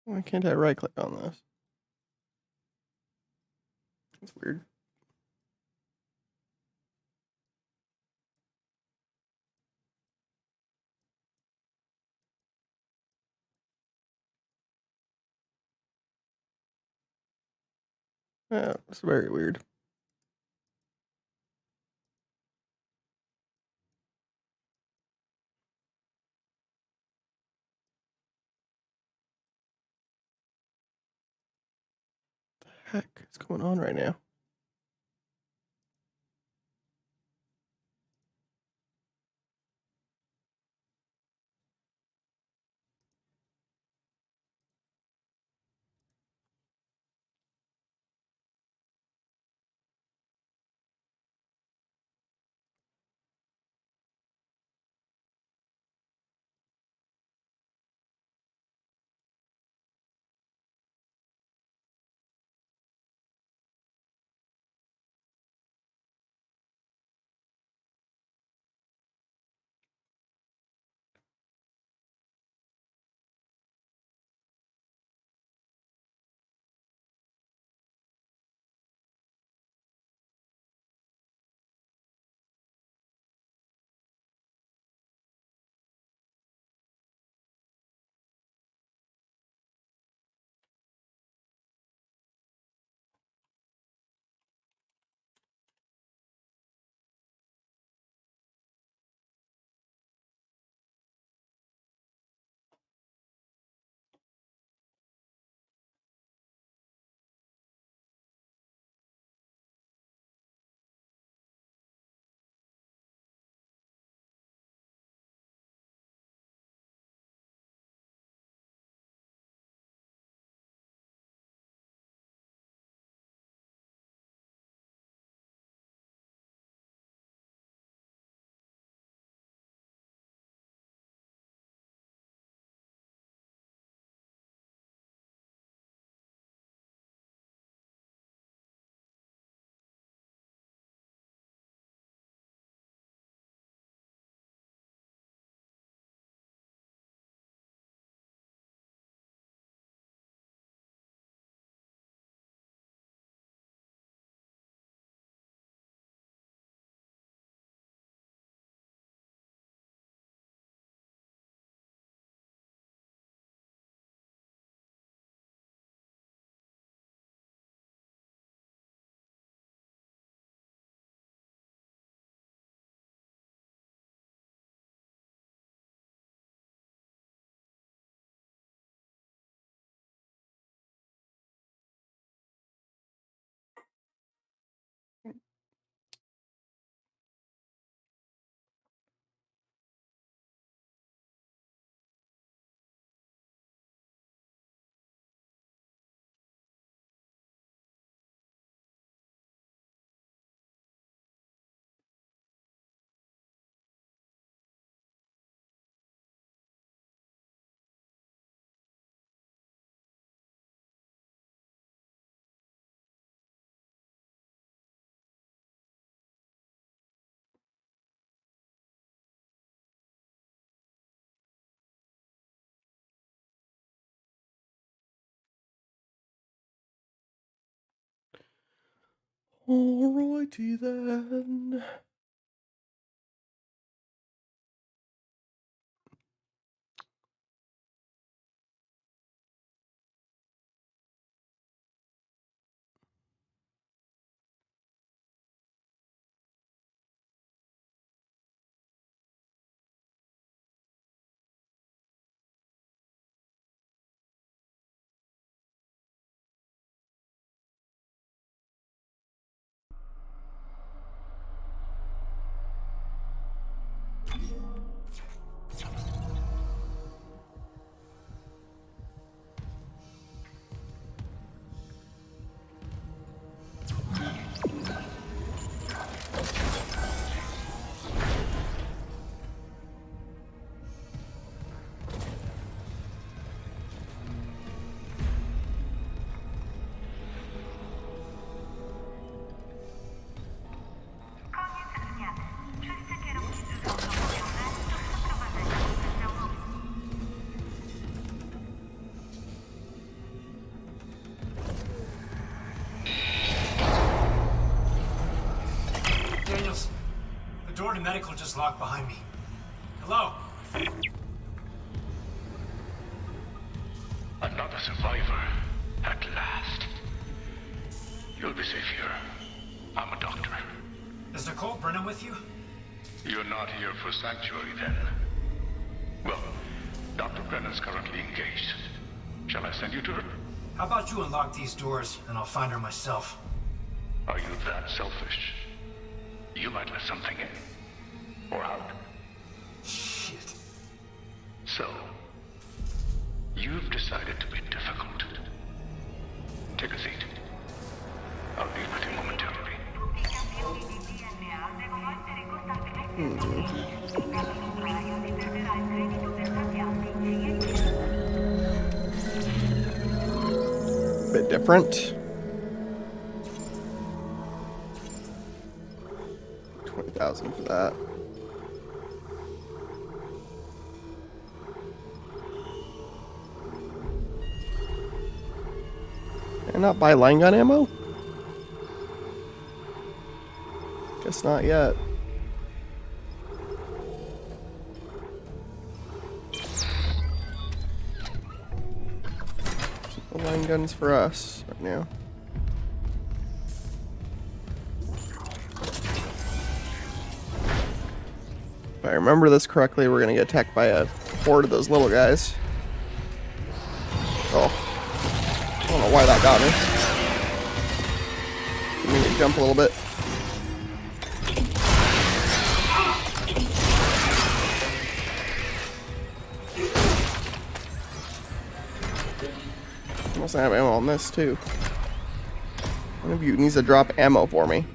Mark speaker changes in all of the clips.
Speaker 1: Why can't I right click on this? It's weird. Yeah, it's very weird. What the heck is going on right now? Alrighty then.
Speaker 2: medical just locked behind me. Hello?
Speaker 3: Another survivor, at last. You'll be safe here. I'm a doctor.
Speaker 2: Is Nicole Brennan with you?
Speaker 3: You're not here for sanctuary, then? Well, Dr. Brennan's currently engaged. Shall I send you to her?
Speaker 2: How about you unlock these doors, and I'll find her myself?
Speaker 3: Are you that selfish? You might let something in. Or out.
Speaker 2: Shit.
Speaker 3: So, you've decided to be difficult. Take a seat. I'll be with you momentarily.
Speaker 1: Bit different. 20,000 for that. And not buy line gun ammo? Guess not yet. The line guns for us right now. If I remember this correctly, we're gonna get attacked by a horde of those little guys. Oh. I don't know why that got me. We need to jump a little bit. I have ammo on this too. One of you needs to drop ammo for me.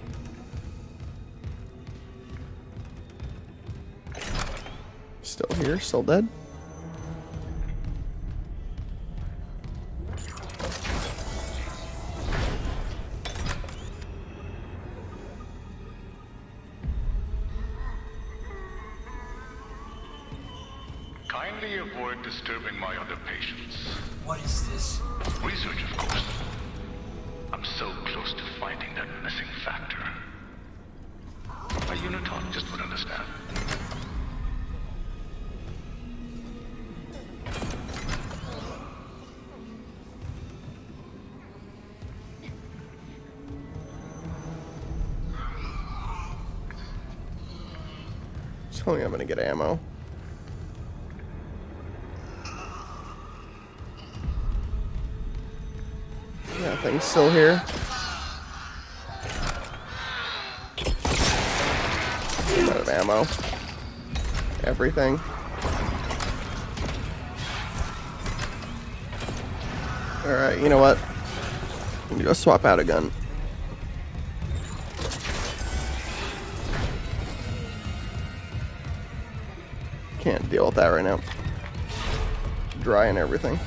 Speaker 1: Still here, still dead.
Speaker 3: Kindly avoid disturbing my other patients.
Speaker 2: What is this?
Speaker 3: Research, of course. I'm so close to finding that missing factor. A unitologist would understand.
Speaker 1: Tell me I'm gonna get ammo. Yeah, thing's still here. I'm out of ammo. Everything. Alright, you know what? I'm gonna go swap out a gun. Can't deal with that right now. Dry and everything.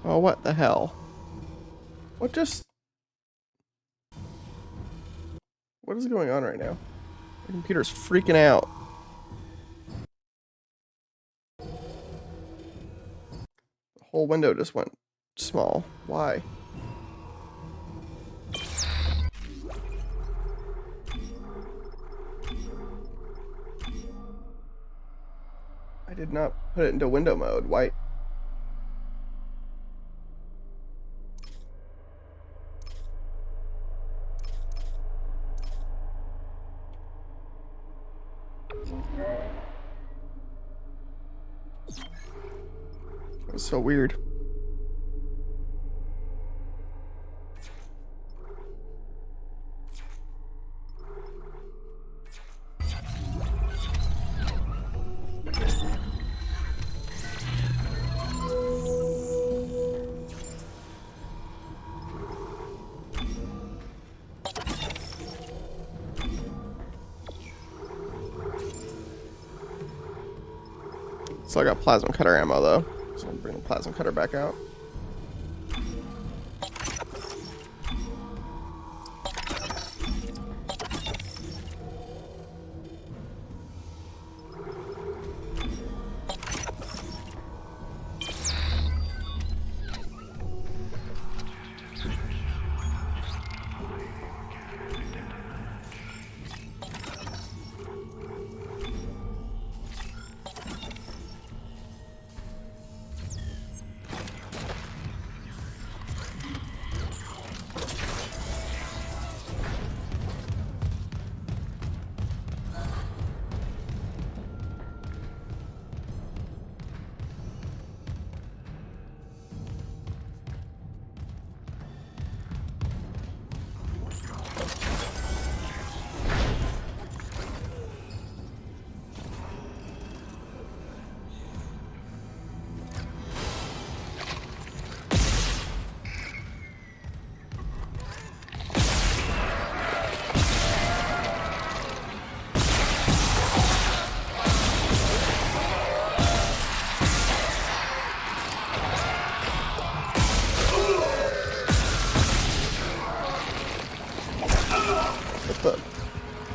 Speaker 1: Oh, what the hell? What just... What is going on right now? My computer's freaking out. The whole window just went small. Why? I did not put it into window mode. Why? That was so weird. So I got plasma cutter ammo though, so I'll bring the plasma cutter back out.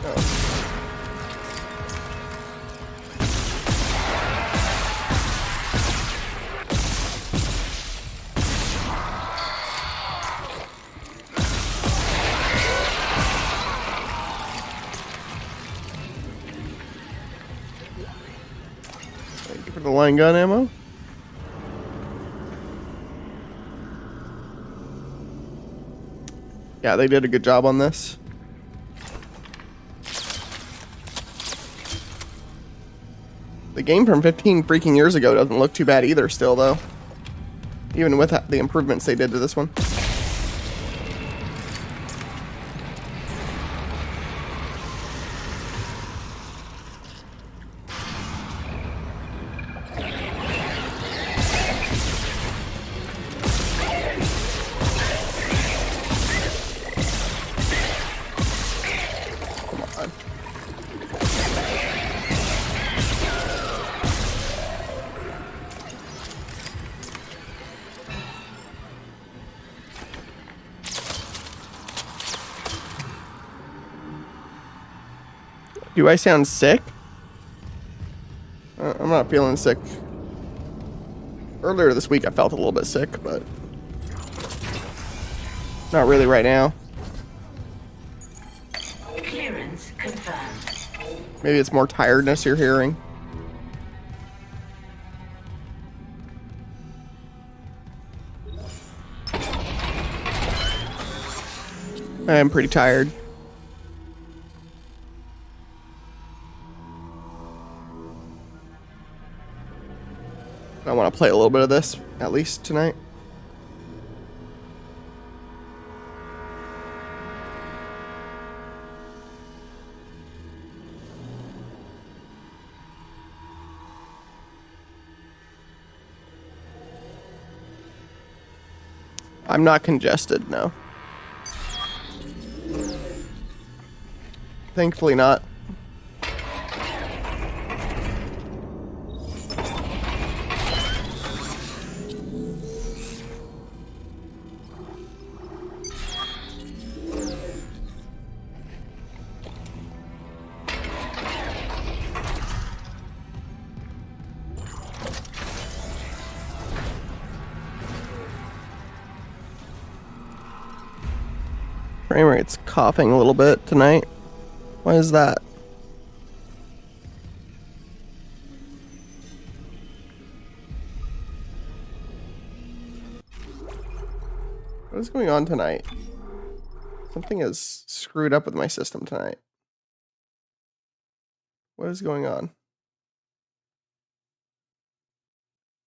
Speaker 1: Oh. Thank you for the line gun ammo. Yeah, they did a good job on this. The game from 15 freaking years ago doesn't look too bad either still, though. Even with the improvements they did to this one. Come on. Do I sound sick? I'm not feeling sick. Earlier this week I felt a little bit sick, but not really right now.
Speaker 4: Clearance confirmed.
Speaker 1: Maybe it's more tiredness you're hearing. I am pretty tired. I want to play a little bit of this, at least tonight. I'm not congested, no. Thankfully not. Frame rate's coughing a little bit tonight. Why is that? What is going on tonight? Something is screwed up with my system tonight. What is going on?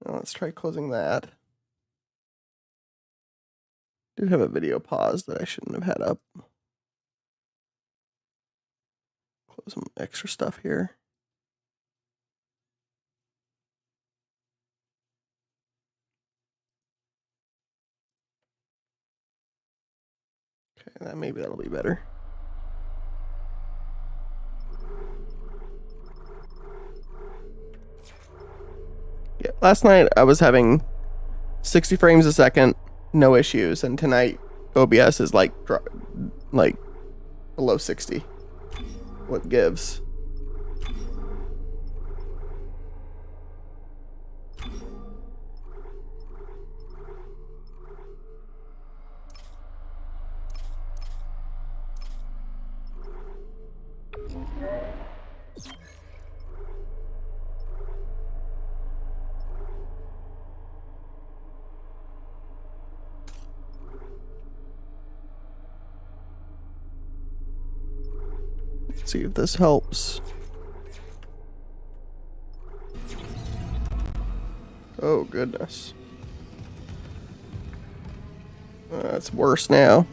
Speaker 1: Well, let's try closing that. I do have a video pause that I shouldn't have had up. Close some extra stuff here. Okay, maybe that'll be better. Yeah, last night I was having 60 frames a second, no issues, and tonight OBS is like below 60. What gives? Let's see if this helps. Oh, goodness. That's worse now.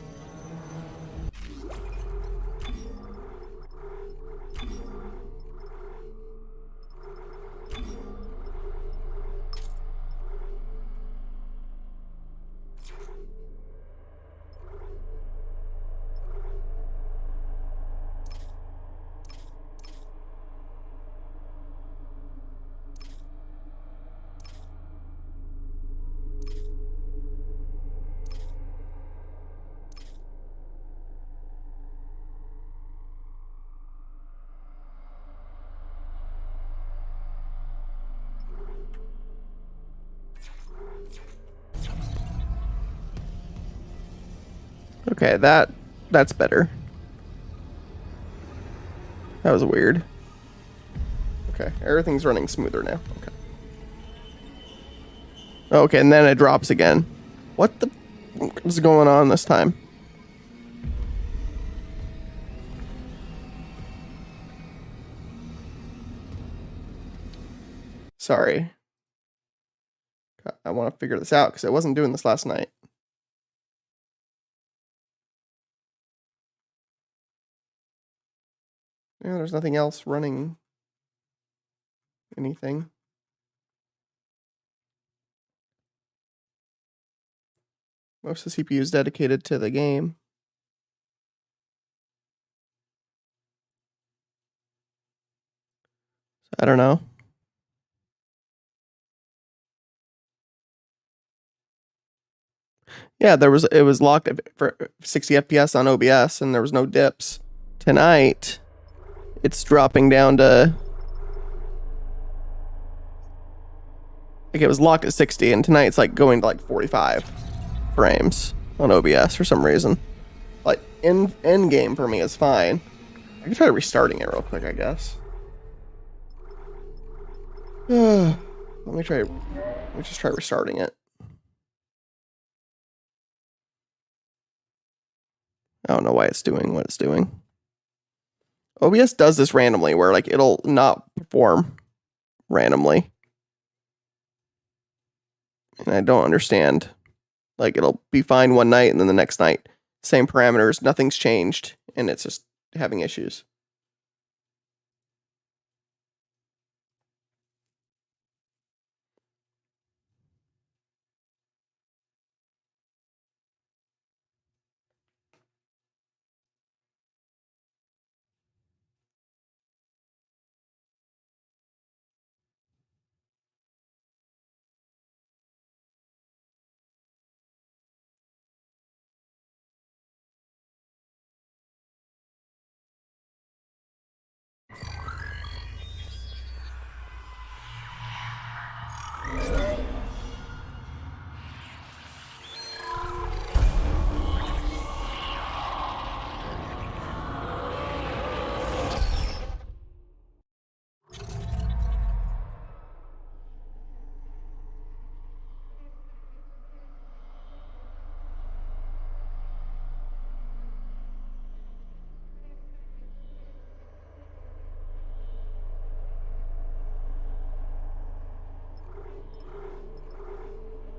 Speaker 1: Okay, that's better. That was weird. Okay, everything's running smoother now. Okay. Okay, and then it drops again. What the is going on this time? Sorry. I want to figure this out because I wasn't doing this last night. Yeah, there's nothing else running anything. Most of the CPU is dedicated to the game. I don't know. Yeah, it was locked for 60 FPS on OBS and there was no dips. Tonight, it's dropping down to like it was locked at 60 and tonight it's like going to like 45 frames on OBS for some reason. Like end game for me is fine. I can try restarting it real quick, I guess. Let me just try restarting it. I don't know why it's doing what it's doing. OBS does this randomly where like it'll not perform randomly. And I don't understand. Like it'll be fine one night and then the next night, same parameters, nothing's changed, and it's just having issues.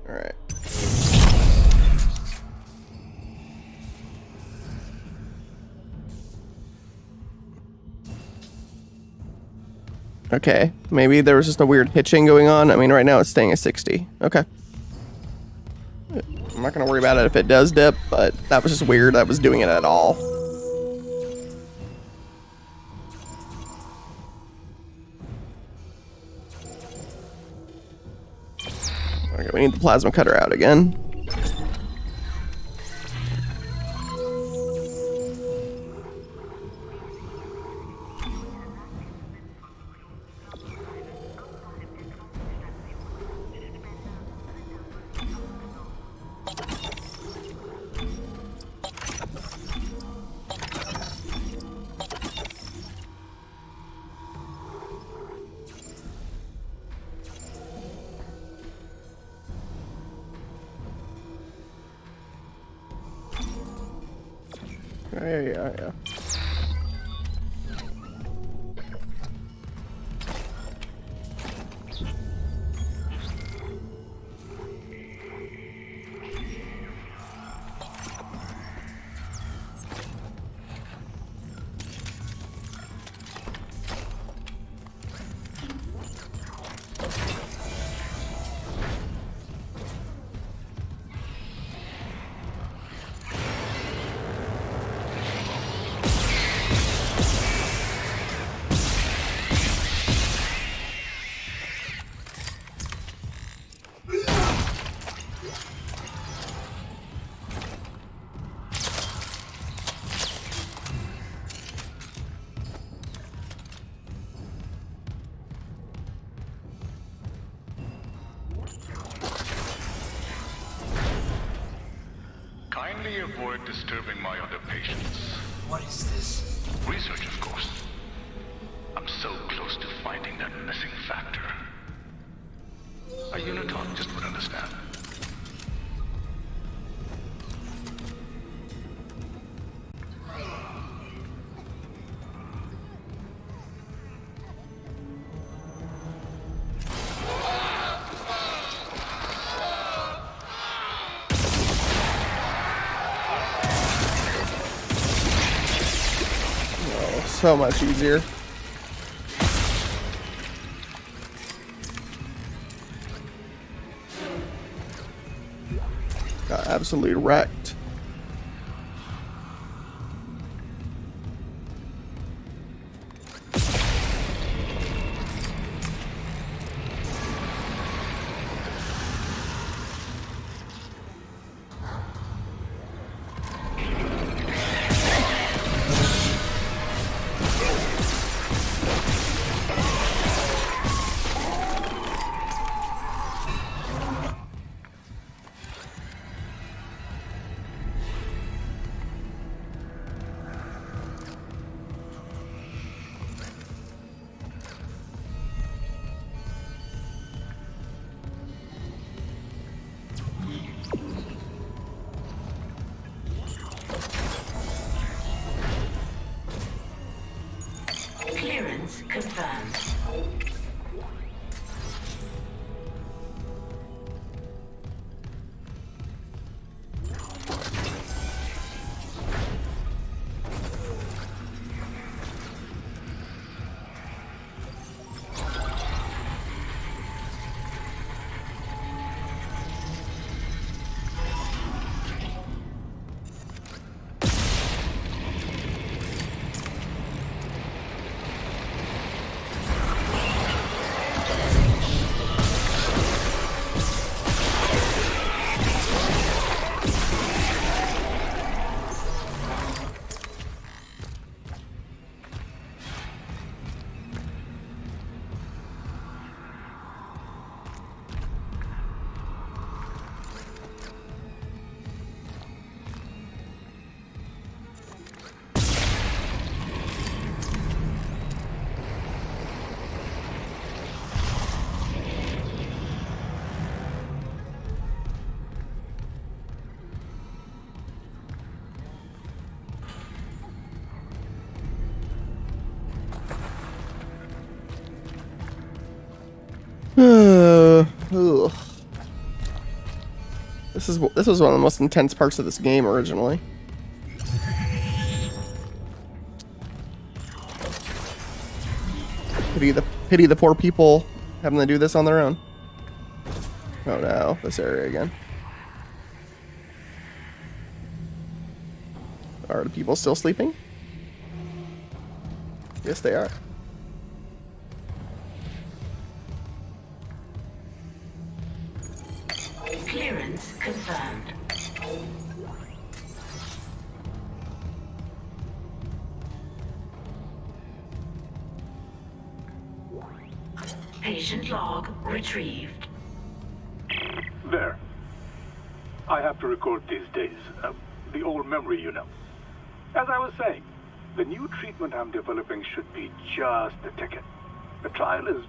Speaker 1: All right. Okay, maybe there was just a weird hitching going on. I mean, right now it's staying at 60. Okay. I'm not gonna worry about it if it does dip, but that was just weird. I was doing it at all. Okay, we need the plasma cutter out again. Yeah.
Speaker 3: Kindly avoid disturbing my other patients.
Speaker 2: What is this?
Speaker 3: Research, of course. I'm so close to finding that missing factor. A unitologist would understand.
Speaker 1: Oh, so much easier. Got absolutely wrecked.
Speaker 4: Clearance confirmed.
Speaker 1: Ugh. This was one of the most intense parts of this game originally. Pity the poor people having to do this on their own. Oh no, this area again. Are the people still sleeping? Yes, they are.
Speaker 4: Clearance confirmed. Patient log retrieved.
Speaker 5: There. I have to record these days. The old memory, you know. As I was saying, the new treatment I'm developing should be just the ticket. The trial is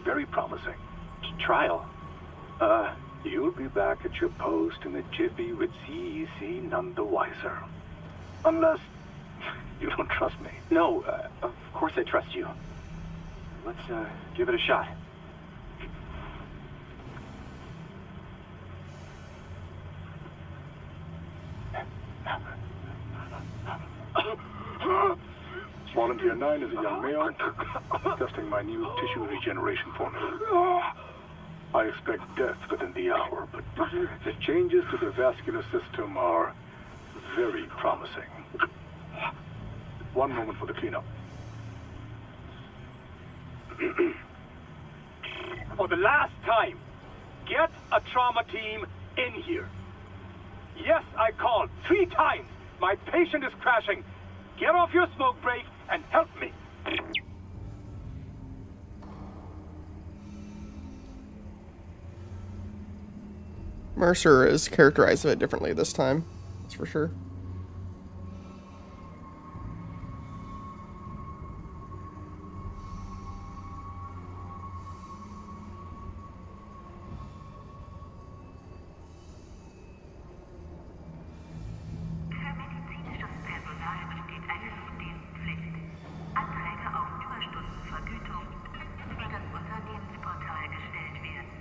Speaker 5: very promising. Trial? You'll be back at your post in a jiffy with CEC none the wiser. Unless you don't trust me.
Speaker 6: No, of course I trust you. Let's, give it a shot.
Speaker 5: Volunteer 9 is a young male, testing my new tissue regeneration formula. I expect death within the hour, but the changes to the vascular system are very promising. One moment for the cleanup.
Speaker 6: For the last time, get a trauma team in here. Yes, I called 3 times. My patient is crashing. Get off your smoke break and help me.
Speaker 1: Mercer is characterized a bit differently this time. That's for sure.
Speaker 7: Für Medizinschutzpersonal besteht eine Notdienstpflicht. Anträge auf Überstundenvergütung müssen über das Unternehmensportal gestellt werden.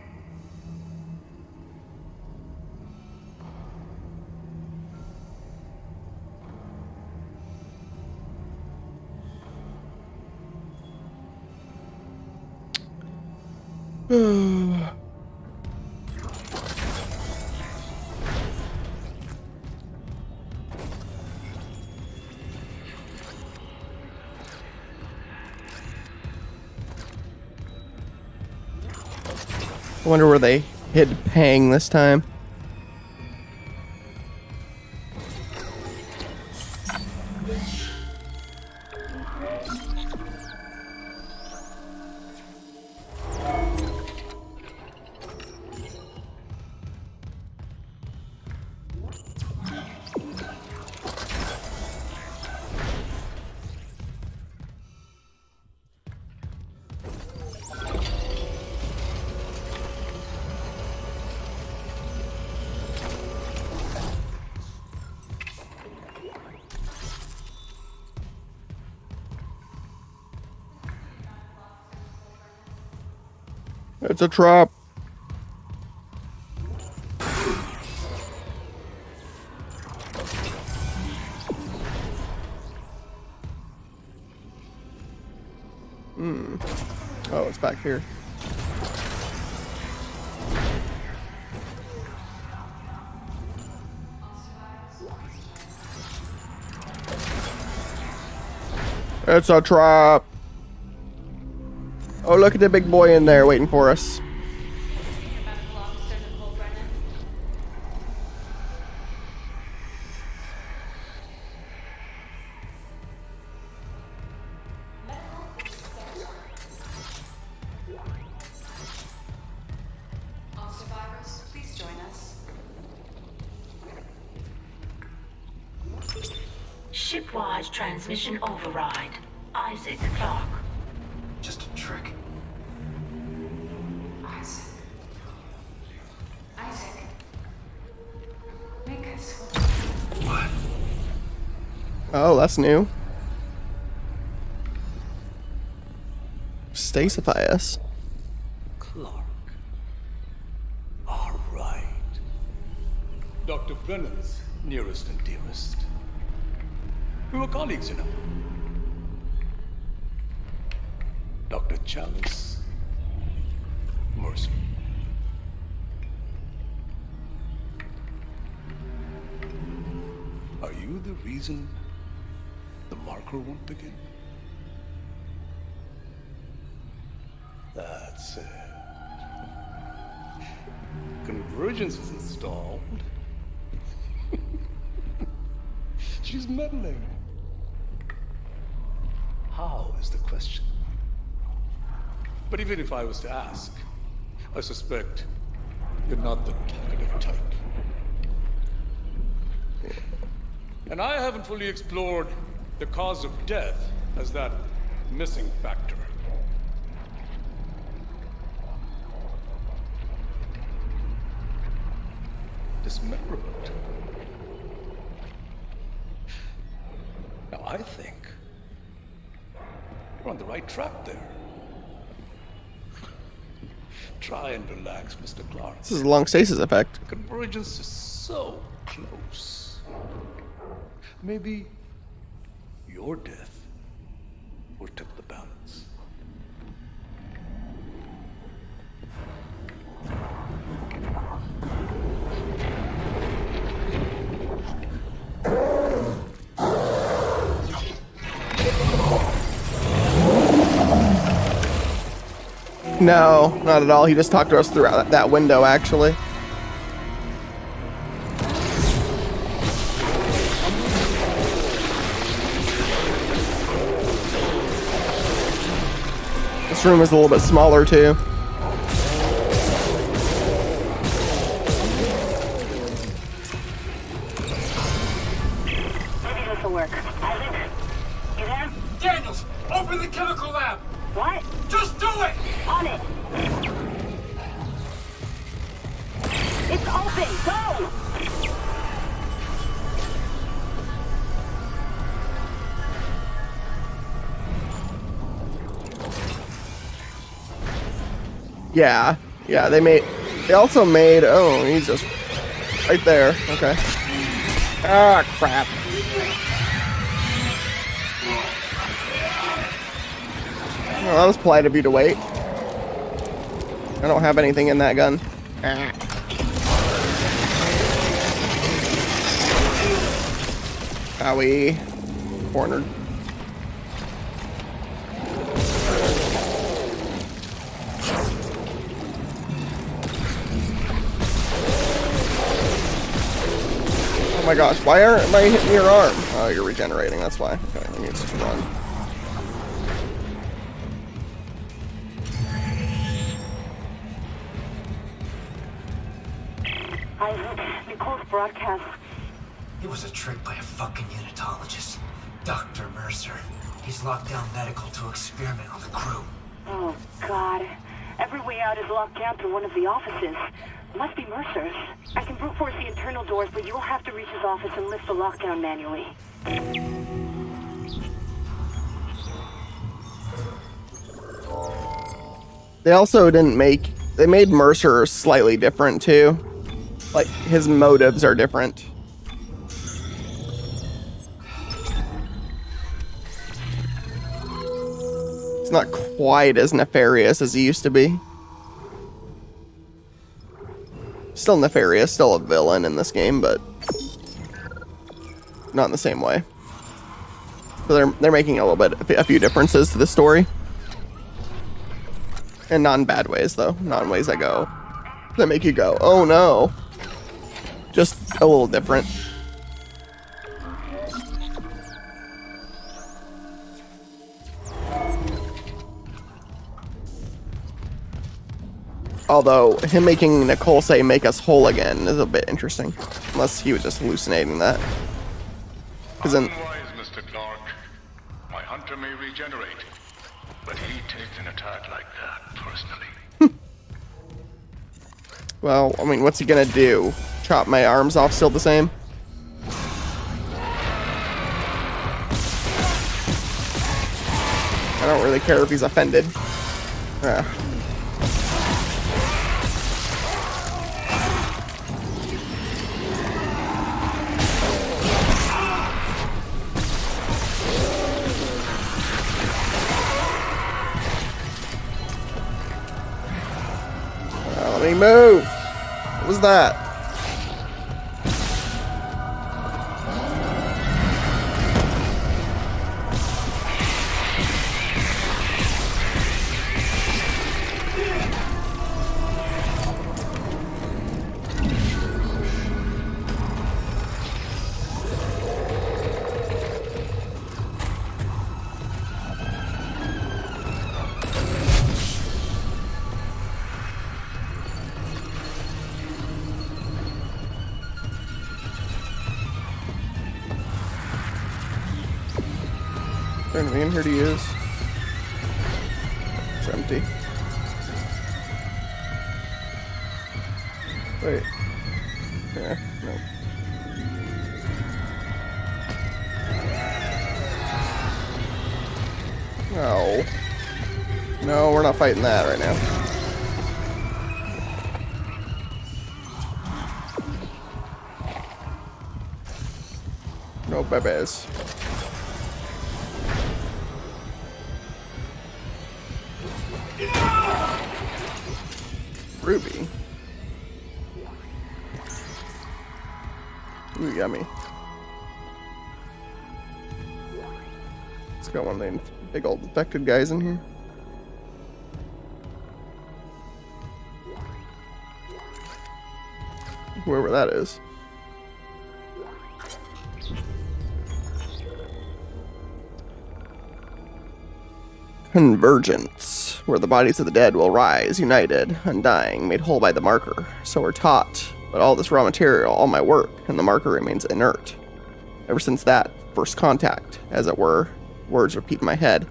Speaker 1: I wonder where they hid Pang this time. It's a trap. Oh, it's back here. It's a trap. Oh, look at the big boy in there waiting for us.
Speaker 8: All survivors, please join us.
Speaker 4: Shipwise transmission override. Isaac Clarke.
Speaker 2: Just a trick.
Speaker 8: Isaac. Isaac. Make us
Speaker 2: What?
Speaker 1: Oh, that's new. Stacify us.
Speaker 9: Clark. All right. Dr. Brennan's nearest and dearest. We were colleagues, you know. Dr. Chalice. Mercer. Are you the reason the marker won't begin? That's it. Convergence is installed. She's meddling. How is the question? But even if I was to ask, I suspect you're not the talkative type. And I haven't fully explored the cause of death as that missing factor. Dismemberment. Now I think we're on the right track there. Try and relax, Mr. Clark.
Speaker 1: This is a long stasis effect.
Speaker 9: Convergence is so close. Maybe your death will tip the balance.
Speaker 1: No, not at all. He just talked to us through that window, actually. This room is a little bit smaller, too.
Speaker 2: Open the chemical lab!
Speaker 7: What?
Speaker 2: Just do it!
Speaker 7: On it! It's open! Go!
Speaker 1: Yeah. Yeah, they also made, oh, he's just right there. Okay. Ah, crap. Well, that was polite of you to wait. I don't have anything in that gun. Ah. Owie. Cornered. Oh my gosh, why aren't I hitting your arm? Oh, you're regenerating, that's why. Okay, I need to run.
Speaker 7: Isaac, Nicole's broadcast.
Speaker 2: It was a trick by a fucking unitologist. Dr. Mercer. He's locked down medical to experiment on the crew.
Speaker 7: Oh, God. Every way out is locked down through one of the offices. Must be Mercer's. I can brute force the internal doors, but you'll have to reach his office and lift the lockdown manually.
Speaker 1: They also didn't make... They made Mercer slightly different, too. Like, his motives are different. It's not quite as nefarious as he used to be. Still nefarious, still a villain in this game, but not in the same way. So they're making a few differences to the story. And not in bad ways, though. Not in ways that make you go, oh no. Just a little different. Although, him making Nicole say, make us whole again, is a bit interesting. Unless he was just hallucinating that.
Speaker 3: Unwise, Mr. Clark. My hunter may regenerate, but he takes an attack like that personally.
Speaker 1: Well, I mean, what's he gonna do? Chop my arms off still the same? I don't really care if he's offended. Let me move! What was that? Is there anything in here to use? It's empty. Wait. Yeah, no. No. No, we're not fighting that right now. No bebes. Ruby. Ooh, yummy. Let's got one of them big old infected guys in here. Whoever that is. Convergence, where the bodies of the dead will rise, united, undying, made whole by the marker. So we're taught, but all this raw material, all my work, and the marker remains inert. Ever since that first contact, as it were, words repeat in my head.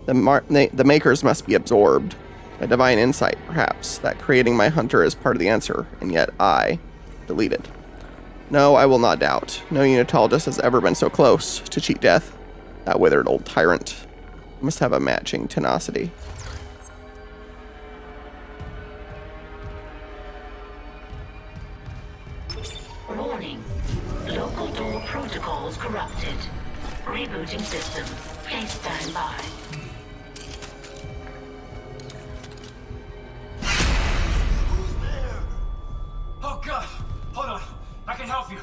Speaker 1: The makers must be absorbed. A divine insight, perhaps, that creating my hunter is part of the answer, and yet I, deleted. No, I will not doubt. No unitologist has ever been so close to cheat death. That withered old tyrant must have a matching tenacity.
Speaker 4: Warning. Local door protocols corrupted. Rebooting system. Please stand by.
Speaker 2: Who's there? Oh God! Hold on. I can help you.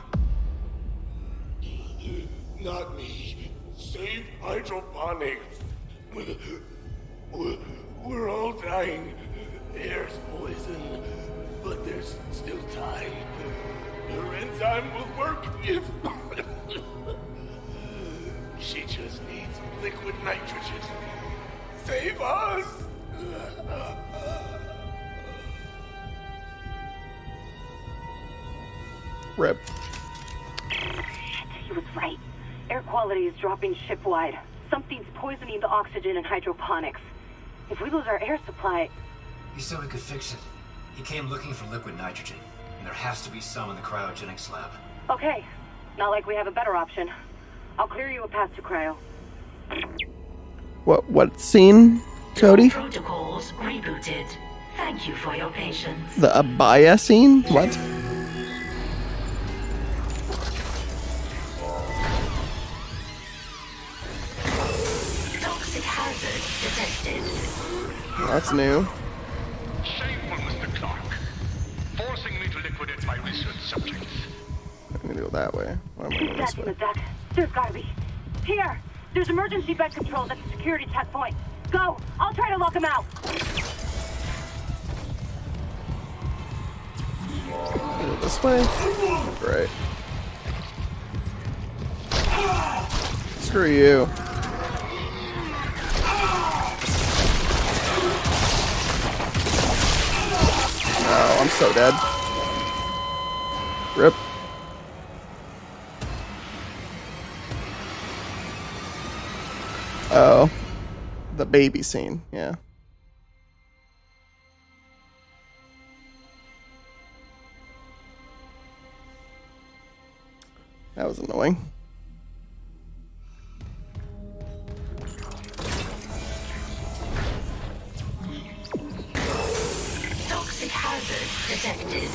Speaker 10: Not me. Save hydroponics. We're all dying. Air's poison, but there's still time. Her enzyme will work if... She just needs liquid nitrogen. Save us!
Speaker 1: Rip.
Speaker 7: He was right. Air quality is dropping ship-wide. Something's poisoning the oxygen in hydroponics. If we lose our air supply...
Speaker 2: He said we could fix it. He came looking for liquid nitrogen, and there has to be some in the cryogenics lab.
Speaker 7: Okay. Not like we have a better option. I'll clear you a path to cryo.
Speaker 1: What scene, Cody?
Speaker 4: Protocols rebooted. Thank you for your patience.
Speaker 1: The Abaya scene? What?
Speaker 4: Toxic hazard detected.
Speaker 1: That's new.
Speaker 3: Shameful, Mr. Clark. Forcing me to liquidate my research subjects.
Speaker 1: I'm gonna go that way. Why am I going this
Speaker 7: Back in the
Speaker 1: way?
Speaker 7: deck. There's gotta be. Here! There's emergency bed controls at the security checkpoint. Go! I'll try to lock him out!
Speaker 1: Go this way? Great. Screw you. Oh, I'm so dead. Rip. Oh. The baby scene, yeah. That was annoying.
Speaker 4: Toxic hazard detected.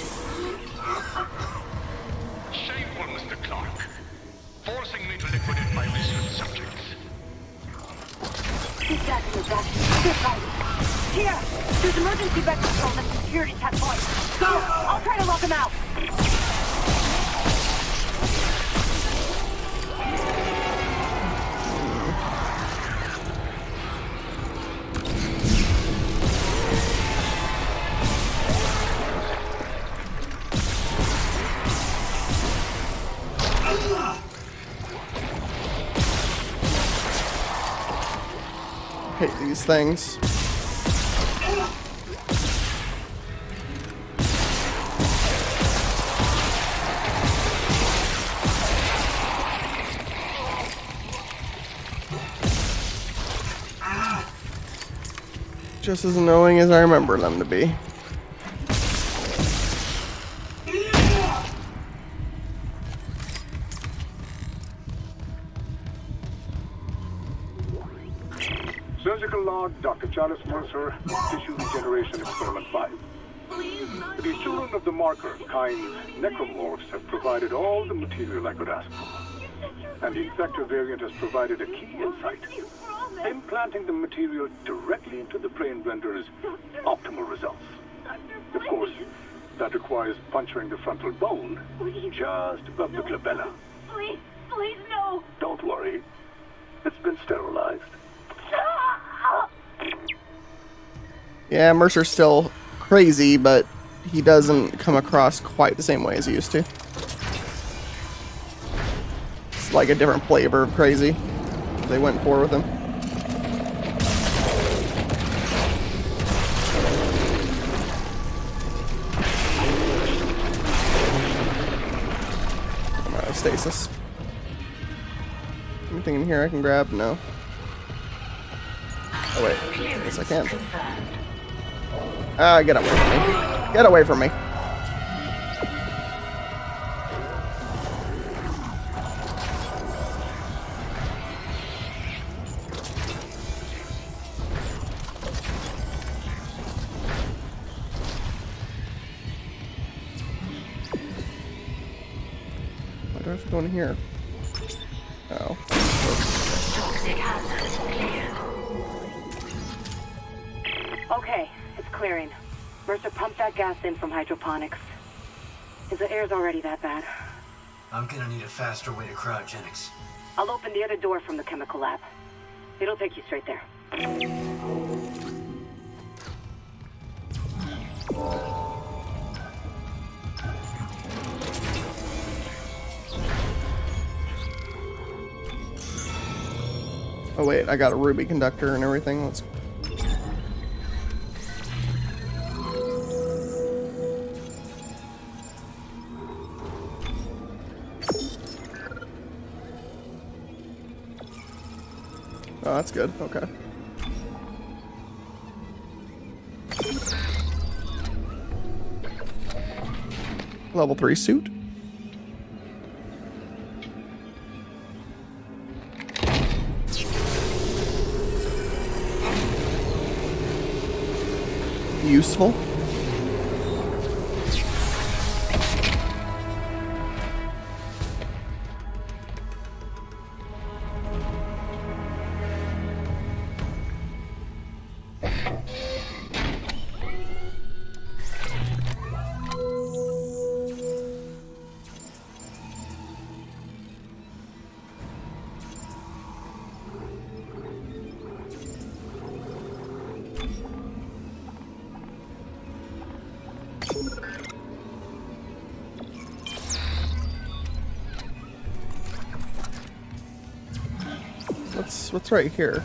Speaker 3: Shameful, Mr. Clark. Forcing me to liquidate my research subjects.
Speaker 7: He's back in the deck. There's gotta be. Here! There's emergency bed controls at the security checkpoint. Go! I'll try to lock him out!
Speaker 1: Hate these things. Just as annoying as I remember them to be.
Speaker 5: Surgical log, Dr. Charles Mercer, Tissue Regeneration Experiment 5. The children of the marker, kind necromorphs, have provided all the material I could ask for. And the infector variant has provided a key insight. Implanting the material directly into the brain renders optimal results. Of course, that requires puncturing the frontal bone just above the glabella.
Speaker 7: Please, please, no!
Speaker 5: Don't worry. It's been sterilized.
Speaker 1: Yeah, Mercer's still crazy, but he doesn't come across quite the same way as he used to. It's like a different flavor of crazy they went for with him. Stasis. Anything in here I can grab? No. Oh wait, yes I can. Get away from me. Get away from me. Why do I have to go in here? Oh.
Speaker 4: Toxic hazard cleared.
Speaker 7: Okay, it's clearing. Mercer pumped that gas in from hydroponics. Is the air's already that bad?
Speaker 2: I'm gonna need a faster way to cryogenics.
Speaker 7: I'll open the other door from the chemical lab. It'll take you straight there.
Speaker 1: Oh wait, I got a ruby conductor and everything. Let's. Oh, that's good. Okay. Level 3 suit. Useful. What's right here?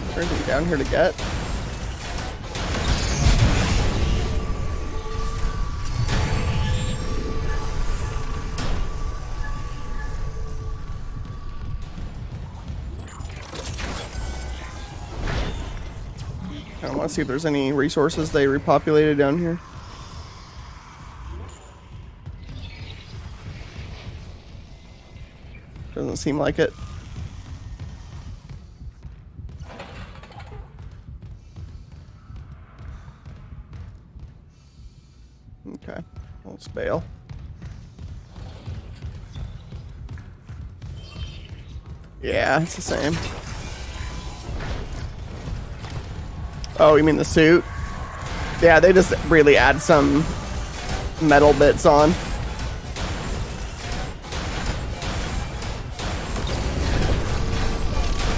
Speaker 1: Is there anything down here to get? I want to see if there's any resources they repopulated down here. Doesn't seem like it. Okay, let's bail. Yeah, it's the same. Oh, you mean the suit? Yeah, they just really add some metal bits on.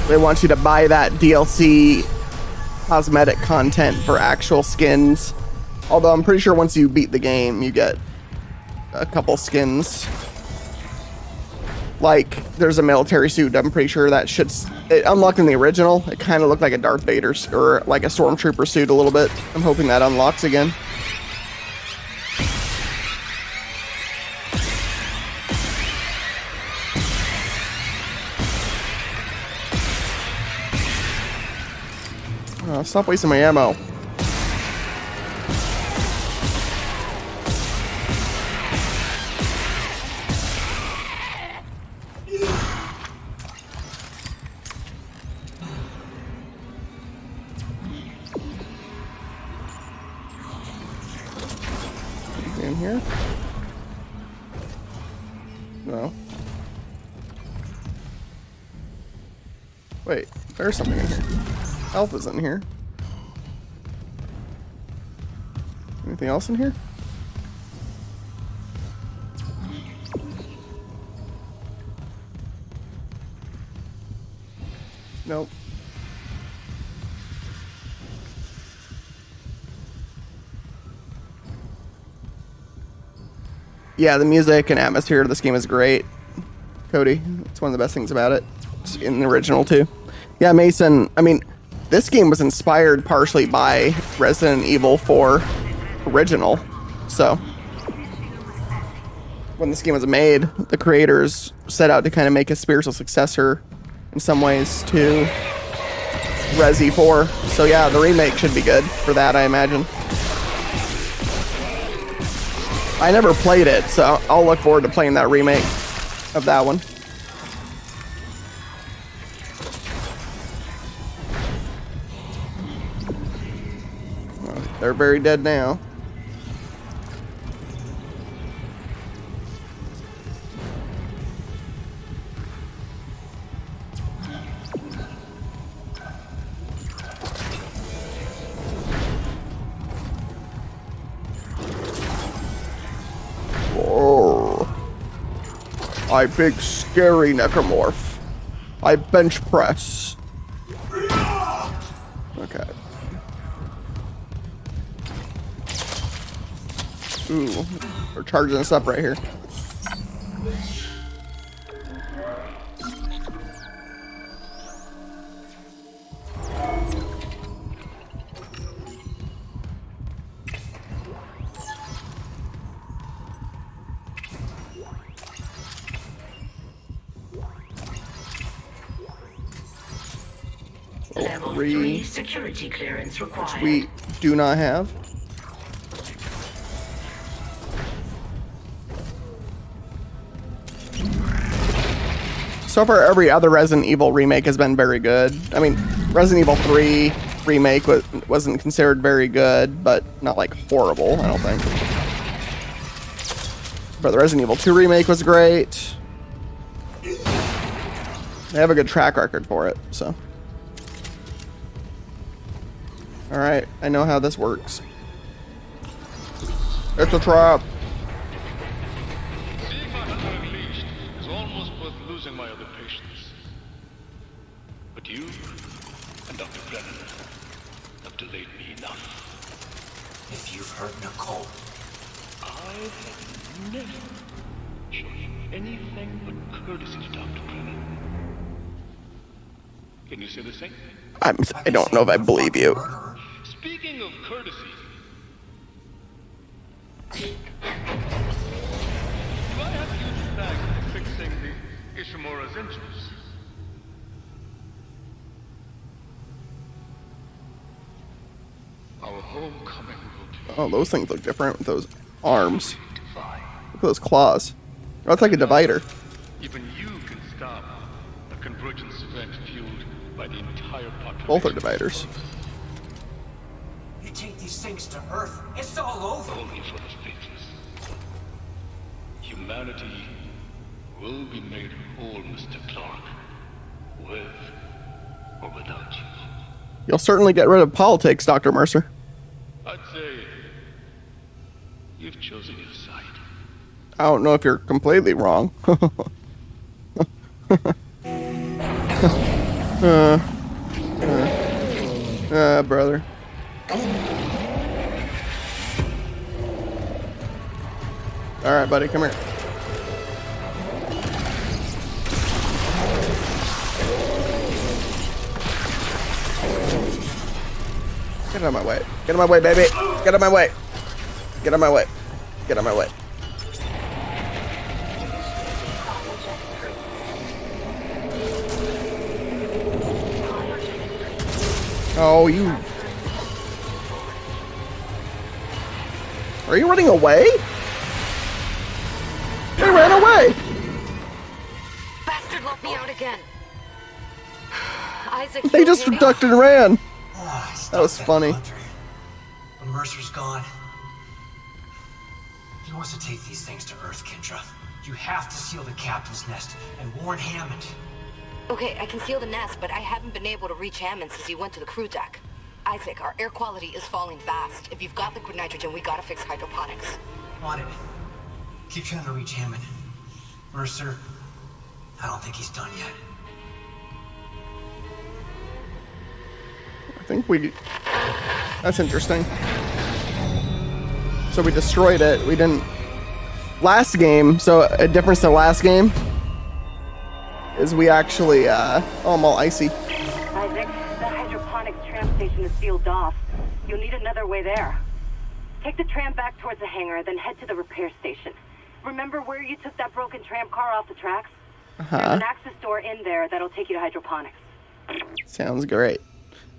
Speaker 1: They want you to buy that DLC cosmetic content for actual skins. Although I'm pretty sure once you beat the game, you get a couple skins. Like, there's a military suit, I'm pretty sure that it unlocked in the original. It kind of looked like a Darth Vader or like a Stormtrooper suit a little bit. I'm hoping that unlocks again. Oh, stop wasting my ammo. In here? No. Wait, there's something in here. Alpha's in here. Anything else in here? Nope. Yeah, the music and atmosphere of this game is great. Cody, it's one of the best things about it. It's in the original too. Yeah, Mason, I mean, this game was inspired partially by Resident Evil 4. original. So when this game was made, the creators set out to kind of make a spiritual successor in some ways to Resi 4. So yeah, the remake should be good for that, I imagine. I never played it, so I'll look forward to playing that remake of that one. They're very dead now. Whoa. I big scary necromorph. I bench press. Okay. Ooh, we're charging this up right here.
Speaker 4: Level 3 security clearance required.
Speaker 1: We do not have. So far, every other Resident Evil remake has been very good. I mean, Resident Evil 3 remake wasn't considered very good, but not like horrible, I don't think. But the Resident Evil 2 remake was great. They have a good track record for it, so. Alright, I know how this works. It's a trap.
Speaker 3: Seeing my hunter unleashed is almost worth losing my other patients. But you and Dr. Brennan have delayed me enough.
Speaker 2: If you've heard Nicole,
Speaker 3: I have never shown anything but courtesy to Dr. Brennan. Can you say the same?
Speaker 1: I don't know if I believe you.
Speaker 3: Speaking of courtesy, do I have you to thank for fixing the Ishimura's injuries? Our homecoming will be
Speaker 1: Oh, those things look different with those arms. Look at those claws. Oh, it's like a divider.
Speaker 3: Even you can stop a convergence event fueled by the entire population.
Speaker 1: Both are dividers.
Speaker 2: you take these things to Earth, it's all over.
Speaker 3: Only for the faithless. Humanity will be made whole, Mr. Clark. With or without you.
Speaker 1: You'll certainly get rid of politics, Dr. Mercer.
Speaker 3: I'd say you've chosen your side.
Speaker 1: I don't know if you're completely wrong. Brother. Alright, buddy, come here. Get out of my way. Get out of my way, baby. Get out of my way. Get out of my way. Get out of my way. Oh, you... Are you running away? They ran away!
Speaker 11: Bastard let me out again. Isaac,
Speaker 1: They just ducked and ran. That was funny.
Speaker 2: When Mercer's gone, he wants to take these things to Earth, Kendra. You have to seal the captain's nest and warn Hammond.
Speaker 11: Okay, I can seal the nest, but I haven't been able to reach Hammond since he went to the crew deck. Isaac, our air quality is falling fast. If you've got liquid nitrogen, we gotta fix hydroponics.
Speaker 2: On it. Keep trying to reach Hammond. Mercer, I don't think he's done yet.
Speaker 1: I think we... That's interesting. So we destroyed it. We didn't... Last game, so a difference to last game is we actually, oh, I'm all icy.
Speaker 7: Isaac, the hydroponics tram station is sealed off. You'll need another way there. Take the tram back towards the hangar, then head to the repair station. Remember where you took that broken tram car off the tracks? There's an access door in there that'll take you to hydroponics.
Speaker 1: Sounds great.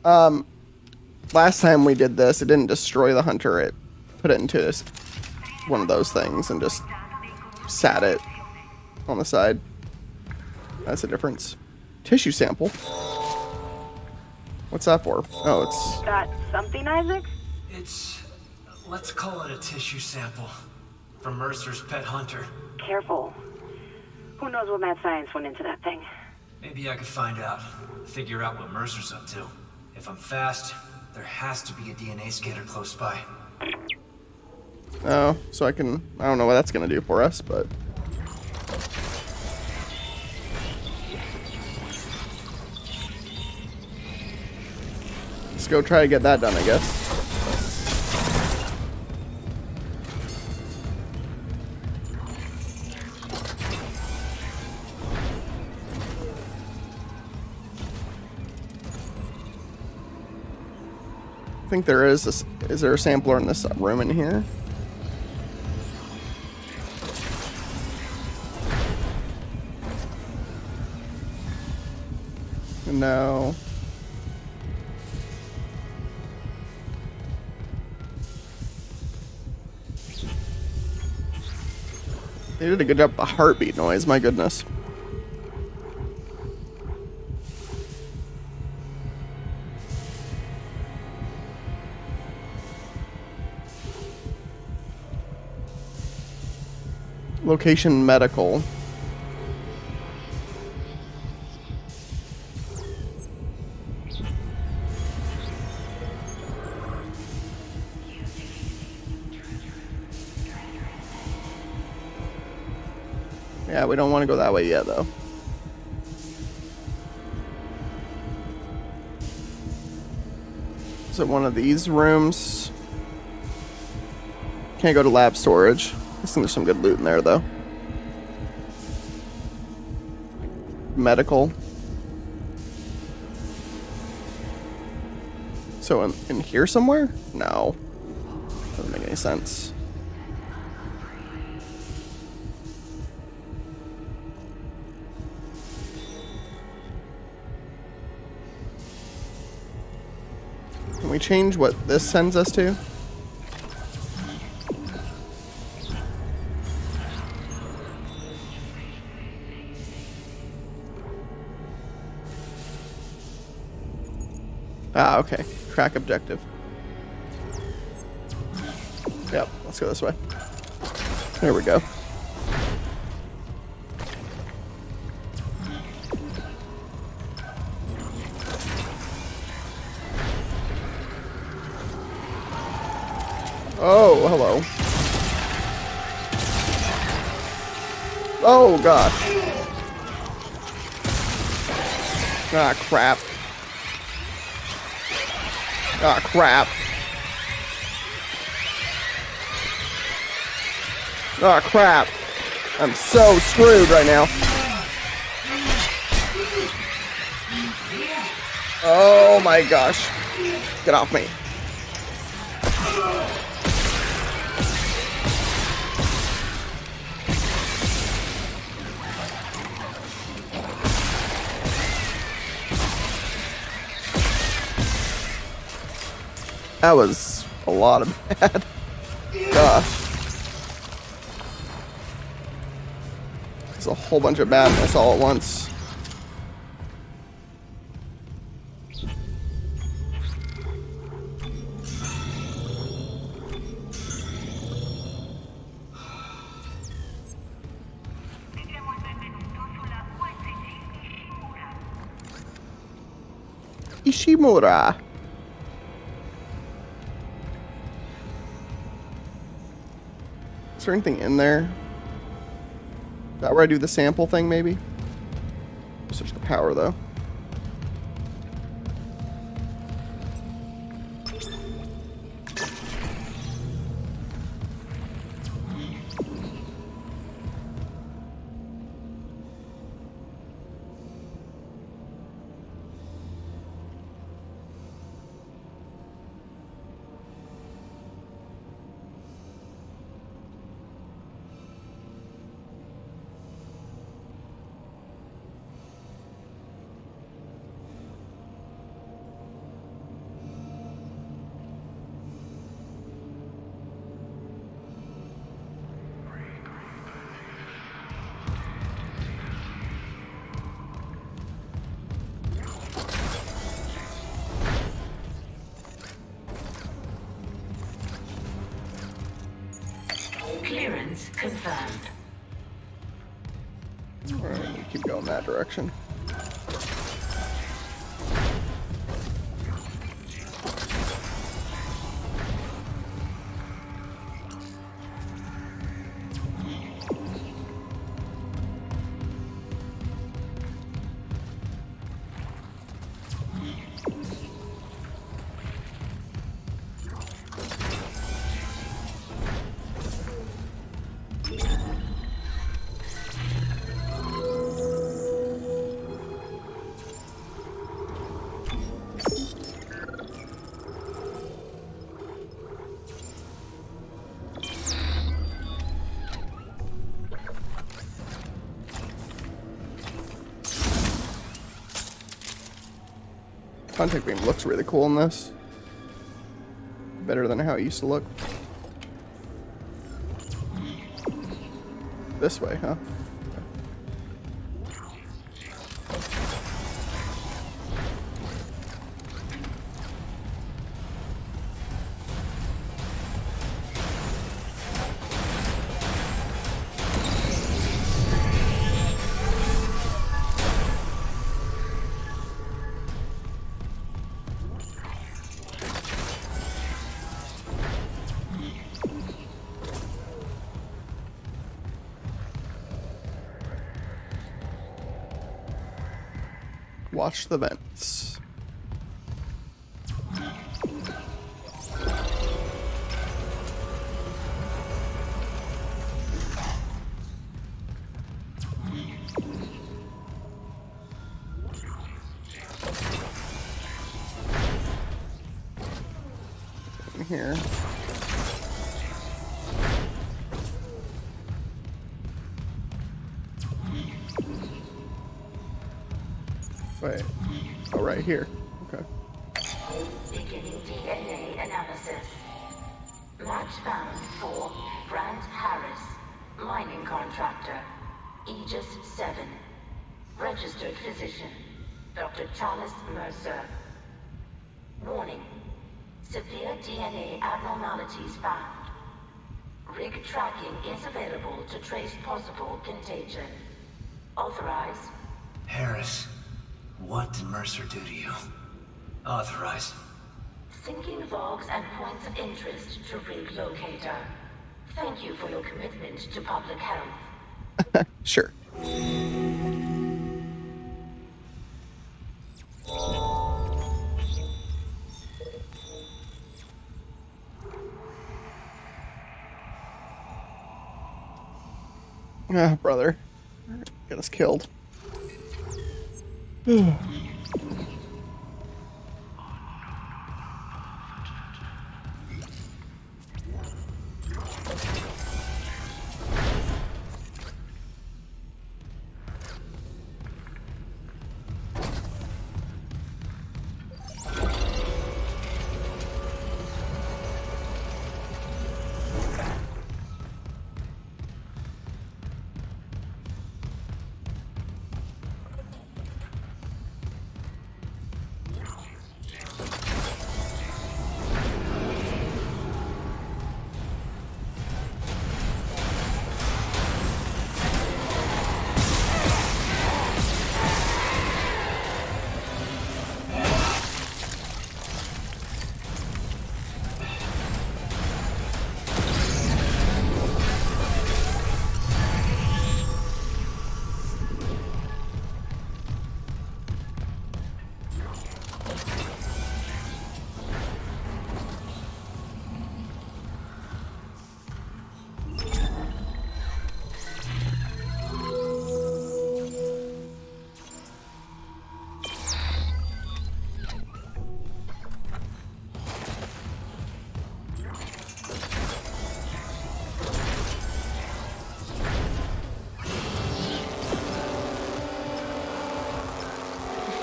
Speaker 1: Last time we did this, it didn't destroy the hunter. It put it into one of those things and just sat it on the side. That's a difference. Tissue sample. What's that for? Oh, it's...
Speaker 7: Got something, Isaac?
Speaker 2: It's... let's call it a tissue sample. From Mercer's pet hunter.
Speaker 7: Careful. Who knows what mad science went into that thing?
Speaker 2: Maybe I could find out. Figure out what Mercer's up to. If I'm fast, there has to be a DNA scanner close by.
Speaker 1: Oh, so I don't know what that's gonna do for us, but... Let's go try to get that done, I guess. I think there is there a sampler in this room in here? No. They did a good job with the heartbeat noise, my goodness. Location medical. Yeah, we don't want to go that way yet, though. Is it one of these rooms? Can't go to lab storage. I think there's some good loot in there, though. Medical. So in here somewhere? No. Doesn't make any sense. Can we change what this sends us to? Ah, okay. Track objective. Yep, let's go this way. There we go. Oh, hello. Oh, gosh. Ah, crap. Ah, crap. Ah, crap. I'm so screwed right now. Oh my gosh. Get off me. That was a lot of bad. There's a whole bunch of badness all at once. Ishimura. Is there anything in there? Is that where I do the sample thing, maybe? Switch the power, though.
Speaker 4: Coordinates confirmed.
Speaker 1: Alright, keep going that direction. Contact beam looks really cool in this. Better than how it used to look. This way, huh? Watch the vents. In here. Wait. Oh, right here. Okay.
Speaker 4: Beginning DNA analysis. Match found for Grant Harris, mining contractor, Aegis 7. Registered physician, Dr. Charles Mercer. Warning. Severe DNA abnormalities found. Rig tracking is available to trace possible contagion. Authorize.
Speaker 2: Harris, what did Mercer do to you? Authorize.
Speaker 4: Syncing logs and points of interest to rig locator. Thank you for your commitment to public health.
Speaker 1: Sure. Ah, brother. Get us killed.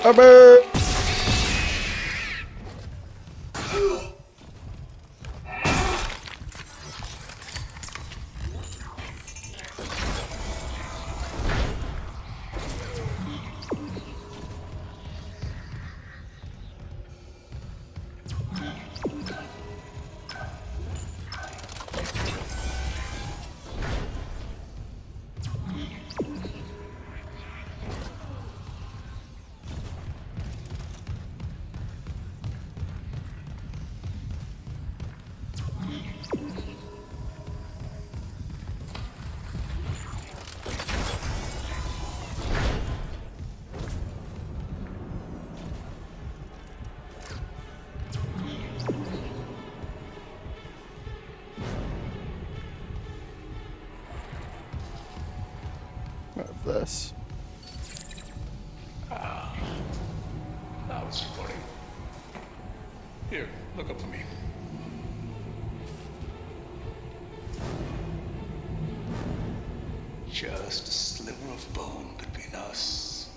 Speaker 1: Rubber! What of this?
Speaker 9: That was funny. Here, look up for me. Just a sliver of bone between us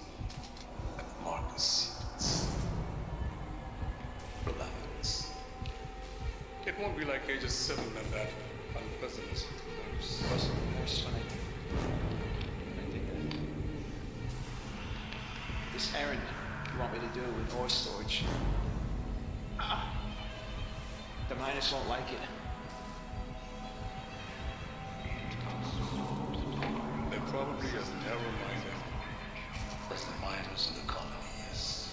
Speaker 9: and Marcus. Relax. It won't be like ages 7 and that unpleasant.
Speaker 12: That's fine. I dig that. This errand you want me to do with ore storage. The miners won't like it.
Speaker 9: They're probably as narrow-minded as the miners in the colonies.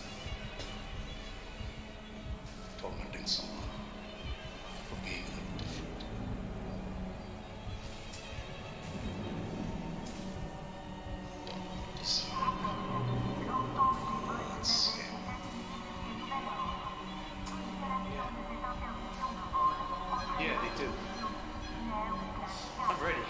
Speaker 9: Tormenting someone for being a little different. Don't listen. Let's see.
Speaker 12: Yeah, they do. I'm ready.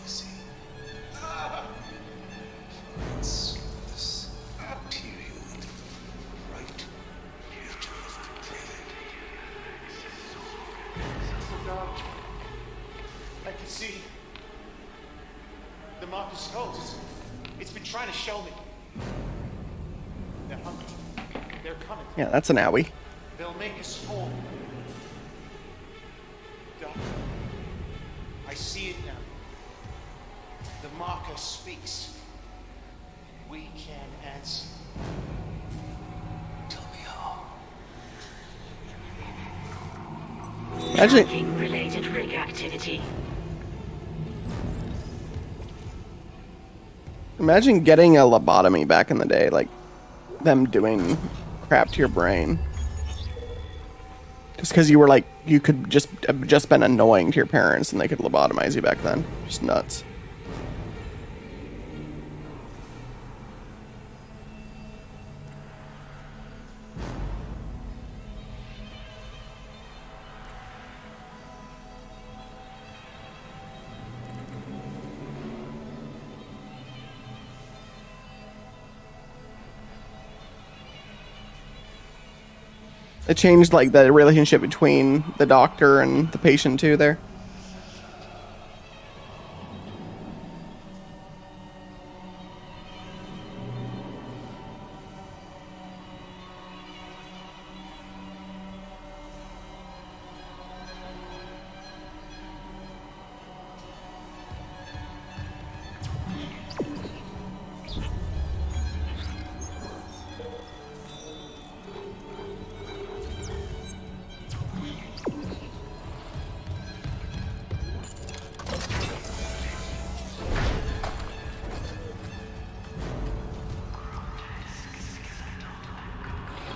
Speaker 9: Easy. Let's this material into the right region of the brain.
Speaker 12: Oh God. I can see the Marcus codes. It's been trying to show me. They're hungry. They're coming.
Speaker 1: Yeah, that's an owie.
Speaker 12: They'll make us whole. Doctor, I see it now. The marker speaks. We can answer.
Speaker 9: Tell me how.
Speaker 1: Actually,
Speaker 4: Tracking related rig activity.
Speaker 1: imagine getting a lobotomy back in the day, like them doing crap to your brain. Just because you were like, you could just have just been annoying to your parents and they could lobotomize you back then. Just nuts. It changed like the relationship between the doctor and the patient too there.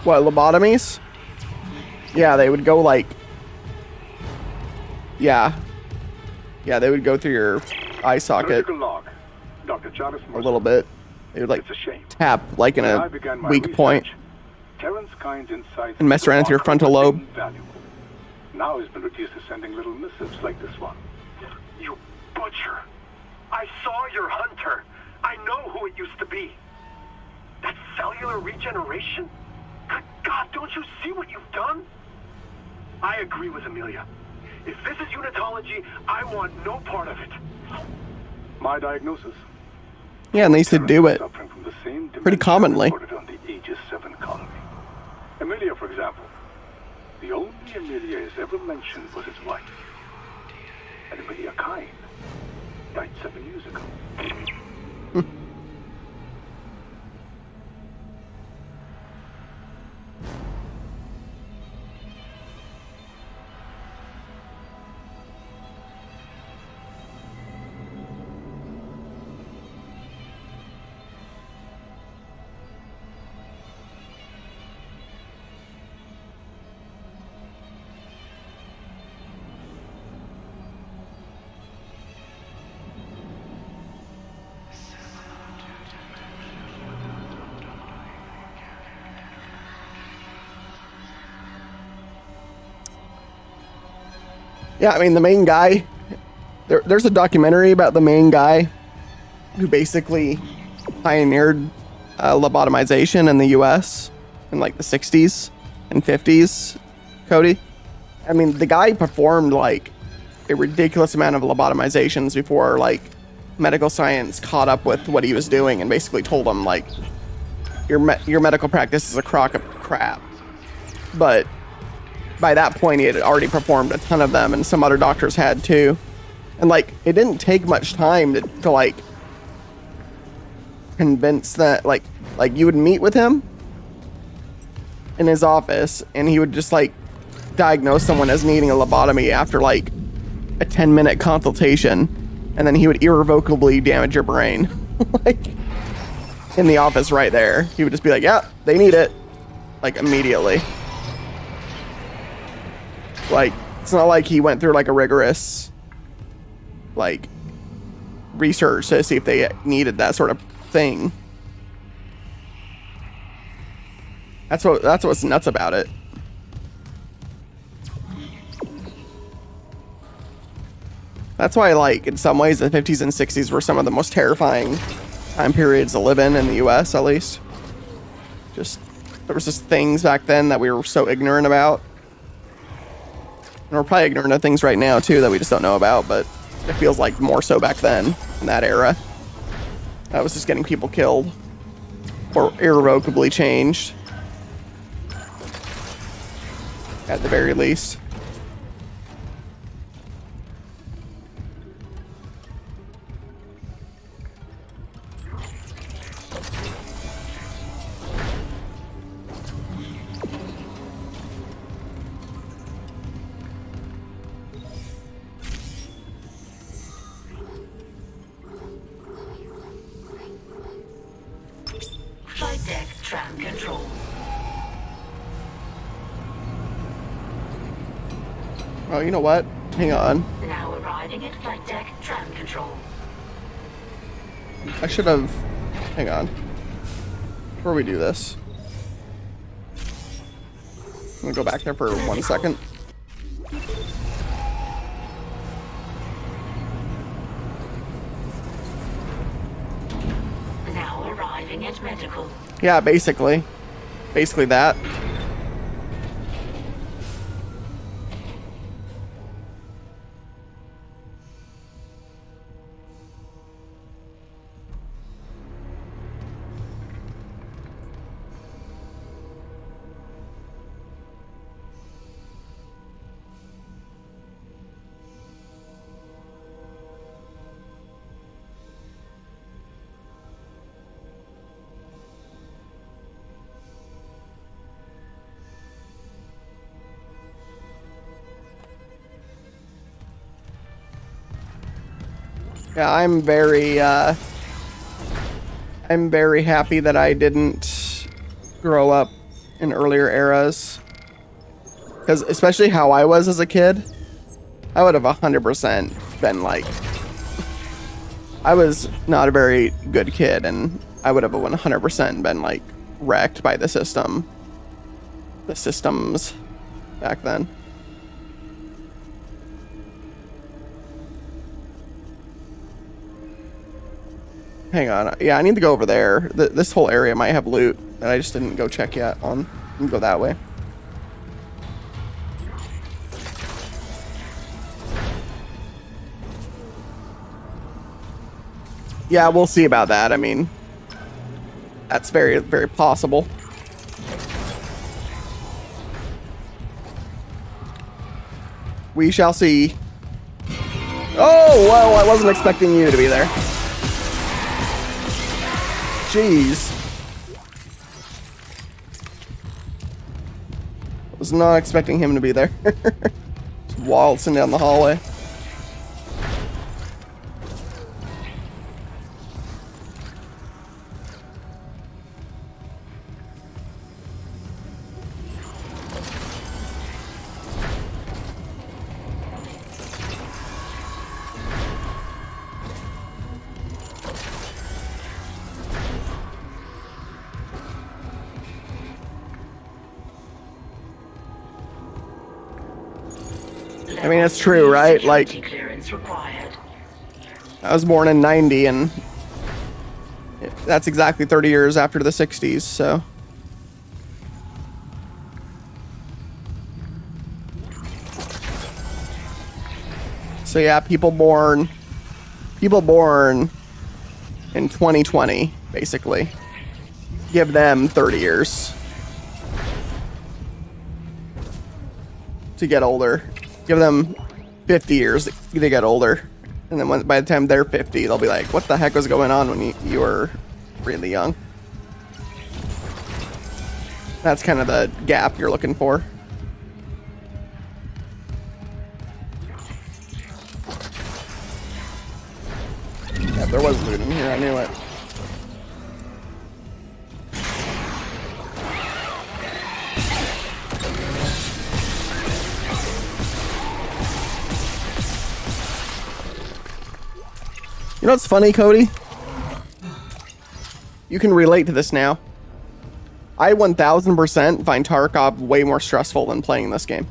Speaker 1: What, lobotomies? Yeah, they would go like... Yeah. Yeah, they would go through your eye socket
Speaker 5: Surgical log. Dr. Jarvis
Speaker 1: a little bit. They would like
Speaker 5: It's a shame.
Speaker 1: tap like in
Speaker 5: When I
Speaker 1: a
Speaker 5: began my
Speaker 1: weak
Speaker 5: research,
Speaker 1: point
Speaker 5: Terrence Kyne's insights
Speaker 1: and mess around with your frontal lobe.
Speaker 5: Valuable. Now he's been reduced to sending little missives like this one.
Speaker 6: You butcher! I saw your hunter. I know who it used to be. That cellular regeneration? Good God, don't you see what you've done? I agree with Amelia. If this is unitology, I want no part of it.
Speaker 5: My diagnosis.
Speaker 1: Yeah, and they used to do it
Speaker 5: Suffering from the same
Speaker 1: pretty
Speaker 5: dementia
Speaker 1: commonly.
Speaker 5: reported on the Aegis 7 colony. Amelia, for example. The only Amelia is ever mentioned was his wife. And Amelia Kyne died 7 years ago.
Speaker 1: Yeah, I mean, the main guy, there's a documentary about the main guy who basically pioneered lobotomization in the US in like the 60s and 50s, Cody. I mean, the guy performed like a ridiculous amount of lobotomizations before like medical science caught up with what he was doing and basically told him like, your medical practice is a crock of crap. But by that point, he had already performed a ton of them, and some other doctors had too. And like, it didn't take much time to like convince that like you would meet with him in his office, and he would just like diagnose someone as needing a lobotomy after like a 10-minute consultation, and then he would irrevocably damage your brain. Like, in the office right there. He would just be like, yeah, they need it. Like, immediately. Like, it's not like he went through like a rigorous like research to see if they needed that sort of thing. That's what's nuts about it. That's why, like, in some ways, the 50s and 60s were some of the most terrifying time periods to live in the US, at least. Just, there was just things back then that we were so ignorant about. And we're probably ignorant of things right now, too, that we just don't know about, but it feels like more so back then, in that era. That was just getting people killed. Or irrevocably changed. At the very least.
Speaker 4: Flight deck tram control.
Speaker 1: Oh, you know what? Hang on.
Speaker 4: Now arriving at flight deck tram control.
Speaker 1: I should have... Hang on. Before we do this. I'm gonna go back there for 1 second.
Speaker 4: Now arriving at medical.
Speaker 1: Yeah, basically. Basically that. Yeah, I'm very happy that I didn't grow up in earlier eras. Because especially how I was as a kid, I would have 100% been like... I was not a very good kid, and I would have 100% been like wrecked by the system. The systems back then. Hang on. Yeah, I need to go over there. This whole area might have loot that I just didn't go check yet on. I can go that way. Yeah, we'll see about that. I mean, that's very, very possible. We shall see. Oh, well, I wasn't expecting you to be there. Jeez. Was not expecting him to be there. Just waltzing down the hallway. I mean, it's true, right? Like,
Speaker 4: Clearance required.
Speaker 1: I was born in 90, and that's exactly 30 years after the 60s, so. So yeah, people born in 2020, basically. Give them 30 years to get older. Give them 50 years to get older. And then by the time they're 50, they'll be like, what the heck was going on when you were really young? That's kind of the gap you're looking for. Yeah, there was loot in here, I knew it. You know what's funny, Cody? You can relate to this now. I 1000% find Tarkov way more stressful than playing this game.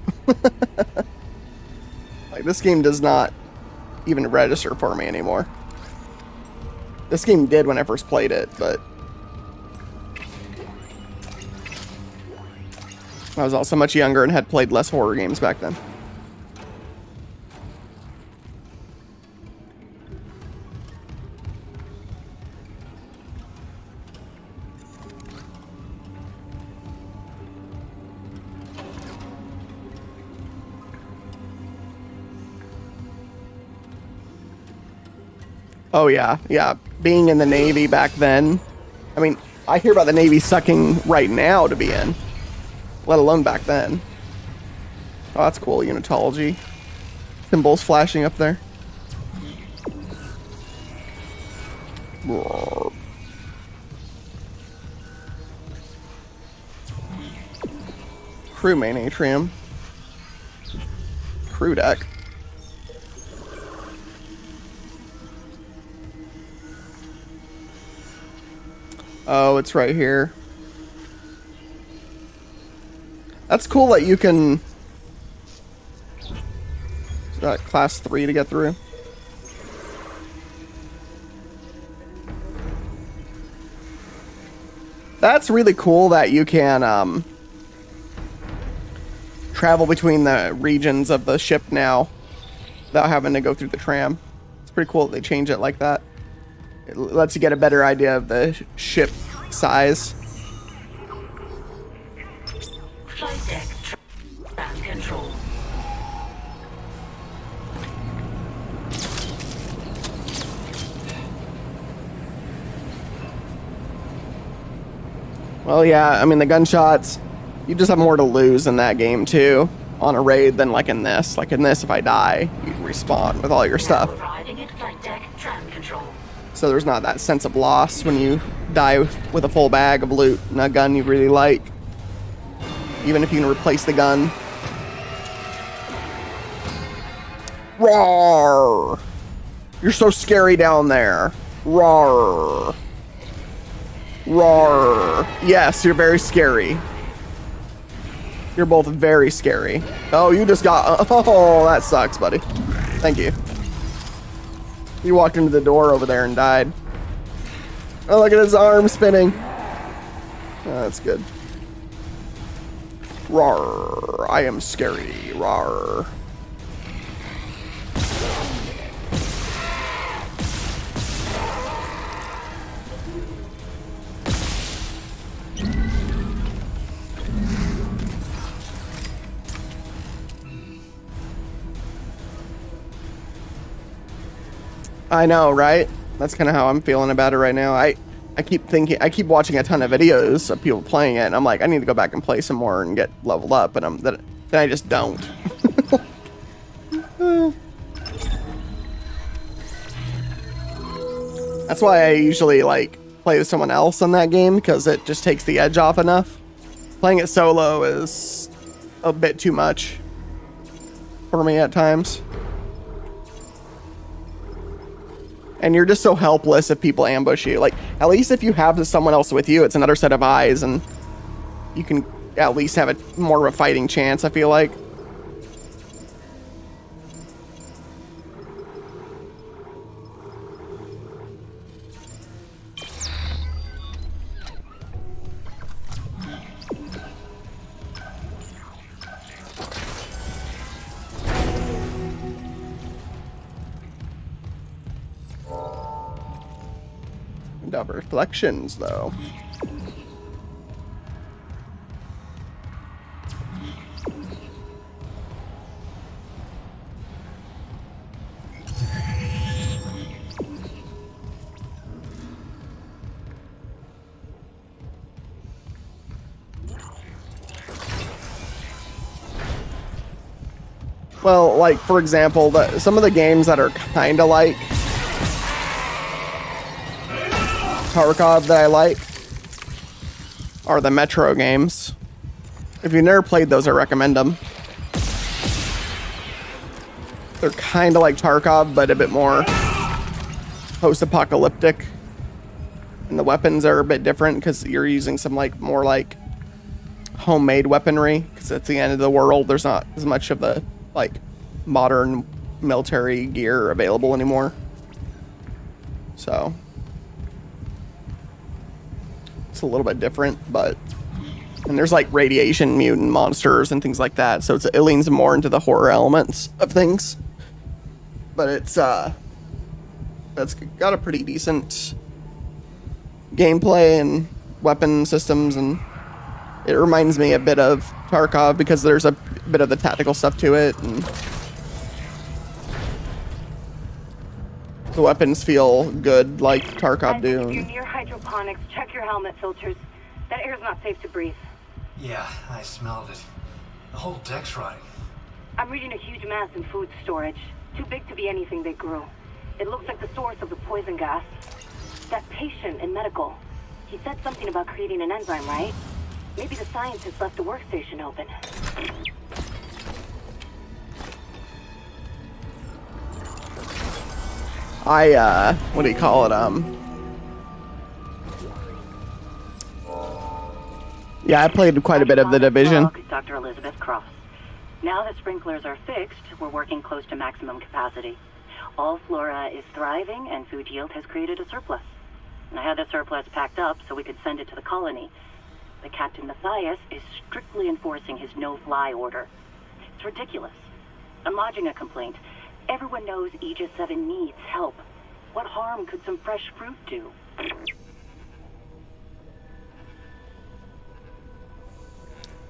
Speaker 1: Like, this game does not even register for me anymore. This game did when I first played it, but I was also much younger and had played less horror games back then. Oh yeah, yeah. Being in the Navy back then, I mean, I hear about the Navy sucking right now to be in, let alone back then. Oh, that's cool, unitology. Symbols flashing up there. Roar. Crew main atrium. Crew deck. Oh, it's right here. That's cool that you can... Is that class 3 to get through? That's really cool that you can travel between the regions of the ship now without having to go through the tram. It's pretty cool that they change it like that. It lets you get a better idea of the ship size.
Speaker 4: Flight deck tram control.
Speaker 1: Well, yeah, I mean, the gunshots, you just have more to lose in that game, too, on a raid than like in this. Like in this, if I die, you respawn with all your stuff.
Speaker 4: Arriving at flight deck tram control.
Speaker 1: So there's not that sense of loss when you die with a full bag of loot and a gun you really like. Even if you can replace the gun. Roar! You're so scary down there. Roar! Roar! Yes, you're very scary. You're both very scary. Oh, you just got... Oh, that sucks, buddy. Thank you. You walked into the door over there and died. Oh, look at his arm spinning. Oh, that's good. Rawr. I am scary. Rawr. I know, right? That's kind of how I'm feeling about it right now. I keep watching a ton of videos of people playing it, and I'm like, I need to go back and play some more and get leveled up, but then I just don't. That's why I usually like play with someone else on that game, because it just takes the edge off enough. Playing it solo is a bit too much for me at times. And you're just so helpless if people ambush you. Like, at least if you have someone else with you, it's another set of eyes, and you can at least have a more of a fighting chance, I feel like. Double reflections, though. Well, like, for example, some of the games that are kind of like Tarkov that I like are the Metro games. If you've never played those, I recommend them. They're kind of like Tarkov, but a bit more post-apocalyptic. And the weapons are a bit different because you're using some like more like homemade weaponry, because at the end of the world there's not as much of the like modern military gear available anymore. So it's a little bit different, but and there's like radiation mutant monsters and things like that, so it leans more into the horror elements of things. But it's that's got a pretty decent gameplay and weapon systems, and it reminds me a bit of Tarkov because there's a bit of the tactical stuff to it, and the weapons feel good like Tarkov do.
Speaker 7: If you're near hydroponics, check your helmet filters. That air's not safe to breathe.
Speaker 2: Yeah, I smelled it. The whole deck's rotting.
Speaker 7: I'm reading a huge mass in food storage. Too big to be anything they grew. It looks like the source of the poison gas. That patient in medical, he said something about creating an enzyme, right? Maybe the scientist left the workstation open.
Speaker 1: What do you call it? Yeah, I played quite a bit of The Division.
Speaker 13: Dr. Elizabeth Cross. Now that sprinklers are fixed, we're working close to maximum capacity. All flora is thriving, and food yield has created a surplus. And I had the surplus packed up so we could send it to the colony. But Captain Matthias is strictly enforcing his no-fly order. It's ridiculous. I'm lodging a complaint. Everyone knows Aegis 7 needs help. What harm could some fresh fruit do?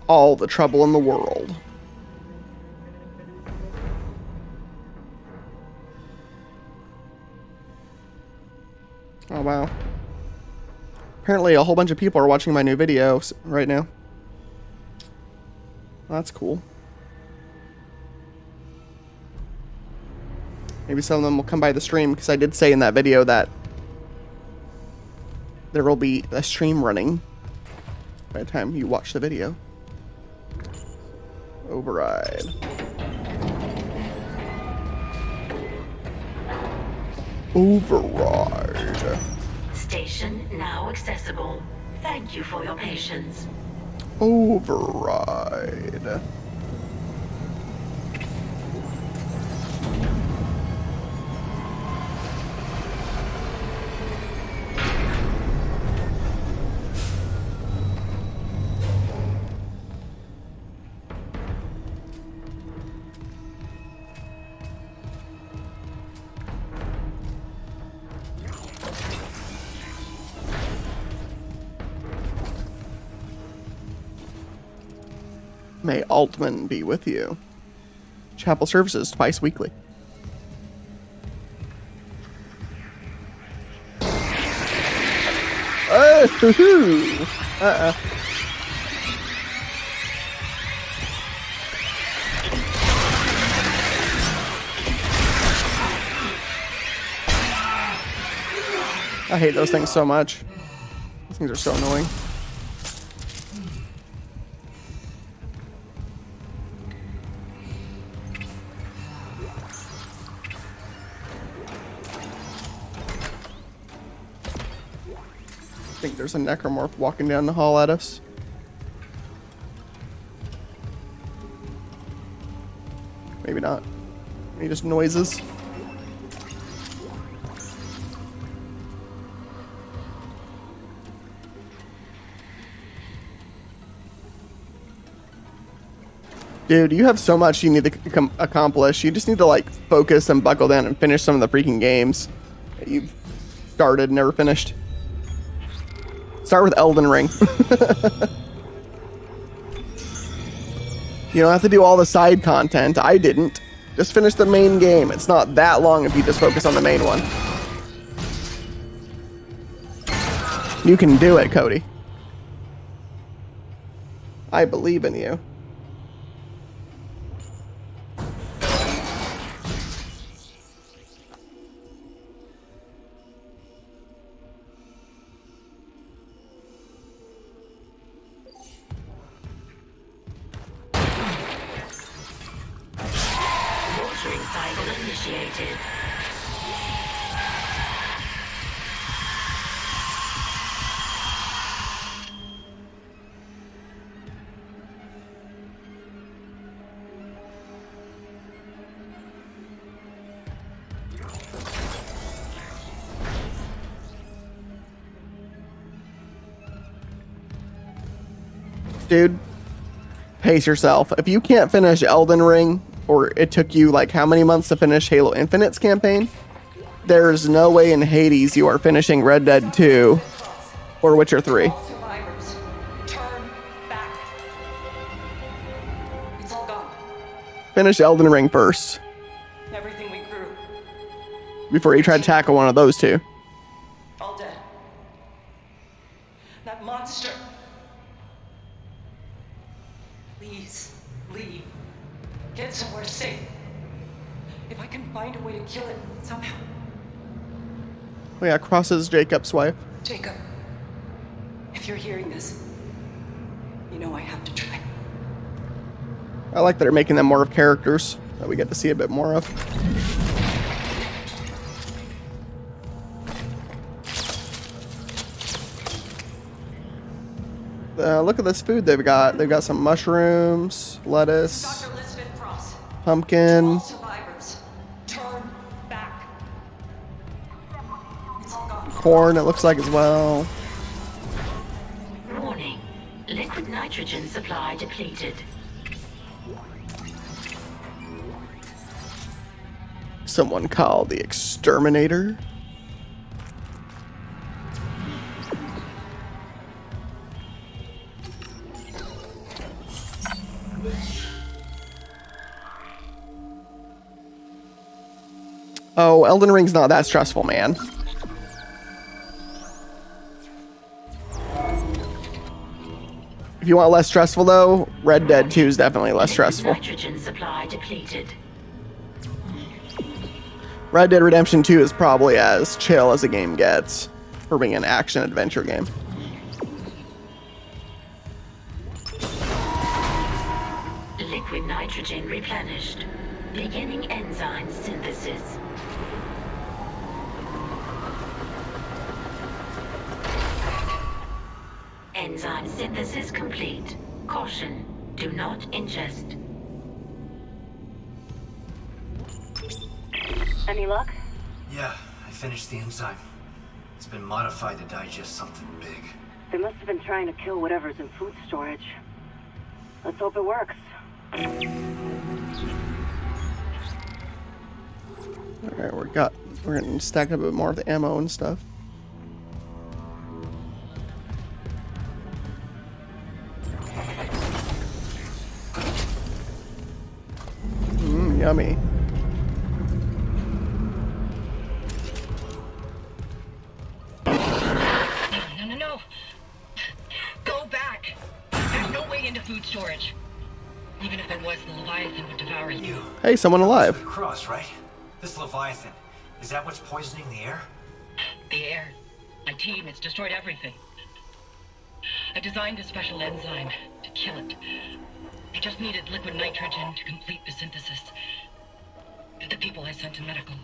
Speaker 1: All the trouble in the world. Oh, wow. Apparently a whole bunch of people are watching my new video right now. That's cool. Maybe some of them will come by the stream, because I did say in that video that there will be a stream running by the time you watch the video. Override. Override.
Speaker 4: Station now accessible. Thank you for your patience.
Speaker 1: Override. May Altman be with you. Chapel services twice weekly. Oh, hoo-hoo. I hate those things so much. Those things are so annoying. I think there's a necromorph walking down the hall at us. Maybe not. Maybe just noises. Dude, you have so much you need to accomplish. You just need to, like, focus and buckle down and finish some of the freaking games that you've started and never finished. Start with Elden Ring. You don't have to do all the side content. I didn't. Just finish the main game. It's not that long if you just focus on the main one. You can do it, Cody. I believe in you.
Speaker 4: Watering cycle initiated.
Speaker 1: Dude, pace yourself. If you can't finish Elden Ring, or it took you like how many months to finish Halo Infinite's campaign, there's no way in Hades you are finishing Red Dead 2 or Witcher 3.
Speaker 8: Survivors, turn back. It's all gone.
Speaker 1: Finish Elden Ring first
Speaker 8: Everything we grew,
Speaker 1: before you try to tackle one of those two.
Speaker 8: all dead. That monster. Please, leave. Get somewhere safe. If I can find a way to kill it somehow.
Speaker 1: Oh yeah, crosses Jacob's wife.
Speaker 8: Jacob, if you're hearing this, you know I have to try.
Speaker 1: I like that they're making them more of characters that we get to see a bit more of. Look at this food they've got. They've got some mushrooms, lettuce,
Speaker 8: Dr. Elizabeth Cross.
Speaker 1: pumpkin.
Speaker 8: All survivors, turn back. It's all gone.
Speaker 1: Corn, it looks like, as well.
Speaker 4: Warning. Liquid nitrogen supply depleted.
Speaker 1: Someone called the exterminator. Oh, Elden Ring's not that stressful, man. If you want less stressful, though, Red Dead 2 is definitely less stressful.
Speaker 4: Nitrogen supply depleted.
Speaker 1: Red Dead Redemption 2 is probably as chill as a game gets for being an action-adventure game.
Speaker 4: Liquid nitrogen replenished. Beginning enzyme synthesis. Enzyme synthesis complete. Caution. Do not ingest.
Speaker 13: Any luck?
Speaker 2: Yeah, I finished the enzyme. It's been modified to digest something big.
Speaker 13: They must have been trying to kill whatever's in food storage. Let's hope it works.
Speaker 1: Alright, we're getting stacked up a bit more of the ammo and stuff. Yummy.
Speaker 11: No. Go back. There's no way into food storage. Even if there was, the Leviathan would devour you.
Speaker 1: Hey, someone alive.
Speaker 2: Cross, right? This Leviathan. Is that what's poisoning the air?
Speaker 11: The air. My team has destroyed everything. I designed a special enzyme to kill it. I just needed liquid nitrogen to complete the synthesis. The people I sent to medical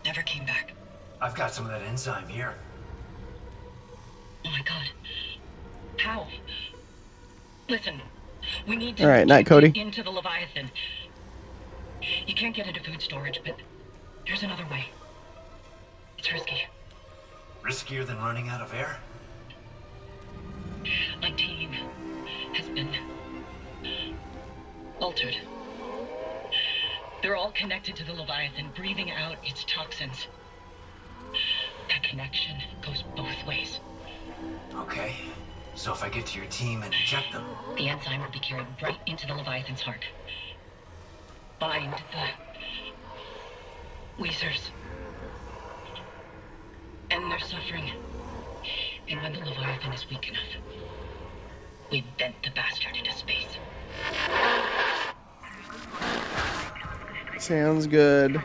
Speaker 11: never came back.
Speaker 2: I've got some of that enzyme here.
Speaker 11: Oh my god. How? Listen, we need to
Speaker 1: All right, night,
Speaker 11: get
Speaker 1: Cody.
Speaker 11: into the Leviathan. You can't get into food storage, but there's another way. It's risky.
Speaker 2: Riskier than running out of air?
Speaker 11: My team has been altered. They're all connected to the Leviathan, breathing out its toxins. That connection goes both ways.
Speaker 2: Okay. So if I get to your team and inject them...
Speaker 11: The enzyme will be carried right into the Leviathan's heart. Bind the... Weezers. End their suffering. And when the Leviathan is weak enough, we vent the bastard into space.
Speaker 1: Sounds good.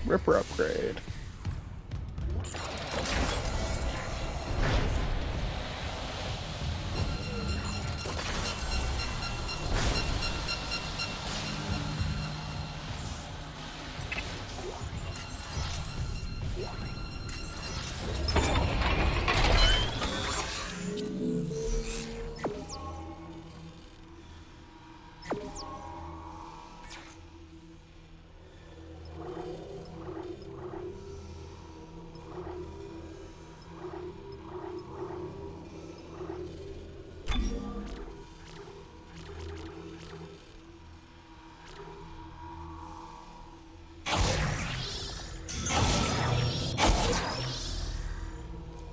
Speaker 1: Ripper upgrade.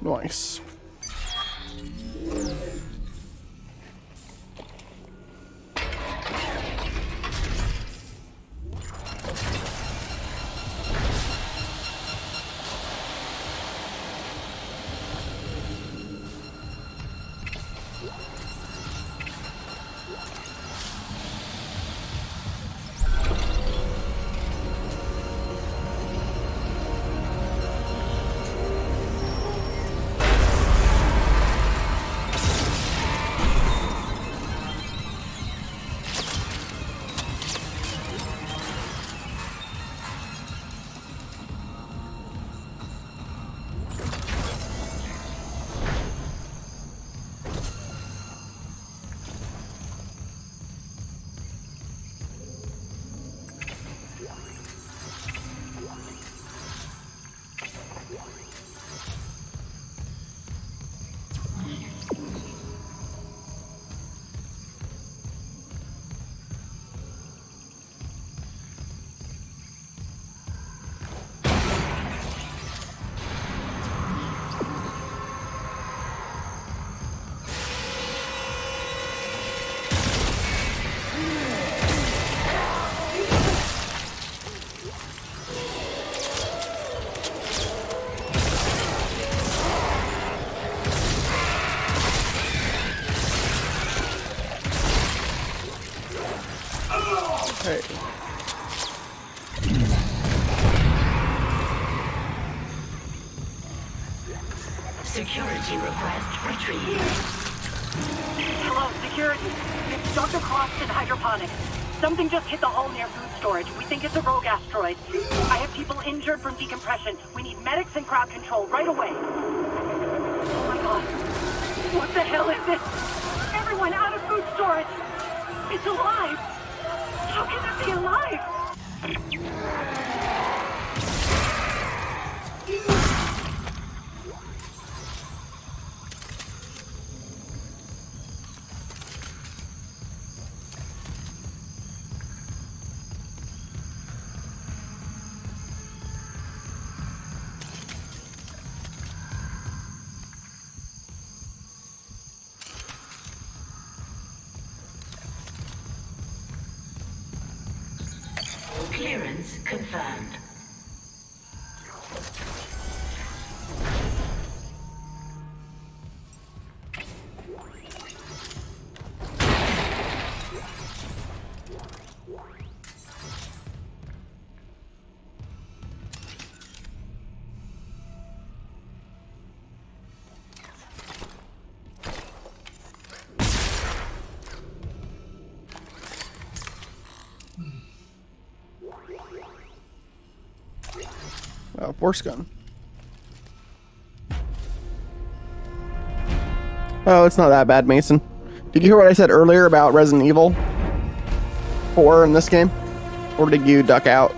Speaker 1: Nice. Hey.
Speaker 4: Security request retrieved.
Speaker 13: Hello, security. It's Dr. Cross in hydroponics. Something just hit the hull near food storage. We think it's a rogue asteroid. I have people injured from decompression. We need medics and crowd control right away. Oh my god. What the hell is this? Everyone out of food storage! It's alive! How can it be alive?
Speaker 4: Clearance confirmed.
Speaker 1: Oh, force gun. Oh, it's not that bad, Mason. Did you hear what I said earlier about Resident Evil 4 in this game? Or did you duck out?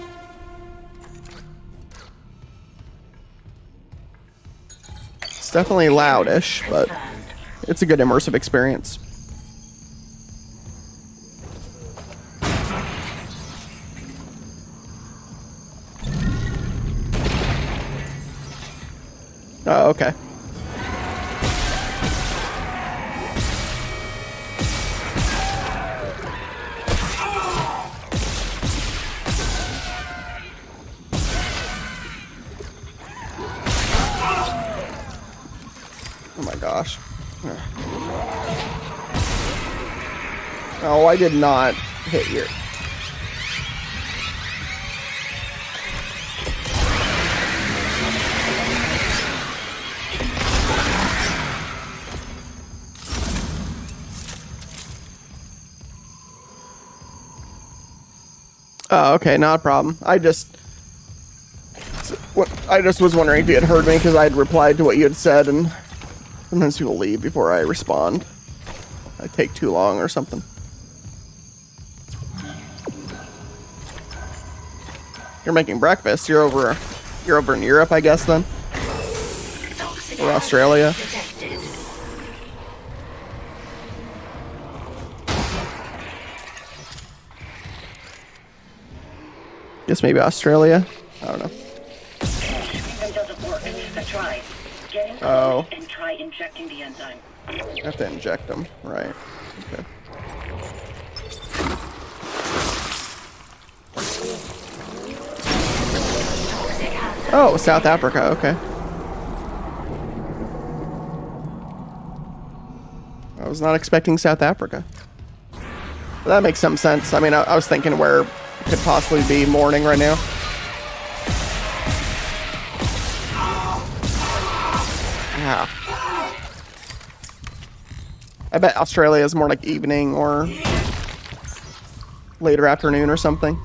Speaker 1: It's definitely loudish, but it's a good immersive experience. Oh, okay. Oh my gosh. Oh, I did not hit you. Oh, okay, not a problem. I just was wondering if you had heard me because I had replied to what you had said, and sometimes people leave before I respond. I take too long or something. You're making breakfast. You're over in Europe, I guess, then? Or Australia? Guess maybe Australia? I don't know.
Speaker 13: Doesn't work. I tried. Get in
Speaker 1: Oh.
Speaker 13: and try injecting the enzyme.
Speaker 1: I have to inject them, right? Okay. Oh, South Africa. Okay. I was not expecting South Africa. But that makes some sense. I mean, I was thinking where it could possibly be morning right now. Yeah. I bet Australia is more like evening or later afternoon or something.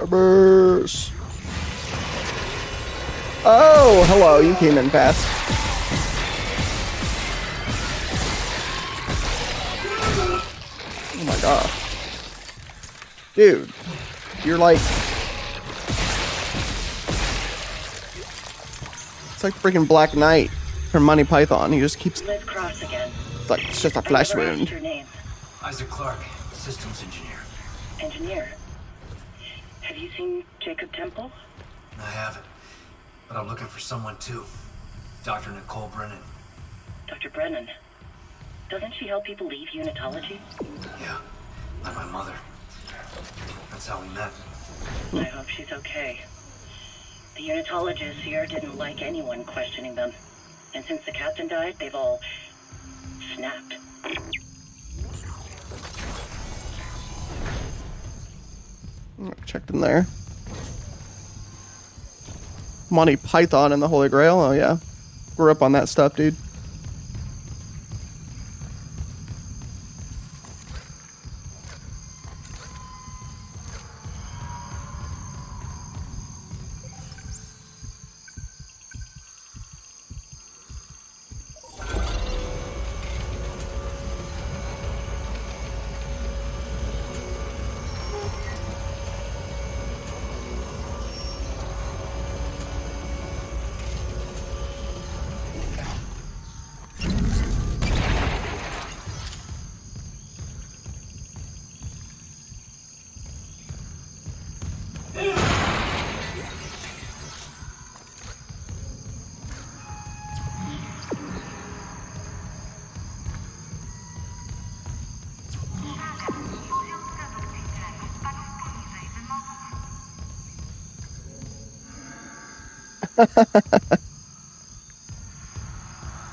Speaker 1: Burst. Oh, hello. You came in fast. Oh my god. Dude. You're like... It's like freaking Black Knight from Monty Python. He just keeps...
Speaker 13: Liz Cross again.
Speaker 1: It's like, it's just a flesh wound.
Speaker 13: Your name.
Speaker 2: Isaac Clarke, systems engineer.
Speaker 13: Engineer. Have you seen Jacob Temple?
Speaker 2: I haven't, but I'm looking for someone too. Dr. Nicole Brennan.
Speaker 13: Dr. Brennan. Doesn't she help people leave unitology?
Speaker 2: Yeah, like my mother. That's how we met.
Speaker 13: I hope she's okay. The unitologists here didn't like anyone questioning them. And since the captain died, they've all snapped.
Speaker 1: Checked in there. Monty Python and the Holy Grail. Oh yeah, grew up on that stuff, dude.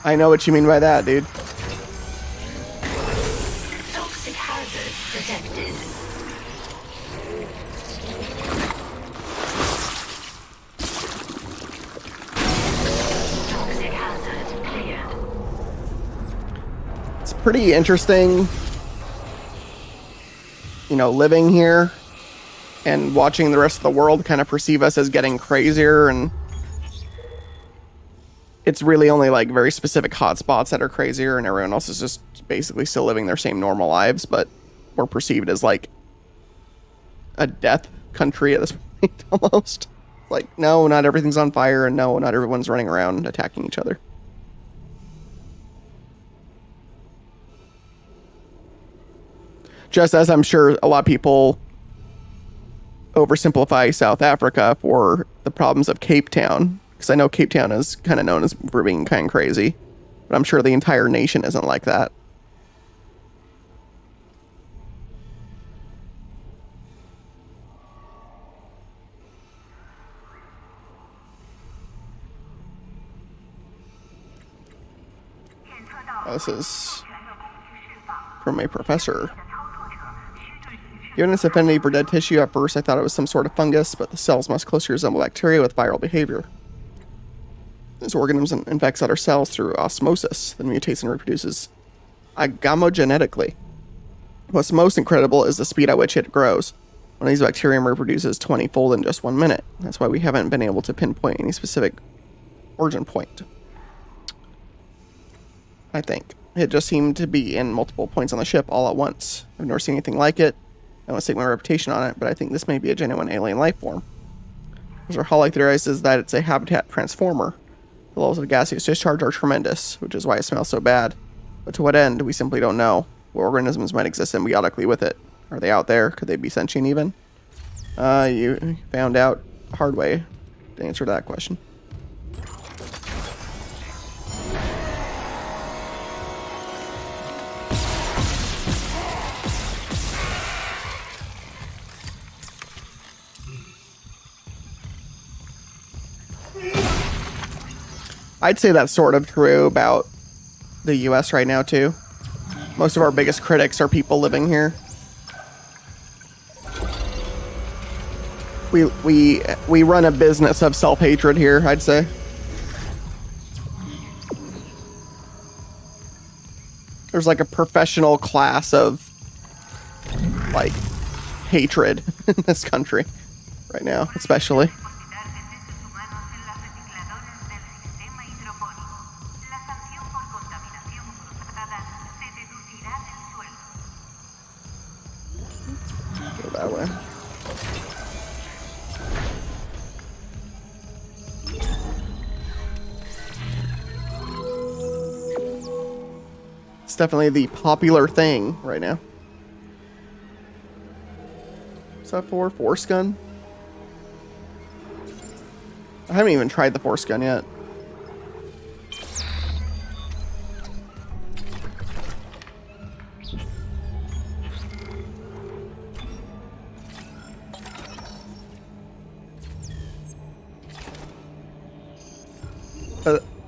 Speaker 1: I know what you mean by that, dude.
Speaker 4: Toxic hazard detected. Toxic hazard cleared.
Speaker 1: It's pretty interesting, you know, living here and watching the rest of the world kind of perceive us as getting crazier, and it's really only like very specific hotspots that are crazier, and everyone else is just basically still living their same normal lives, but we're perceived as like a death country at this point almost. Like, no, not everything's on fire, and no, not everyone's running around attacking each other. Just as I'm sure a lot of people oversimplify South Africa for the problems of Cape Town, because I know Cape Town is kind of known as for being kind of crazy, but I'm sure the entire nation isn't like that. This is from a professor. Given its affinity for dead tissue, at first I thought it was some sort of fungus, but the cells must closely resemble bacteria with viral behavior. This organism infects other cells through osmosis, then mutates and reproduces agamogenetically. What's most incredible is the speed at which it grows. One of these bacterium reproduces 20-fold in just 1 minute. That's why we haven't been able to pinpoint any specific origin point. I think. It just seemed to be in multiple points on the ship all at once. I've never seen anything like it. I don't want to stake my reputation on it, but I think this may be a genuine alien life form. Mr. Hawley theorizes that it's a habitat transformer. The levels of gaseous discharge are tremendous, which is why it smells so bad. But to what end, we simply don't know. What organisms might exist symbiotically with it? Are they out there? Could they be sentient even? You found out the hard way to answer that question. I'd say that's sort of true about the US right now too. Most of our biggest critics are people living here. We run a business of self-hatred here, I'd say. There's like a professional class of like hatred in this country right now, especially. Go that way. It's definitely the popular thing right now. What's that for? Force gun? I haven't even tried the force gun yet.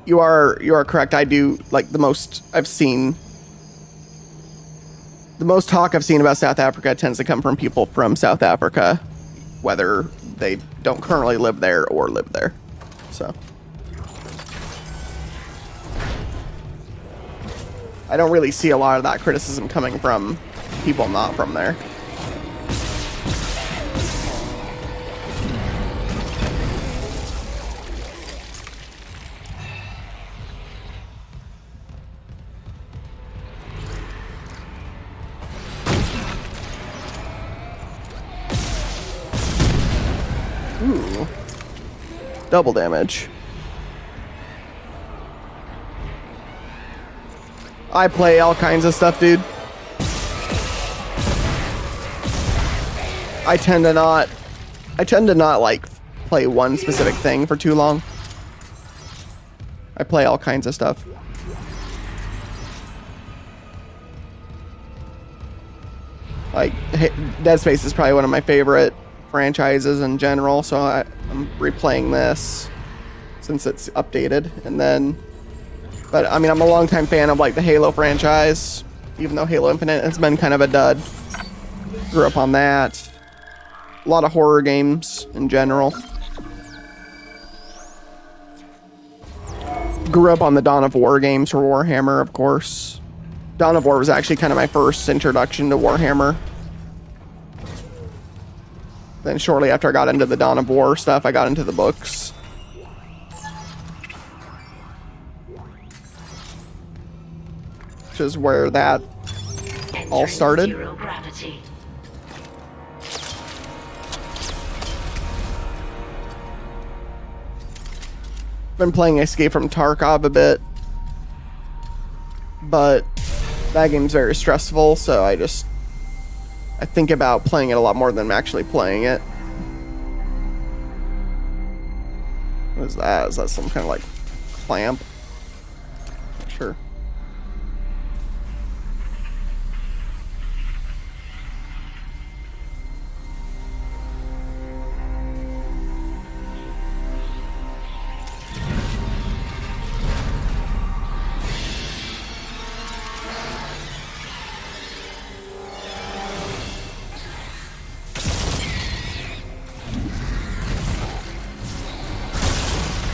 Speaker 1: You are correct. I do like the most talk I've seen about South Africa tends to come from people from South Africa, whether they don't currently live there or live there. So I don't really see a lot of that criticism coming from people not from there. Ooh. Double damage. I play all kinds of stuff, dude. I tend to not like play one specific thing for too long. I play all kinds of stuff. Like Dead Space is probably one of my favorite franchises in general, so I'm replaying this. since it's updated. And then, but I mean, I'm a longtime fan of like the Halo franchise, even though Halo Infinite has been kind of a dud. Grew up on that. A lot of horror games in general. Grew up on the Dawn of War games for Warhammer, of course. Dawn of War was actually kind of my first introduction to Warhammer. Then shortly after I got into the Dawn of War stuff, I got into the books. Which is where that all started.
Speaker 4: Zero gravity.
Speaker 1: Been playing Escape from Tarkov a bit, but that game's very stressful, so I think about playing it a lot more than I'm actually playing it. What is that? Is that some kind of like clamp? Sure.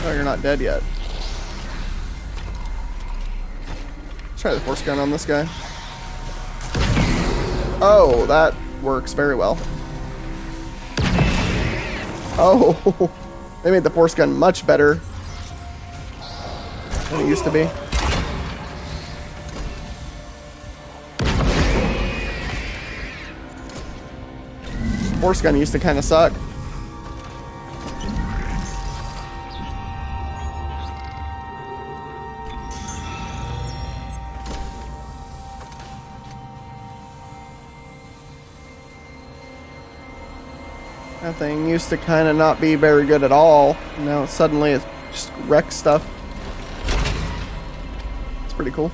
Speaker 1: Oh, you're not dead yet. Let's try the force gun on this guy. Oh, that works very well. Oh, they made the force gun much better than it used to be. Force gun used to kind of suck. That thing used to kind of not be very good at all. Now suddenly it just wrecks stuff. It's pretty cool.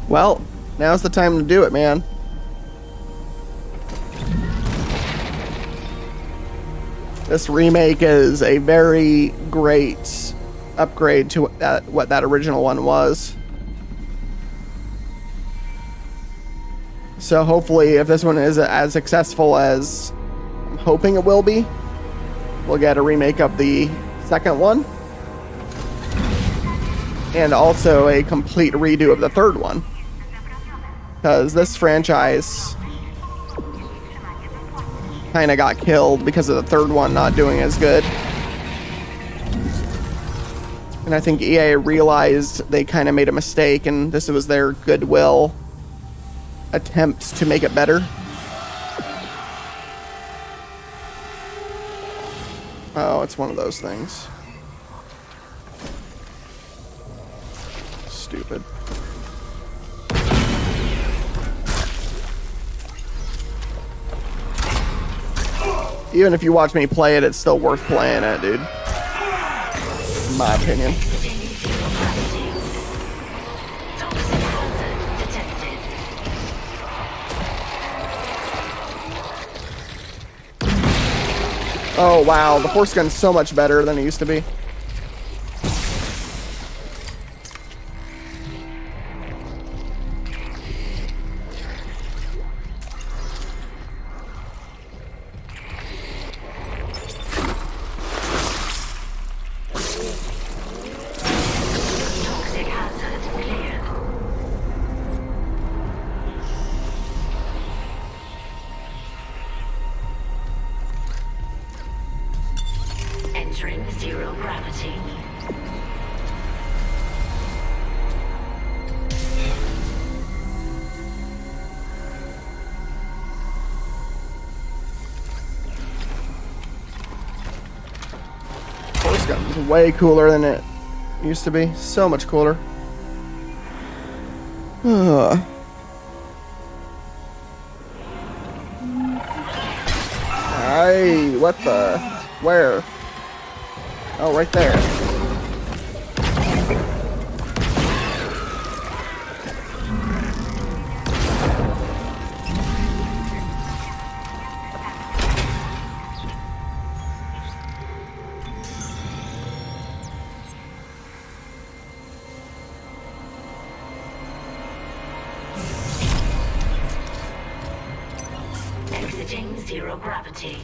Speaker 1: Well, now's the time to do it, man. This remake is a very great upgrade to what that original one was. So hopefully, if this one is as successful as I'm hoping it will be, we'll get a remake of the second one. And also a complete redo of the third one. Because this franchise kind of got killed because of the third one not doing as good. And I think EA realized they kind of made a mistake, and this was their goodwill attempts to make it better. Oh, it's one of those things. Stupid. Even if you watch me play it, it's still worth playing it, dude. In my opinion. Oh wow, the force gun's so much better than it used to be.
Speaker 4: Entering zero gravity.
Speaker 1: Force gun's way cooler than it used to be. So much cooler. Hey, what the? Where? Oh, right there.
Speaker 4: zero gravity.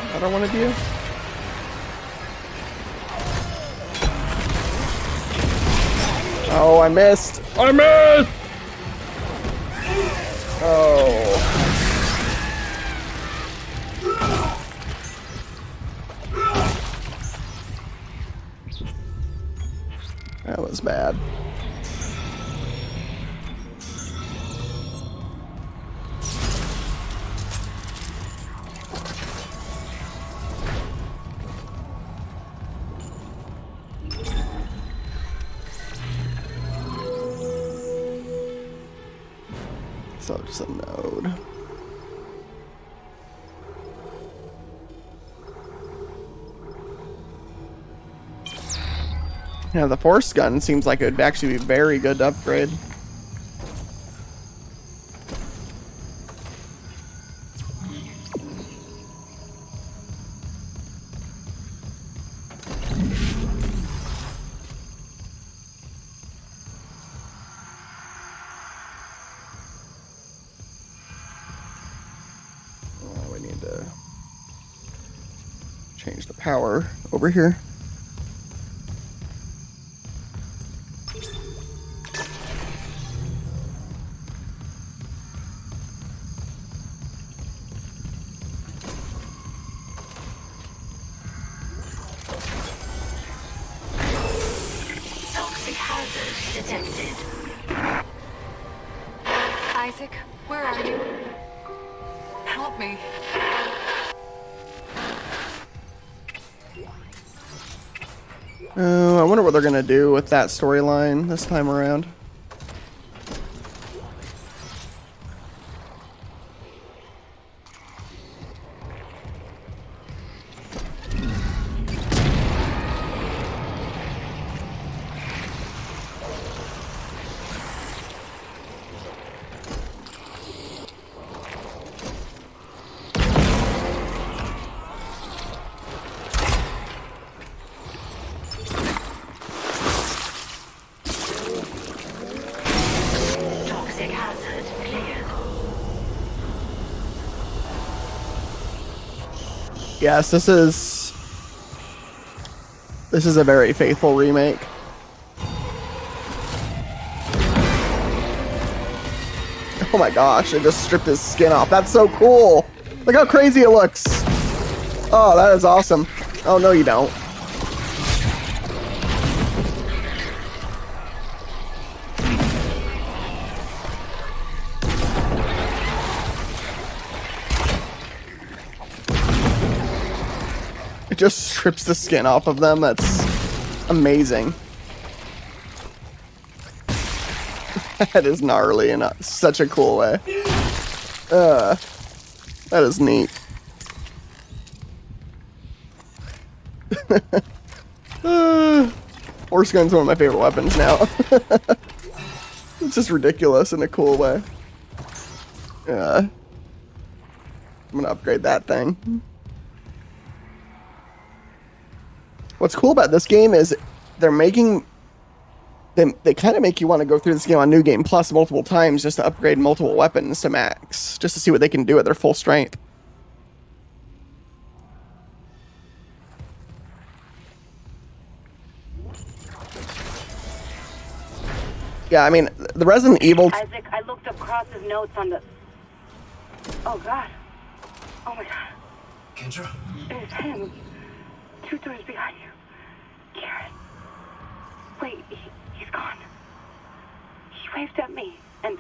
Speaker 1: I don't want to do. Oh, I missed. I missed. Oh. That was bad. So just a node. Yeah, the force gun seems like it would actually be very good to upgrade. We need to change the power over here.
Speaker 4: Toxic hazard detected.
Speaker 8: Isaac, where are you? Help me.
Speaker 1: I wonder what they're gonna do with that storyline this time around.
Speaker 4: Toxic hazard cleared.
Speaker 1: Yes, this is a very faithful remake. Oh my gosh, it just stripped his skin off. That's so cool. Look how crazy it looks. Oh, that is awesome. Oh, no, you don't. It just strips the skin off of them. That's amazing. That is gnarly in such a cool way. That is neat. Force gun's one of my favorite weapons now. It's just ridiculous in a cool way. I'm gonna upgrade that thing. What's cool about this game is they're making they kind of make you want to go through this game on New Game Plus multiple times just to upgrade multiple weapons to max, just to see what they can do at their full strength. Yeah, I mean, the Resident Evil...
Speaker 13: Isaac, I looked up Cross's notes on the... Oh, God. Oh, my God.
Speaker 2: Kendra?
Speaker 13: It's him. 2 doors behind you. Karen. Wait, he's gone. He waved at me, and...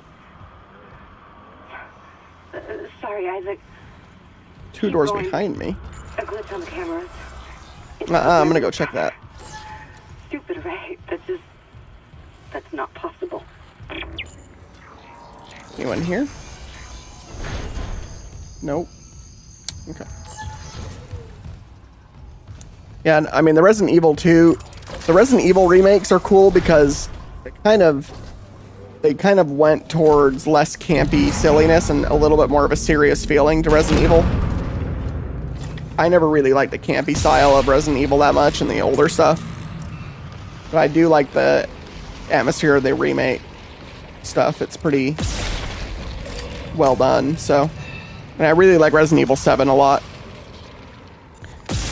Speaker 13: sorry, Isaac.
Speaker 1: 2 doors behind me?
Speaker 13: A glitch on the cameras.
Speaker 1: I'm gonna go check that.
Speaker 13: Stupid, right? That's not possible.
Speaker 1: Anyone here? Nope. Okay. Yeah, and I mean the Resident Evil remakes are cool because they kind of went towards less campy silliness and a little bit more of a serious feeling to Resident Evil. I never really liked the campy style of Resident Evil that much in the older stuff, but I do like the atmosphere of the remake stuff. It's pretty well done. So, and I really like Resident Evil 7 a lot.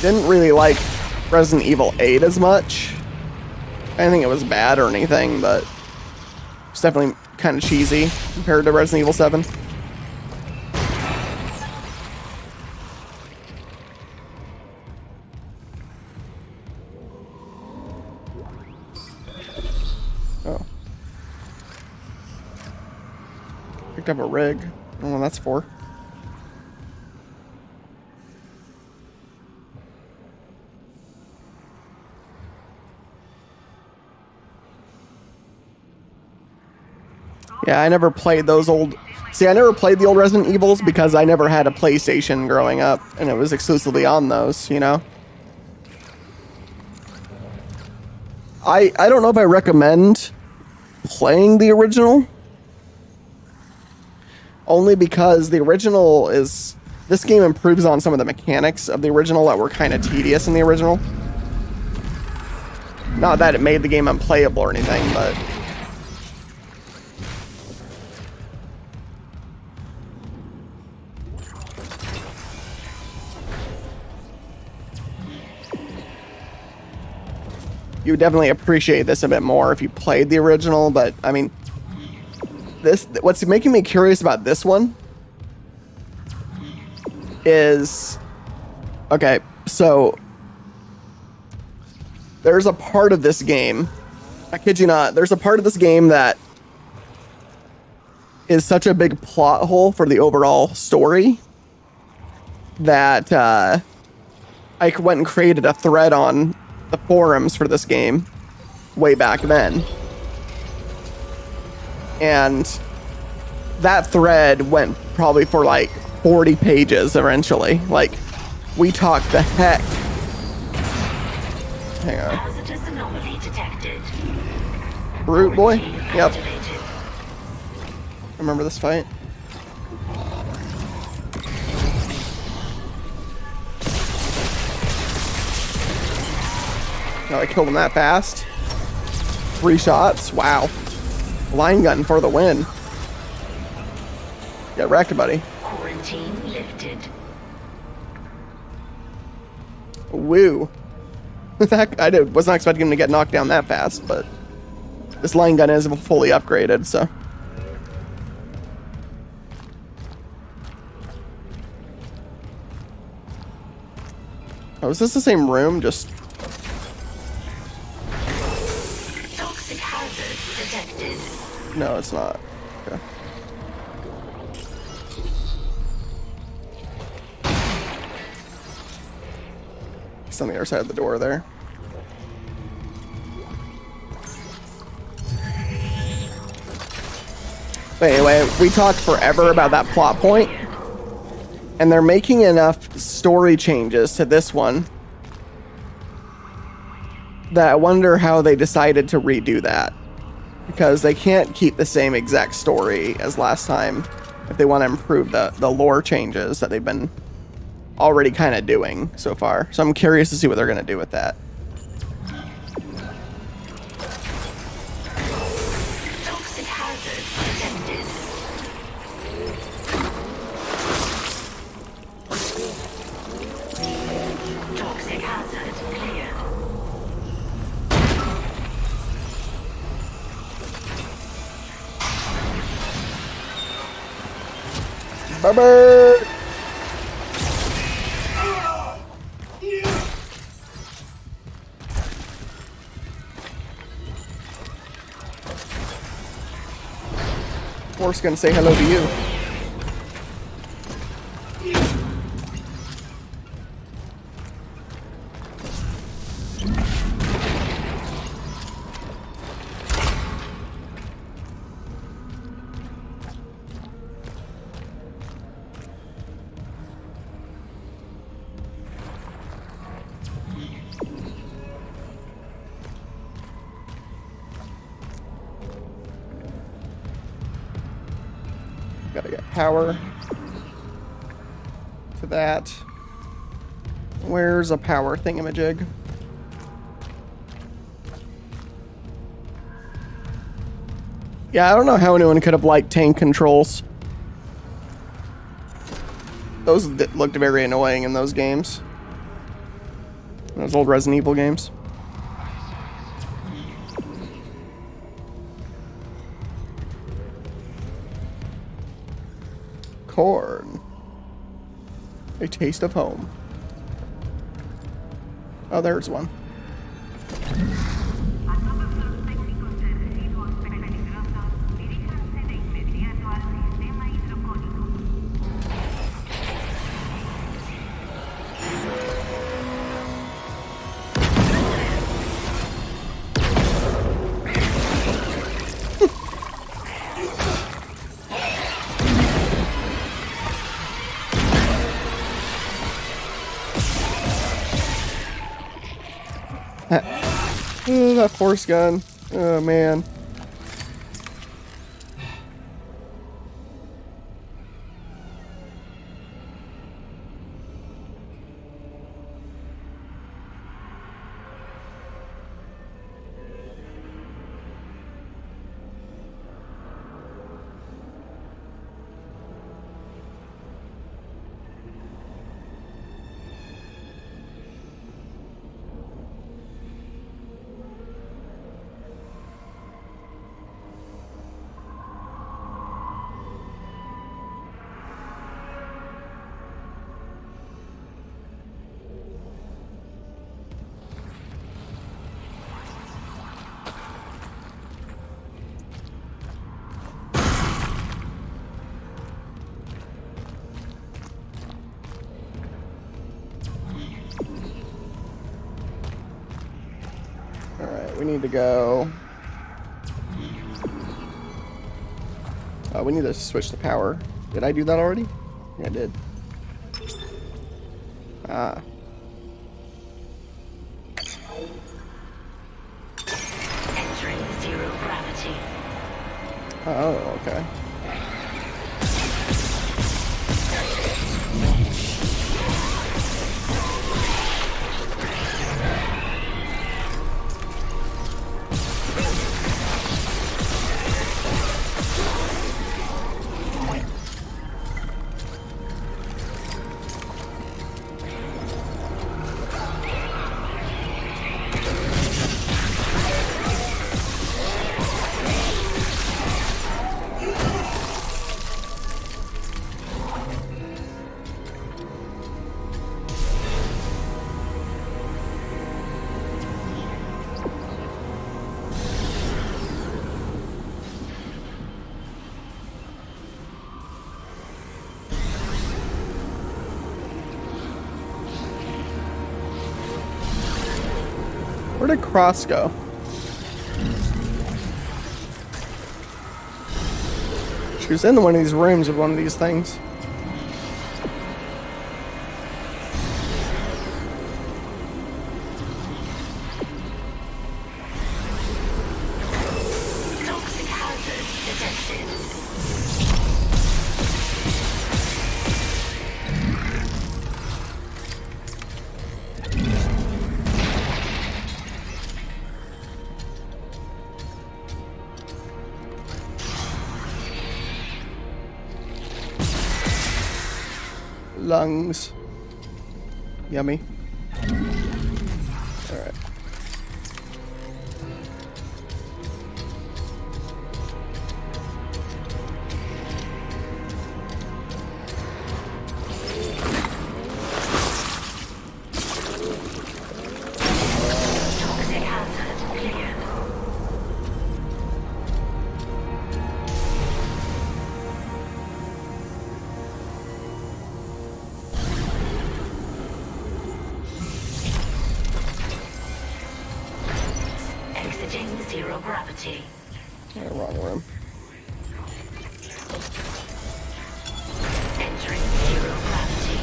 Speaker 1: Didn't really like Resident Evil 8 as much. I didn't think it was bad or anything, but it's definitely kind of cheesy compared to Resident Evil 7. Oh. Picked up a rig. I don't know what that's for. Yeah, I never played those old... See, I never played the old Resident Evils because I never had a PlayStation growing up, and it was exclusively on those, you know? I don't know if I recommend playing the original. Only because the original is... This game improves on some of the mechanics of the original that were kind of tedious in the original. Not that it made the game unplayable or anything, but... You would definitely appreciate this a bit more if you played the original, but I mean, what's making me curious about this one is, okay, so there's a part of this game, I kid you not, there's a part of this game that is such a big plot hole for the overall story that I went and created a thread on the forums for this game way back then, and that thread went probably for like 40 pages eventually. Like, we talked the heck. Hang on.
Speaker 4: Hazardous anomaly detected.
Speaker 1: Brute boy? Yep. Remember this fight? Oh, I killed him that fast. 3 shots. Wow. Line gun for the win. Get wrecked, buddy.
Speaker 4: Quarantine lifted.
Speaker 1: Woo. I was not expecting him to get knocked down that fast, but this line gun is fully upgraded, so. Oh, is this the same room? Just...
Speaker 4: Toxic hazard detected.
Speaker 1: No, it's not. Okay. It's on the other side of the door there. But anyway, we talked forever about that plot point, and they're making enough story changes to this one that I wonder how they decided to redo that. Because they can't keep the same exact story as last time if they want to improve the lore changes that they've been already kind of doing so far. So I'm curious to see what they're going to do with that.
Speaker 4: Toxic hazard detected. Toxic hazard cleared.
Speaker 1: Bye-bye! Force gonna say hello to you. Gotta get power to that. Where's a power thingamajig? Yeah, I don't know how anyone could have liked tank controls. Those looked very annoying in those games. Those old Resident Evil games. Corn. A taste of home. Oh, there's one. Oh, that force gun. Oh, man. Alright, we need to go. We need to switch the power. Did I do that already? Yeah, I did. Ah.
Speaker 4: Entering zero gravity.
Speaker 1: Oh, okay. Where did Cross go? She was in one of these rooms with one of these things.
Speaker 4: Toxic hazard detected.
Speaker 1: Lungs. Yummy. Alright.
Speaker 4: Toxic hazard cleared. Exiting zero gravity.
Speaker 1: Yeah, wrong room.
Speaker 4: Entering zero gravity.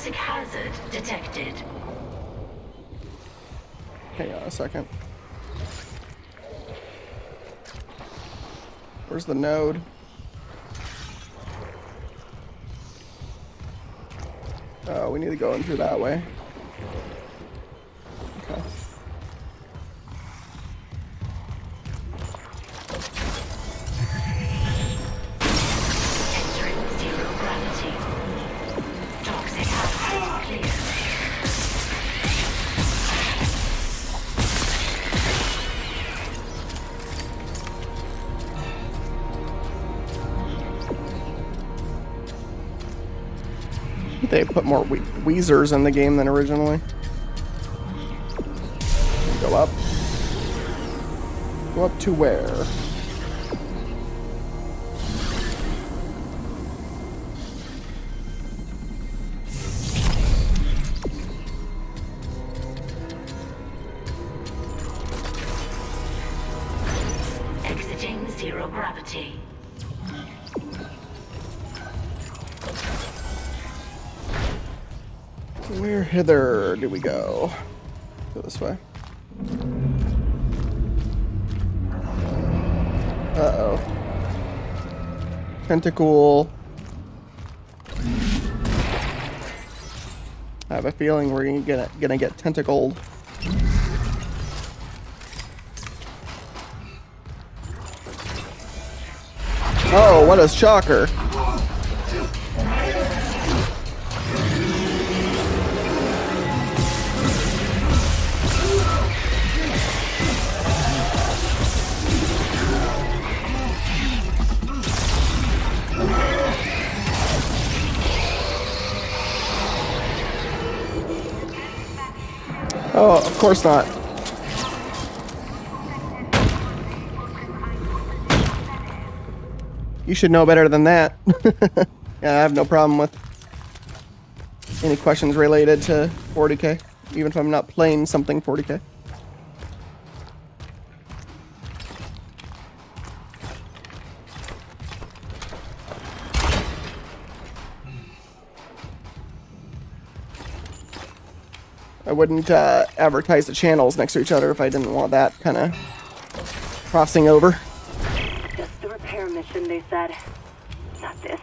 Speaker 4: Toxic hazard detected.
Speaker 1: Hang on a second. Where's the node? Oh, we need to go in through that way. Okay.
Speaker 4: Entering zero gravity. Toxic hazard clear.
Speaker 1: They put more Weezers in the game than originally. Go up. Go up to where?
Speaker 4: Exiting zero gravity.
Speaker 1: Where hither do we go? Go this way. Uh-oh. Tentacle. I have a feeling we're gonna get tentacled. Oh, what a shocker. Oh, of course not. You should know better than that. Yeah, I have no problem with any questions related to 40k, even if I'm not playing something 40k. I wouldn't advertise the channels next to each other if I didn't want that kind of crossing over.
Speaker 7: Just the repair mission, they said. Not this.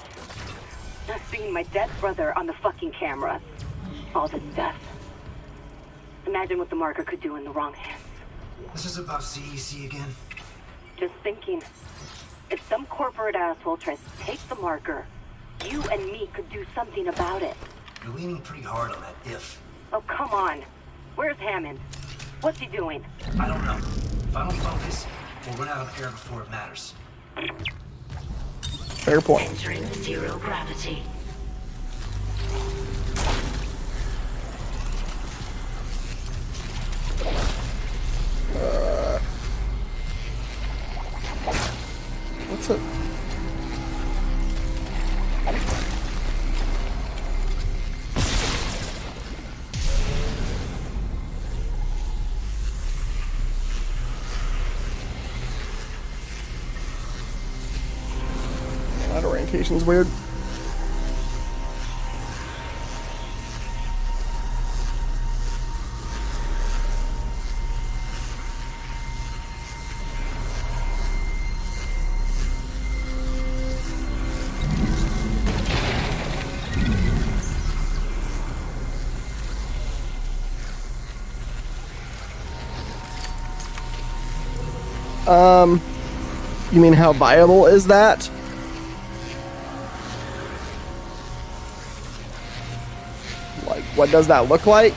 Speaker 7: Not seeing my dead brother on the fucking cameras. All this death. Imagine what the marker could do in the wrong hands.
Speaker 2: This is about CEC again.
Speaker 7: Just thinking. If some corporate asshole tries to take the marker, you and me could do something about it.
Speaker 2: You're leaning pretty hard on that if.
Speaker 7: Oh, come on. Where's Hammond? What's he doing?
Speaker 2: I don't know. If I don't focus, we'll run out of air before it matters.
Speaker 1: Fair point.
Speaker 4: Entering zero gravity.
Speaker 1: What's it? That orientation's weird. You mean how viable is that? Like, what does that look like?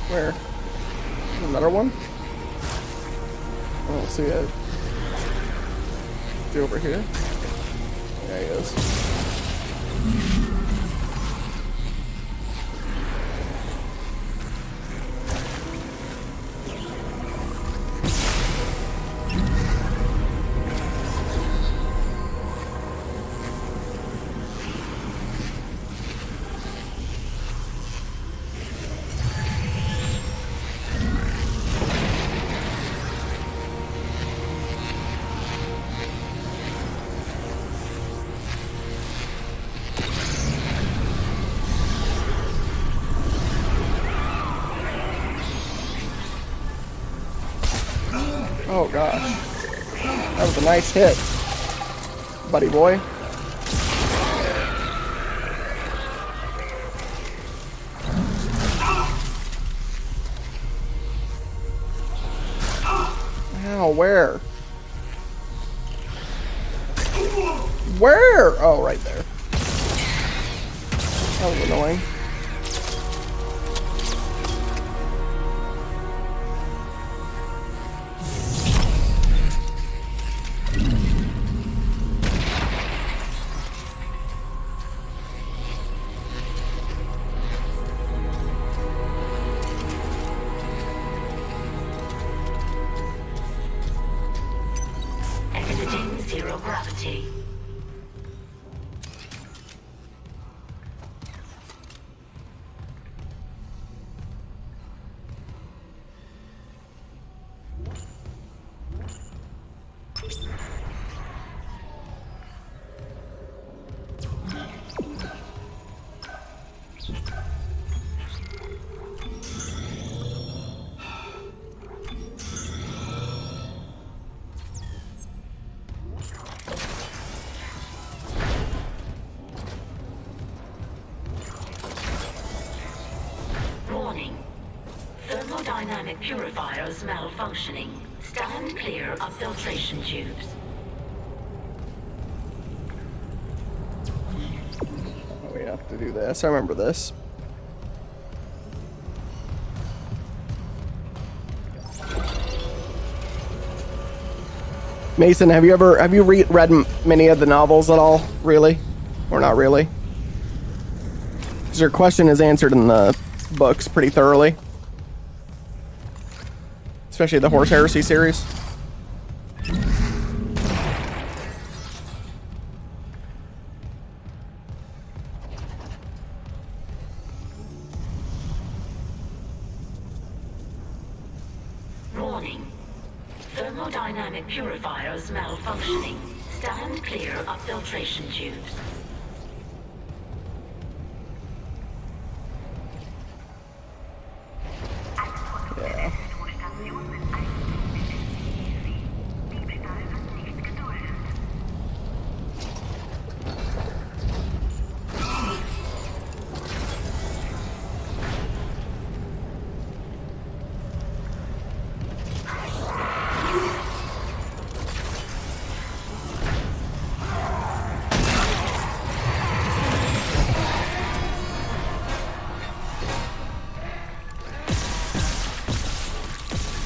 Speaker 1: Where? Another one? I don't see it. Is he over here? There he is. Oh gosh. That was a nice hit, buddy boy. Ow, where? Where? Oh, right there. That was annoying.
Speaker 4: Exiting zero gravity. Warning. Thermodynamic purifiers malfunctioning. Stand clear of filtration tubes.
Speaker 1: Oh, we have to do this. I remember this. Mason, have you read many of the novels at all? Really? Or not really? Because your question is answered in the books pretty thoroughly. Especially the Horse Heresy series.
Speaker 4: Warning. Thermodynamic purifiers malfunctioning. Stand clear of filtration tubes.
Speaker 1: Yeah.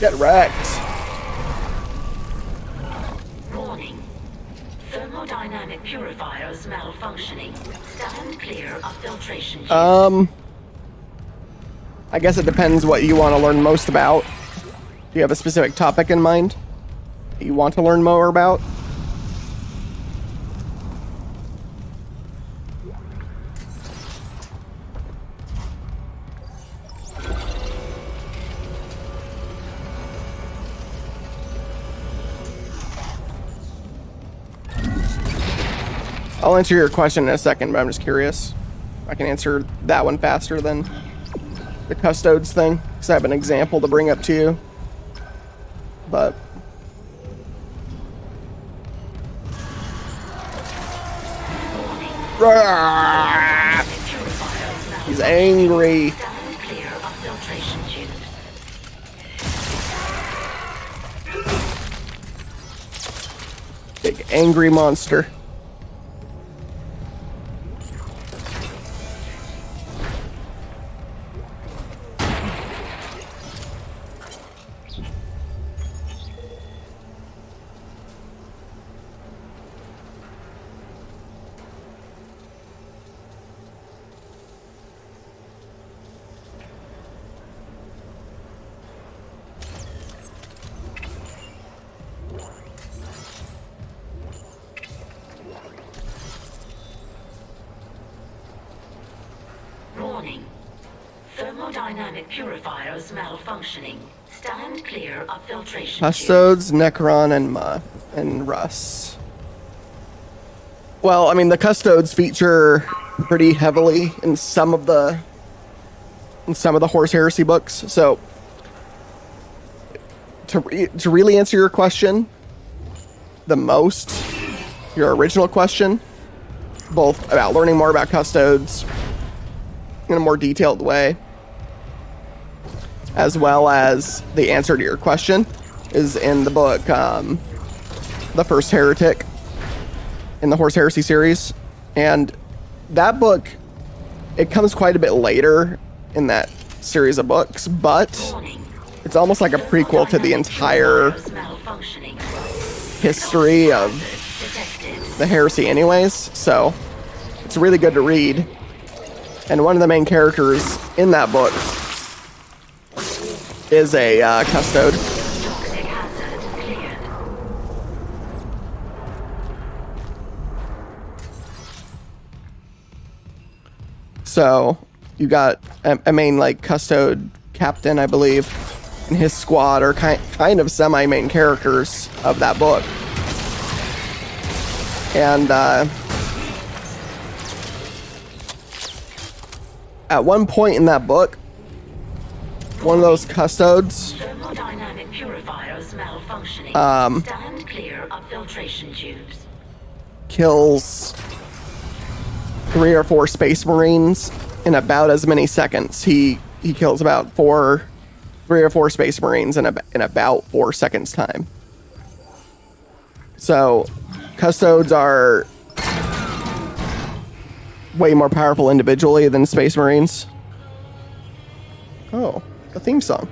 Speaker 1: Get wrecked.
Speaker 4: Warning. Thermodynamic purifiers malfunctioning. Stand clear of filtration tubes.
Speaker 1: I guess it depends what you want to learn most about. Do you have a specific topic in mind that you want to learn more about? I'll answer your question in a second, but I'm just curious. I can answer that one faster than the custodes thing, because I have an example to bring up to you. But he's angry.
Speaker 4: Stand clear of filtration tubes.
Speaker 1: Big angry monster.
Speaker 4: Warning. Thermodynamic purifiers malfunctioning. Stand clear of filtration tubes.
Speaker 1: Custodes, Necron, and Russ. Well, I mean, the Custodes feature pretty heavily in some of the Horus Heresy books. So, to really answer your question, your original question, both about learning more about Custodes in a more detailed way, as well as the answer to your question, is in the book, The First Heretic, in the Horus Heresy series. And that book, it comes quite a bit later in that series of books, but it's almost like a prequel to the entire history of the heresy anyways, so it's really good to read. And one of the main characters in that book is a custode. So you got a main like custode captain, I believe, and his squad are kind of semi-main characters of that book. And at one point in that book, one of those custodes
Speaker 4: Thermodynamic purifiers malfunctioning. Stand clear of filtration tubes.
Speaker 1: kills 3 or 4 Space Marines in about as many seconds. He kills about 3 or 4 Space Marines in about 4 seconds time. So custodes are way more powerful individually than Space Marines. Oh, a theme song.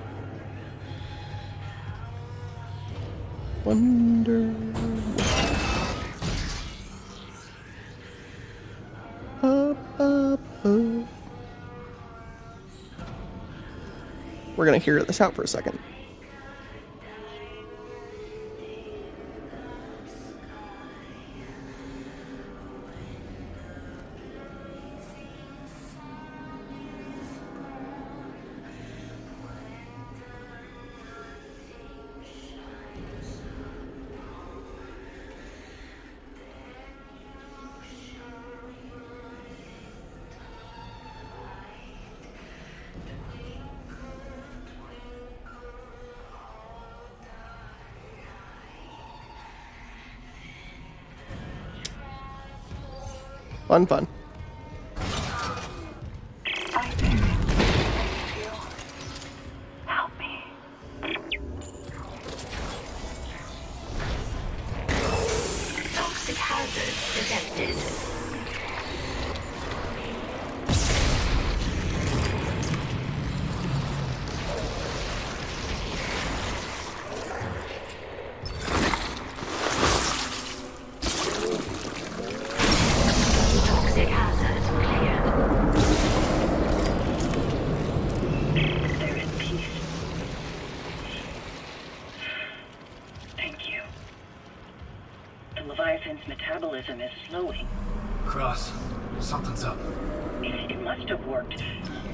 Speaker 1: Wonder. We're gonna hear this out for a second. Fun.
Speaker 13: Help me.
Speaker 4: Toxic hazard detected. Toxic hazard cleared.
Speaker 13: They're in peace. Thank you. The Leviathan's metabolism is slowing.
Speaker 2: Cross, something's up.
Speaker 13: It must have worked.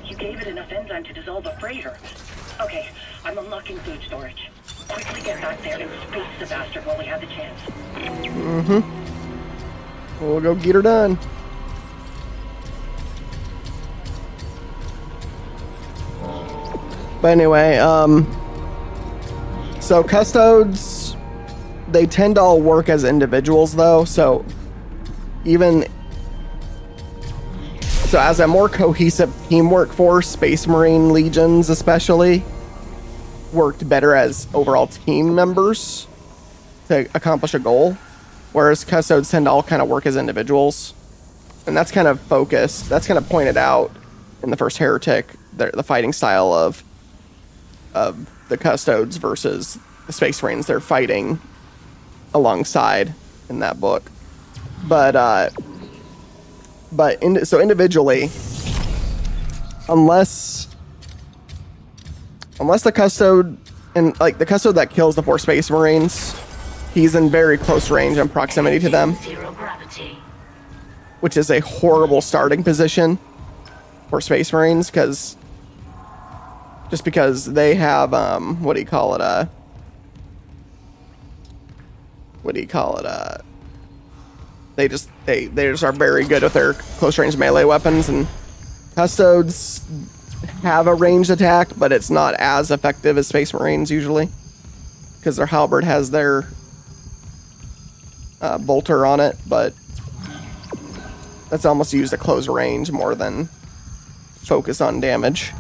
Speaker 13: You gave it enough enzyme to dissolve a freighter. Okay, I'm unlocking food storage. Quickly get back there and space the bastard while we have the chance.
Speaker 1: We'll go get her done. But anyway, so custodes, they tend to all work as individuals though, so as a more cohesive teamwork force, Space Marine legions especially worked better as overall team members to accomplish a goal, whereas custodes tend to all kind of work as individuals. And that's kind of focused, that's kind of pointed out in the First Heretic, the fighting style of the custodes versus the Space Marines they're fighting alongside in that book. So individually, unless the custode, and like the custode that kills the 4 Space Marines, he's in very close range and proximity to them,
Speaker 4: Zero gravity.
Speaker 1: which is a horrible starting position for Space Marines, because they have they just are very good with their close range melee weapons, and Custodes have a ranged attack, but it's not as effective as Space Marines usually, because their halberd has their bolter on it, but that's almost used at close range more than focus on damage.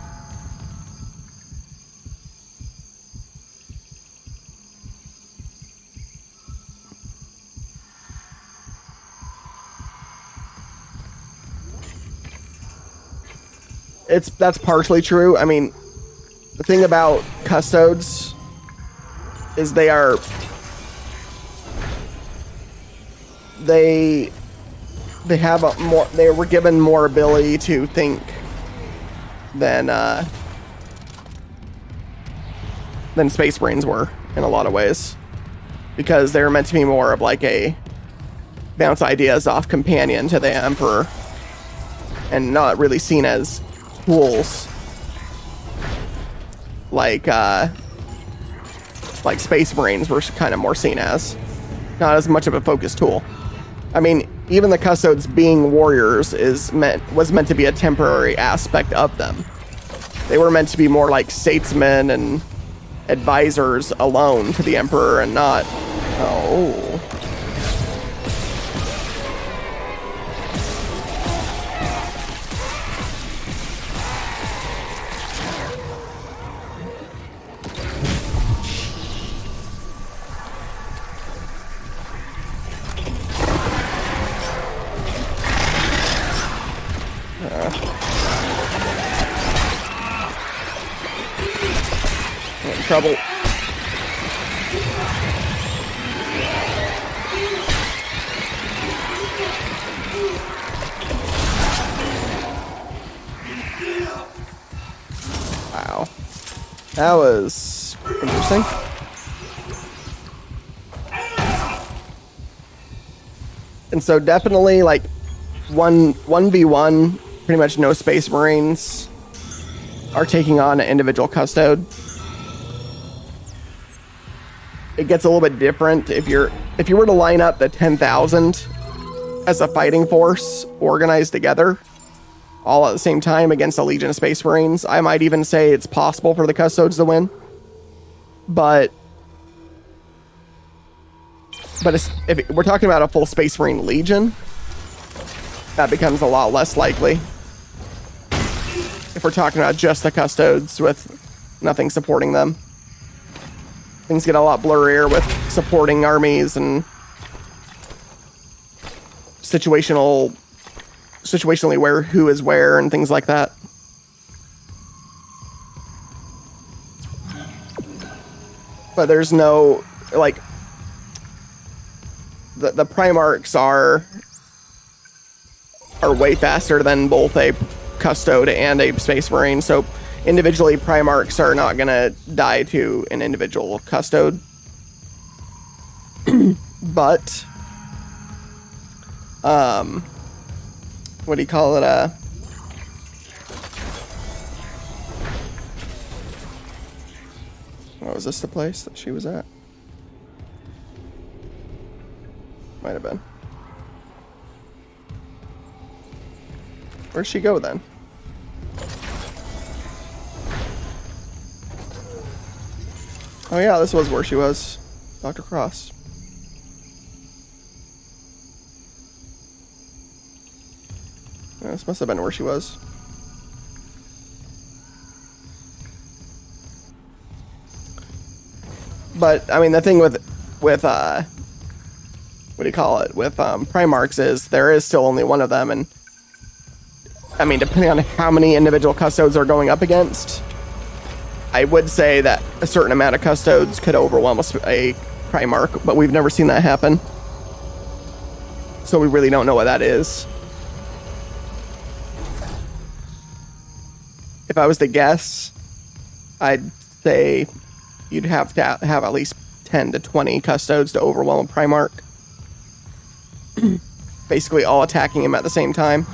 Speaker 1: That's partially true. I mean, the thing about Custodes is they were given more ability to think than Space Marines were in a lot of ways, because they were meant to be more of like a bounce ideas off companion to the Emperor, and not really seen as tools like Space Marines were kind of more seen as. Not as much of a focus tool. I mean, even the Custodes being warriors was meant to be a temporary aspect of them. They were meant to be more like statesmen and advisors alone to the Emperor, and not... Oh... trouble. Wow. That was interesting. And so definitely like 1v1, pretty much no Space Marines are taking on an individual Custode. It gets a little bit different if you were to line up the 10,000 as a fighting force organized together all at the same time against a Legion of Space Marines. I might even say it's possible for the Custodes to win, but if we're talking about a full Space Marine Legion, that becomes a lot less likely. If we're talking about just the Custodes with nothing supporting them, things get a lot blurrier with supporting armies and situationally where who is where and things like that. But there's no, like, the Primarchs are way faster than both a Custode and a Space Marine, so individually Primarchs are not gonna die to an individual Custode. But what do you call it, was this the place that she was at? Might have been. Where'd she go then? Oh yeah, this was where she was. Dr. Cross. Yeah, this must have been where she was. But, I mean, the thing with what do you call it? With Primarchs is there is still only one of them, and I mean, depending on how many individual Custodes are going up against, I would say that a certain amount of Custodes could overwhelm a Primarch, but we've never seen that happen. So we really don't know what that is. If I was to guess, I'd say you'd have to have at least 10 to 20 Custodes to overwhelm a Primarch. Basically all attacking him at the same time.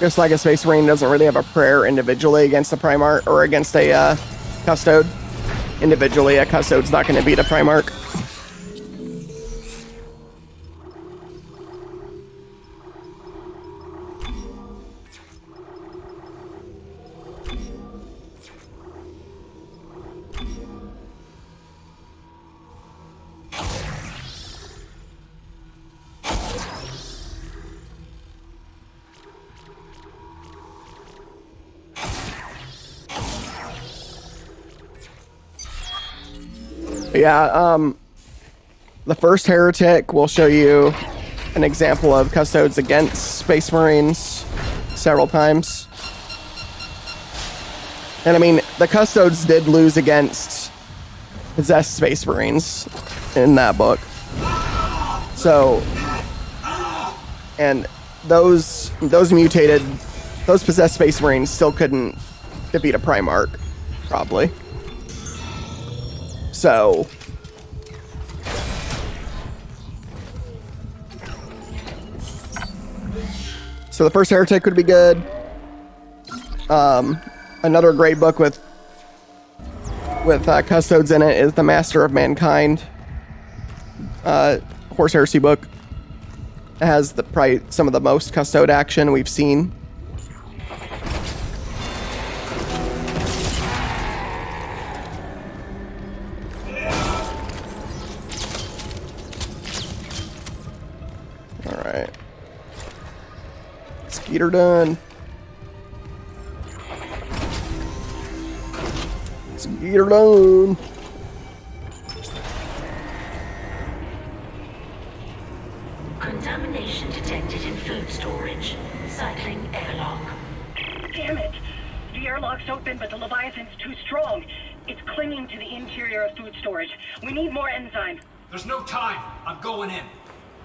Speaker 1: Just like a Space Marine doesn't really have a prayer individually against a Primarch or against a Custode. Individually, a Custode's not going to beat a Primarch. Yeah, the first Heretic will show you an example of Custodes against Space Marines several times. And I mean, the Custodes did lose against possessed Space Marines in that book. So, and those possessed Space Marines still couldn't defeat a Primarch, probably. So, the first Heretic would be good. Another great book with Custodes in it is The Master of Mankind. Horse Heresy book. It has probably some of the most Custode action we've seen. Alright. Let's get her done. Let's get her done.
Speaker 4: Contamination detected in food storage. Cycling airlock.
Speaker 14: Damn it! The airlock's open, but the Leviathan's too strong. It's clinging to the interior of food storage. We need more enzyme.
Speaker 2: There's no time. I'm going in.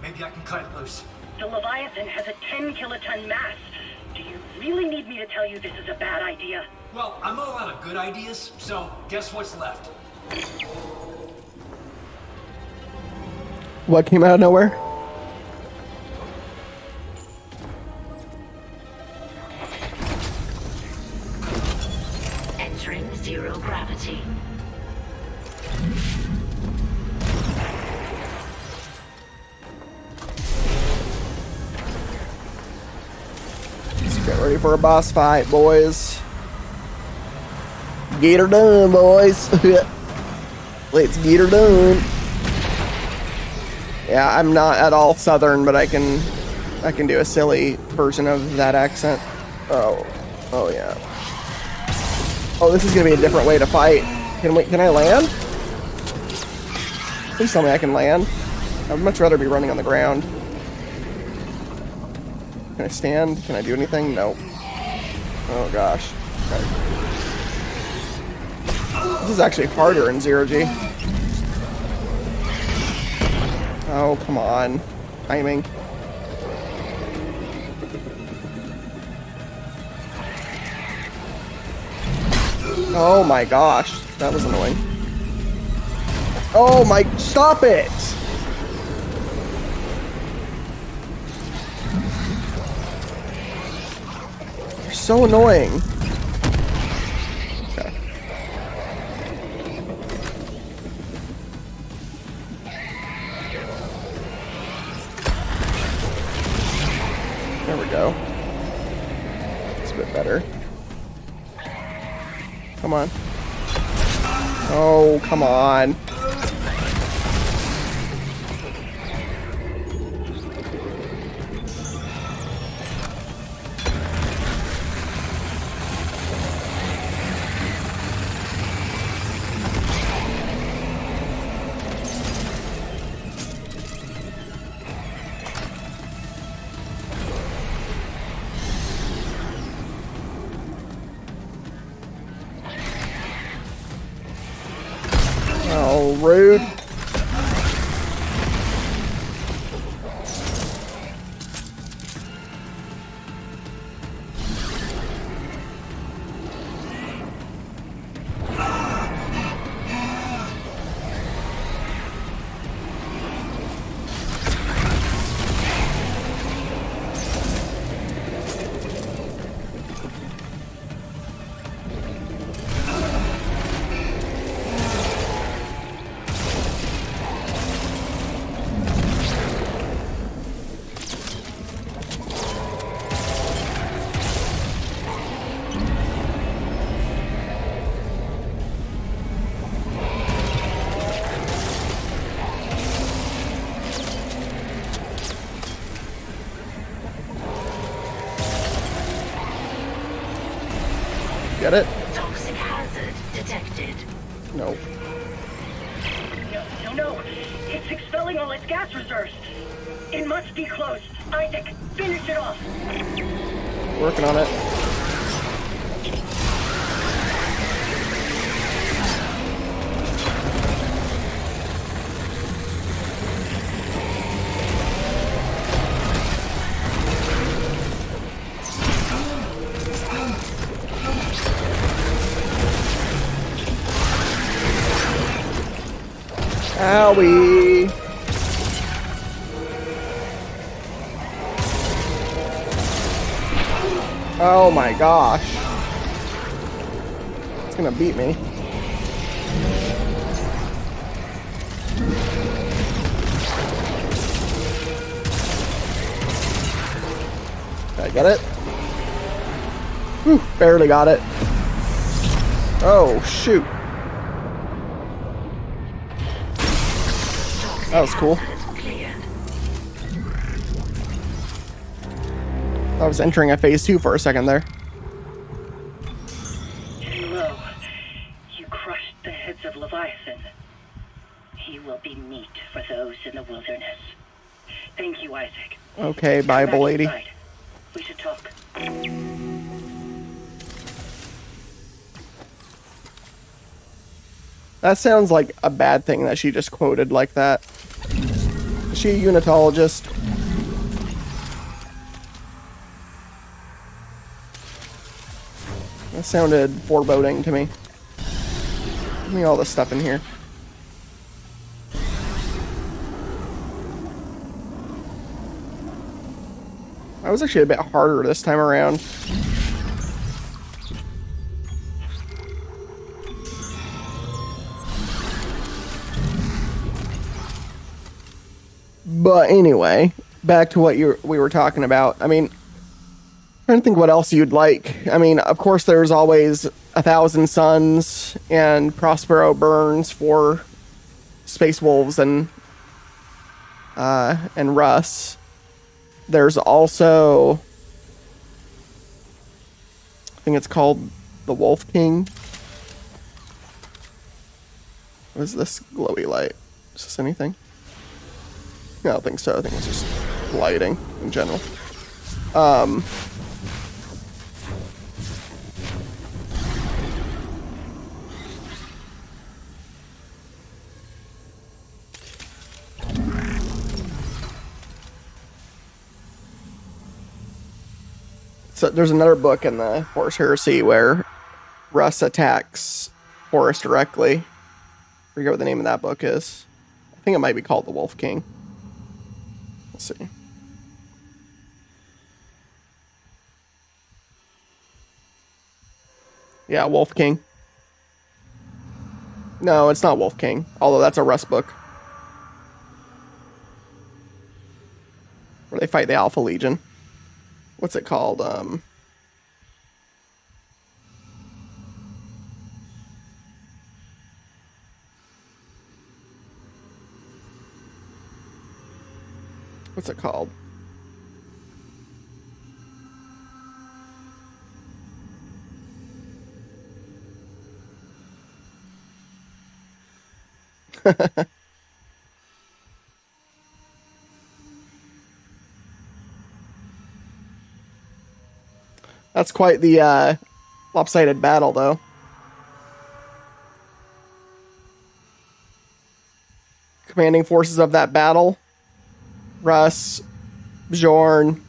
Speaker 2: Maybe I can cut it loose.
Speaker 14: The Leviathan has a 10-kiloton mass. Do you really need me to tell you this is a bad idea?
Speaker 2: Well, I'm all out of good ideas, so guess what's left?
Speaker 1: What came out of nowhere?
Speaker 4: Entering zero gravity.
Speaker 1: Let's get ready for a boss fight, boys. Get her done, boys. Let's get her done. Yeah, I'm not at all Southern, but I can do a silly version of that accent. Oh yeah. Oh, this is gonna be a different way to fight. Can I land? Please tell me I can land. I'd much rather be running on the ground. Can I stand? Can I do anything? Nope. Oh gosh. Okay. This is actually harder in Zero-G. Oh, come on. Timing. Oh my gosh. That was annoying. Oh my... Stop it! You're so annoying. Okay. There we go. It's a bit better. Come on. Oh, come on. Oh, rude. get it?
Speaker 4: Toxic hazard detected.
Speaker 1: No.
Speaker 14: No. It's expelling all its gas reserves. It must be close. Isaac, finish it off.
Speaker 1: Working on it. Owie. Oh my gosh. It's gonna beat me. Did I get it? Whew, barely got it. Oh, shoot. That was cool. I was entering a phase 2 for a second there.
Speaker 14: Hello. You crushed the heads of Leviathan. He will be meat for those in the wilderness. Thank you, Isaac.
Speaker 1: Okay, Bible lady.
Speaker 14: Inside. We should talk.
Speaker 1: That sounds like a bad thing that she just quoted like that. Is she a unitologist? That sounded foreboding to me. Give me all this stuff in here. That was actually a bit harder this time around. But anyway, back to what we were talking about. I mean, trying to think what else you'd like. I mean, of course, there's always 1,000 Suns and Prospero Burns for Space Wolves and Russ. There's also, I think it's called the Wolf King. What is this glowy light? Is this anything? I don't think so. I think it's just lighting in general. So there's another book in the Horus Heresy where Russ attacks Horus directly. I forget what the name of that book is. I think it might be called The Wolf King. Let's see. Yeah, Wolf King. No, it's not Wolf King, although that's a Russ book. Where they fight the Alpha Legion. What's it called? What's it called? That's quite the lopsided battle, though. Commanding forces of that battle: Russ, Bjorn,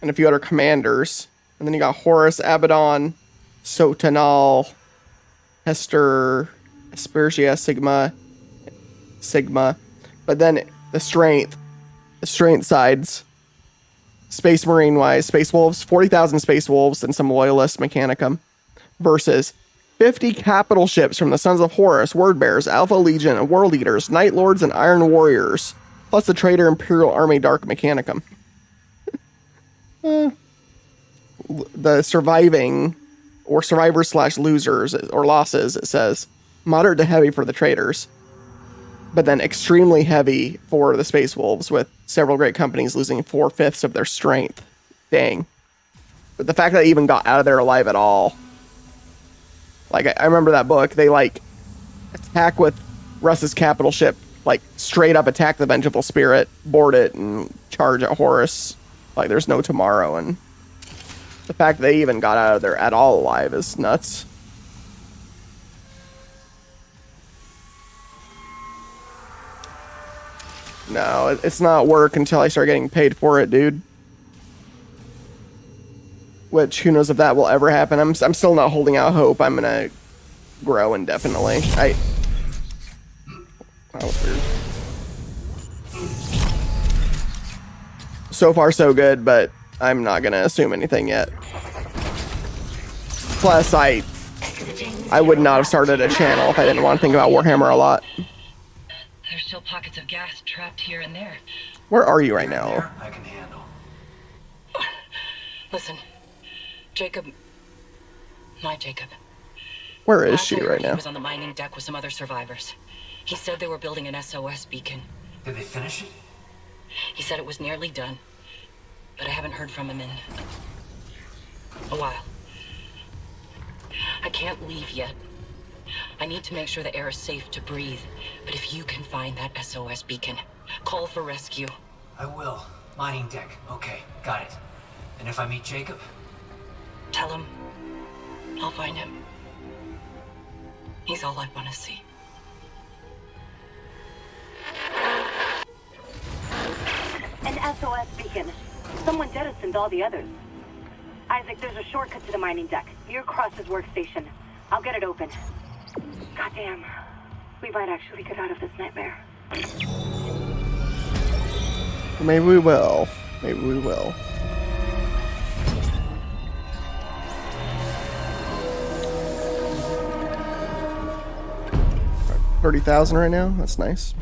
Speaker 1: and a few other commanders. And then you got Horus, Abaddon, Sotanal, Hester, Aspergia, Sigma. But then the strength sides, Space Marine wise, Space Wolves, 40,000 Space Wolves and some Loyalist Mechanicum versus 50 capital ships from the Sons of Horus, Word Bearers, Alpha Legion, and World Eaters, Night Lords, and Iron Warriors, plus the Traitor Imperial Army Dark Mechanicum. The surviving, or survivors / losers, or losses, it says, moderate to heavy for the Traitors, but then extremely heavy for the Space Wolves, with several great companies losing 4/5 of their strength. Dang. But the fact that they even got out of there alive at all. Like, I remember that book. They, like, attack with Russ's capital ship. Like, straight up attack the Vengeful Spirit, board it, and charge at Horus. Like, there's no tomorrow. And the fact that they even got out of there at all alive is nuts. No, it's not work until I start getting paid for it, dude. Which, who knows if that will ever happen. I'm still not holding out hope I'm gonna grow indefinitely. That was weird. So far, so good, but I'm not gonna assume anything yet. Plus, I would not have started a channel if I didn't want to think about Warhammer a lot.
Speaker 11: There's still pockets of gas trapped here and there.
Speaker 1: Where are you right now?
Speaker 2: I can handle.
Speaker 11: Listen, Jacob, my Jacob.
Speaker 1: Where is she right
Speaker 11: He
Speaker 1: now?
Speaker 11: was on the mining deck with some other survivors. He said they were building an SOS beacon.
Speaker 2: Did they finish it?
Speaker 11: He said it was nearly done, but I haven't heard from him in a while. I can't leave yet. I need to make sure the air is safe to breathe. But if you can find that SOS beacon, call for rescue.
Speaker 2: I will. Mining deck. Okay, got it. And if I meet Jacob?
Speaker 11: Tell him I'll find him. He's all I want to see.
Speaker 7: An SOS beacon. Someone jettisoned all the others. Isaac, there's a shortcut to the mining deck, near Cross's workstation. I'll get it open. Goddamn. We might actually get out of this nightmare.
Speaker 1: Maybe we will. Maybe we will. $30,000 right now? That's nice.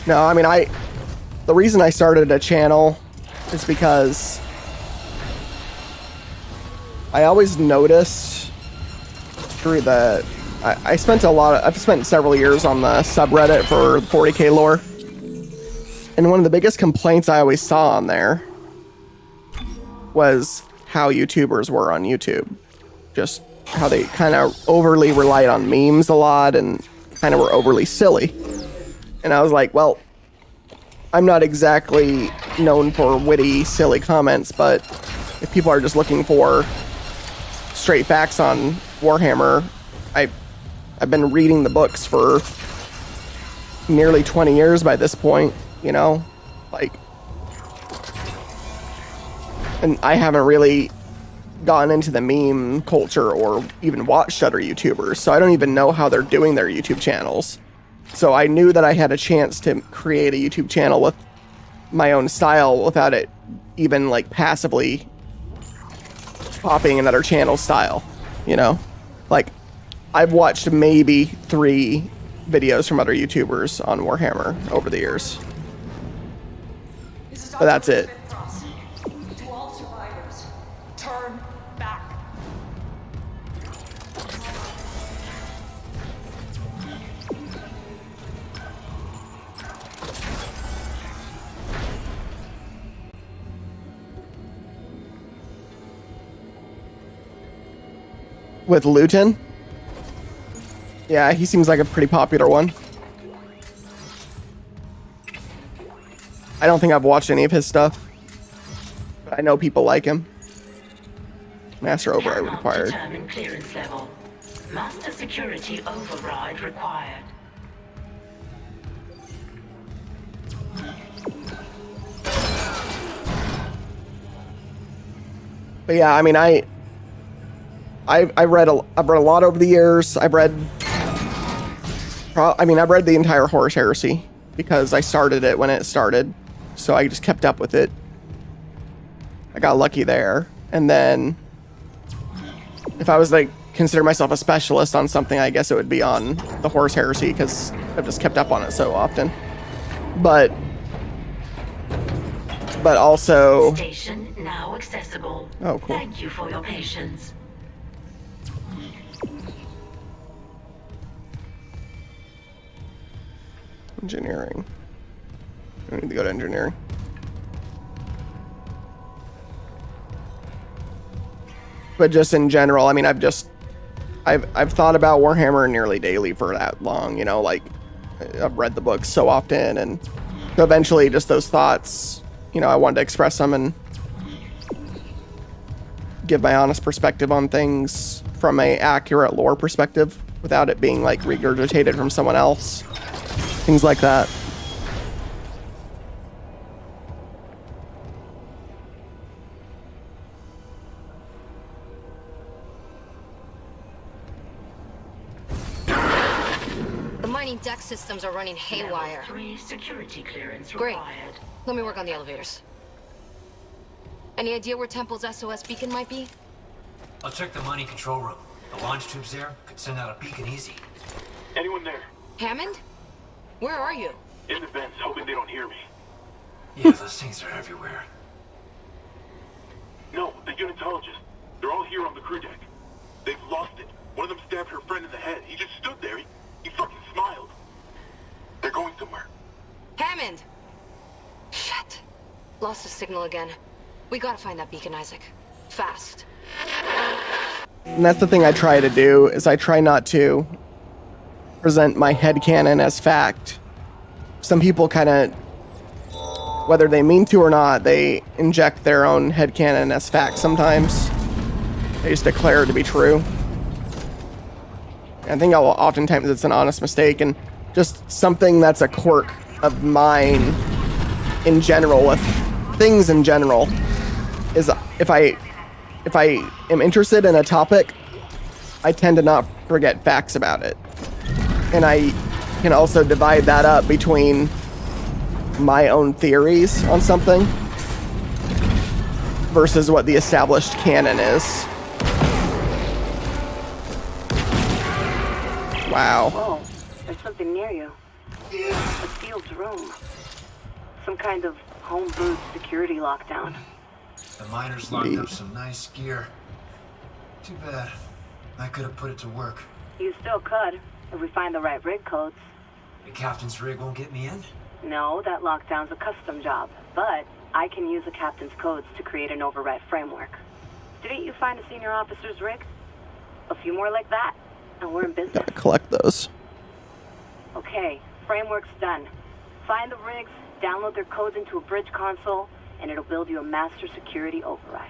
Speaker 1: No, I mean, the reason I started a channel is because I always noticed through the, I've spent several years on the subreddit for 40k lore. And one of the biggest complaints I always saw on there was how YouTubers were on YouTube. Just how they kind of overly relied on memes a lot and kind of were overly silly. And I was like, well, I'm not exactly known for witty, silly comments, but if people are just looking for straight facts on Warhammer, I've been reading the books for nearly 20 years by this point, you know? Like, and I haven't really gotten into the meme culture or even watched other YouTubers, so I don't even know how they're doing their YouTube channels. So I knew that I had a chance to create a YouTube channel with my own style without it even like passively copying another channel style, you know? Like, I've watched maybe 3 videos from other YouTubers on Warhammer over the years. But that's it.
Speaker 8: To all survivors, turn back.
Speaker 1: With Luton? Yeah, he seems like a pretty popular one. I don't think I've watched any of his stuff, but I know people like him. Master override required.
Speaker 4: Determine clearance level. Master security override required.
Speaker 1: But yeah, I mean, I've read a lot over the years. I've read the entire Horus Heresy because I started it when it started, so I just kept up with it. I got lucky there, and then if I was like consider myself a specialist on something, I guess it would be on the Horus Heresy because I've just kept up on it so often. But also.
Speaker 4: Station now accessible.
Speaker 1: Oh, cool.
Speaker 4: Thank you for your patience.
Speaker 1: Engineering. I need to go to engineering. But just in general, I mean, I've thought about Warhammer nearly daily for that long, you know, like I've read the books so often, and so eventually just those thoughts, you know, I wanted to express them and give my honest perspective on things from a accurate lore perspective without it being like regurgitated from someone else. Things like that.
Speaker 15: The mining deck systems are running haywire.
Speaker 4: Level 3 security clearance
Speaker 15: Great.
Speaker 4: required.
Speaker 15: Let me work on the elevators. Any idea where Temple's SOS beacon might be?
Speaker 2: I'll check the mining control room. The launch tubes there could send out a beacon easy.
Speaker 10: Anyone there?
Speaker 15: Hammond? Where are you?
Speaker 10: In the vents, hoping they don't hear me.
Speaker 2: Yeah, those things are everywhere.
Speaker 10: No, the unitologists. They're all here on the crew deck. They've lost it. One of them stabbed her friend in the head. He just stood there. He fucking smiled. They're going somewhere.
Speaker 15: Hammond! Shit. Lost the signal again. We gotta find that beacon, Isaac. Fast.
Speaker 1: And that's the thing I try to do, is I try not to present my headcanon as fact. Some people kind of, whether they mean to or not, they inject their own headcanon as fact sometimes. They just declare it to be true. And I think oftentimes it's an honest mistake, and just something that's a quirk of mine in general, with things in general, is if I am interested in a topic, I tend to not forget facts about it. And I can also divide that up between my own theories on something versus what the established canon is. Wow.
Speaker 7: Whoa, there's something near you. A sealed room. Some kind of homebrewed security lockdown.
Speaker 2: The miners locked up some nice gear. Too bad. I could have put it to work.
Speaker 7: You still could, if we find the right rig codes.
Speaker 2: The captain's rig won't get me in?
Speaker 7: No, that lockdown's a custom job, but I can use the captain's codes to create an override framework. Didn't you find a senior officer's rig? A few more like that, and we're in business.
Speaker 1: Gotta collect those.
Speaker 7: Okay, framework's done. Find the rigs, download their codes into a bridge console, and it'll build you a master security override.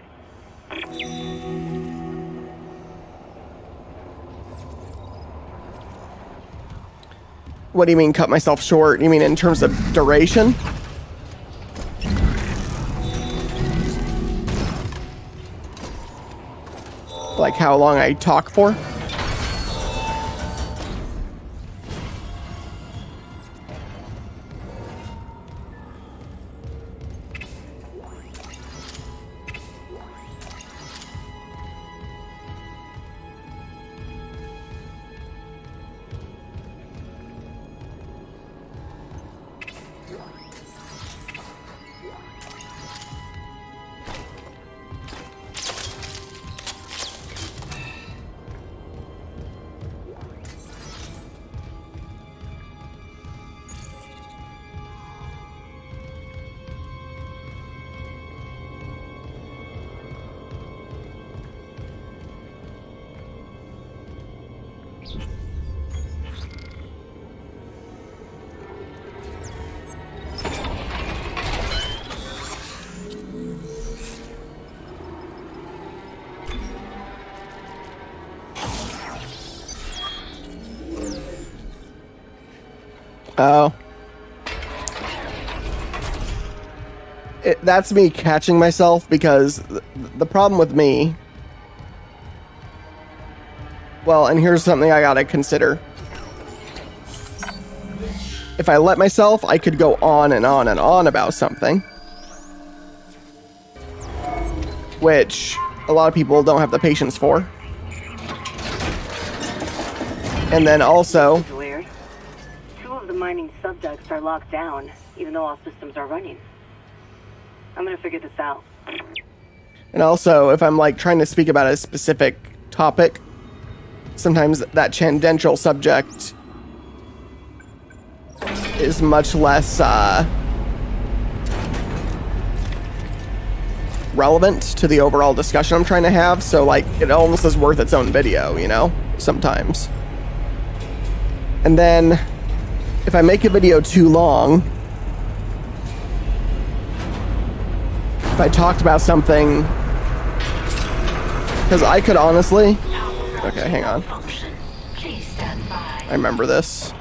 Speaker 1: What do you mean cut myself short? You mean in terms of duration? Like how long I talk for? Oh. That's me catching myself, because the problem with me... Well, and here's something I gotta consider. If I let myself, I could go on and on and on about something. Which a lot of people don't have the patience for. And then also...
Speaker 7: It's weird. Two of the mining subducts are locked down, even though all systems are running. I'm gonna figure this out.
Speaker 1: And also, if I'm like trying to speak about a specific topic, sometimes that tangential subject is much less relevant to the overall discussion I'm trying to have, so like it almost is worth its own video, you know, sometimes. And then if I make a video too long, if I talked about something, because I could honestly, okay, hang on, I remember this.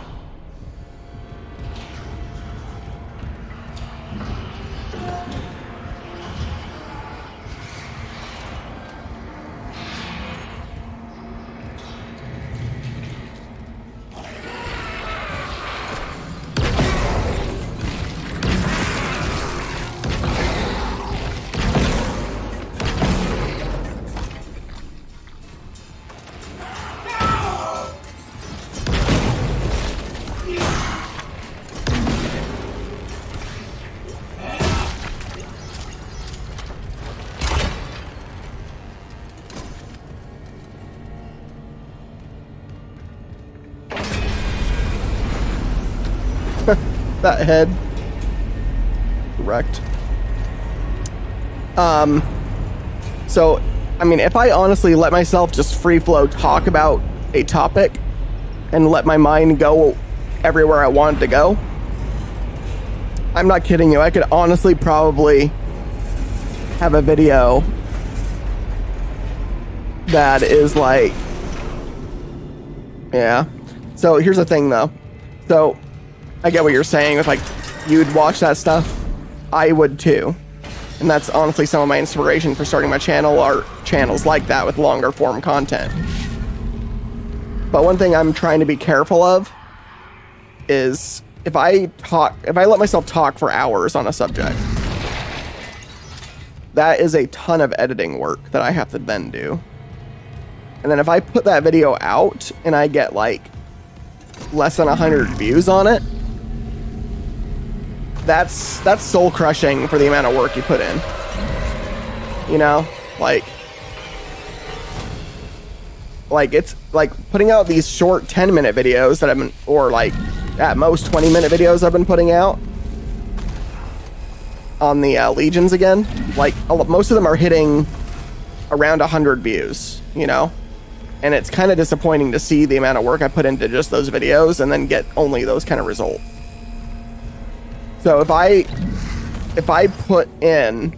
Speaker 1: That head. Correct. So, I mean, if I honestly let myself just free flow talk about a topic and let my mind go everywhere I want it to go, I'm not kidding you, I could honestly probably have a video that is like, yeah. So here's the thing though. So I get what you're saying. If like you'd watch that stuff, I would too. And that's honestly some of my inspiration for starting my channel, are channels like that with longer form content. But one thing I'm trying to be careful of is if I let myself talk for hours on a subject, that is a ton of editing work that I have to then do. And then if I put that video out and I get like less than 100 views on it, that's soul crushing for the amount of work you put in. You know, like it's like putting out these short 10-minute videos that I've been, or like at most 20-minute videos I've been putting out on the Legions again. Like most of them are hitting around 100 views, you know? And it's kind of disappointing to see the amount of work I put into just those videos and then get only those kind of results. So if I put in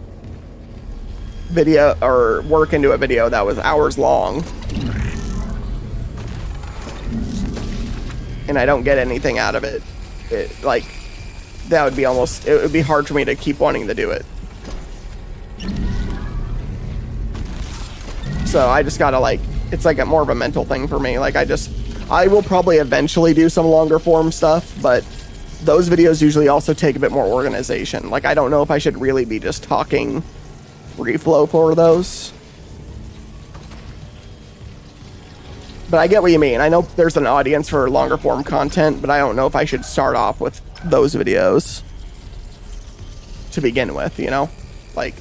Speaker 1: video or work into a video that was hours long and I don't get anything out of it, like that would be almost, it would be hard for me to keep wanting to do it. So I just gotta like, it's like more of a mental thing for me. Like I will probably eventually do some longer form stuff, but those videos usually also take a bit more organization. Like I don't know if I should really be just talking reflow for those. But I get what you mean. I know there's an audience for longer form content, but I don't know if I should start off with those videos to begin with, you know? Like,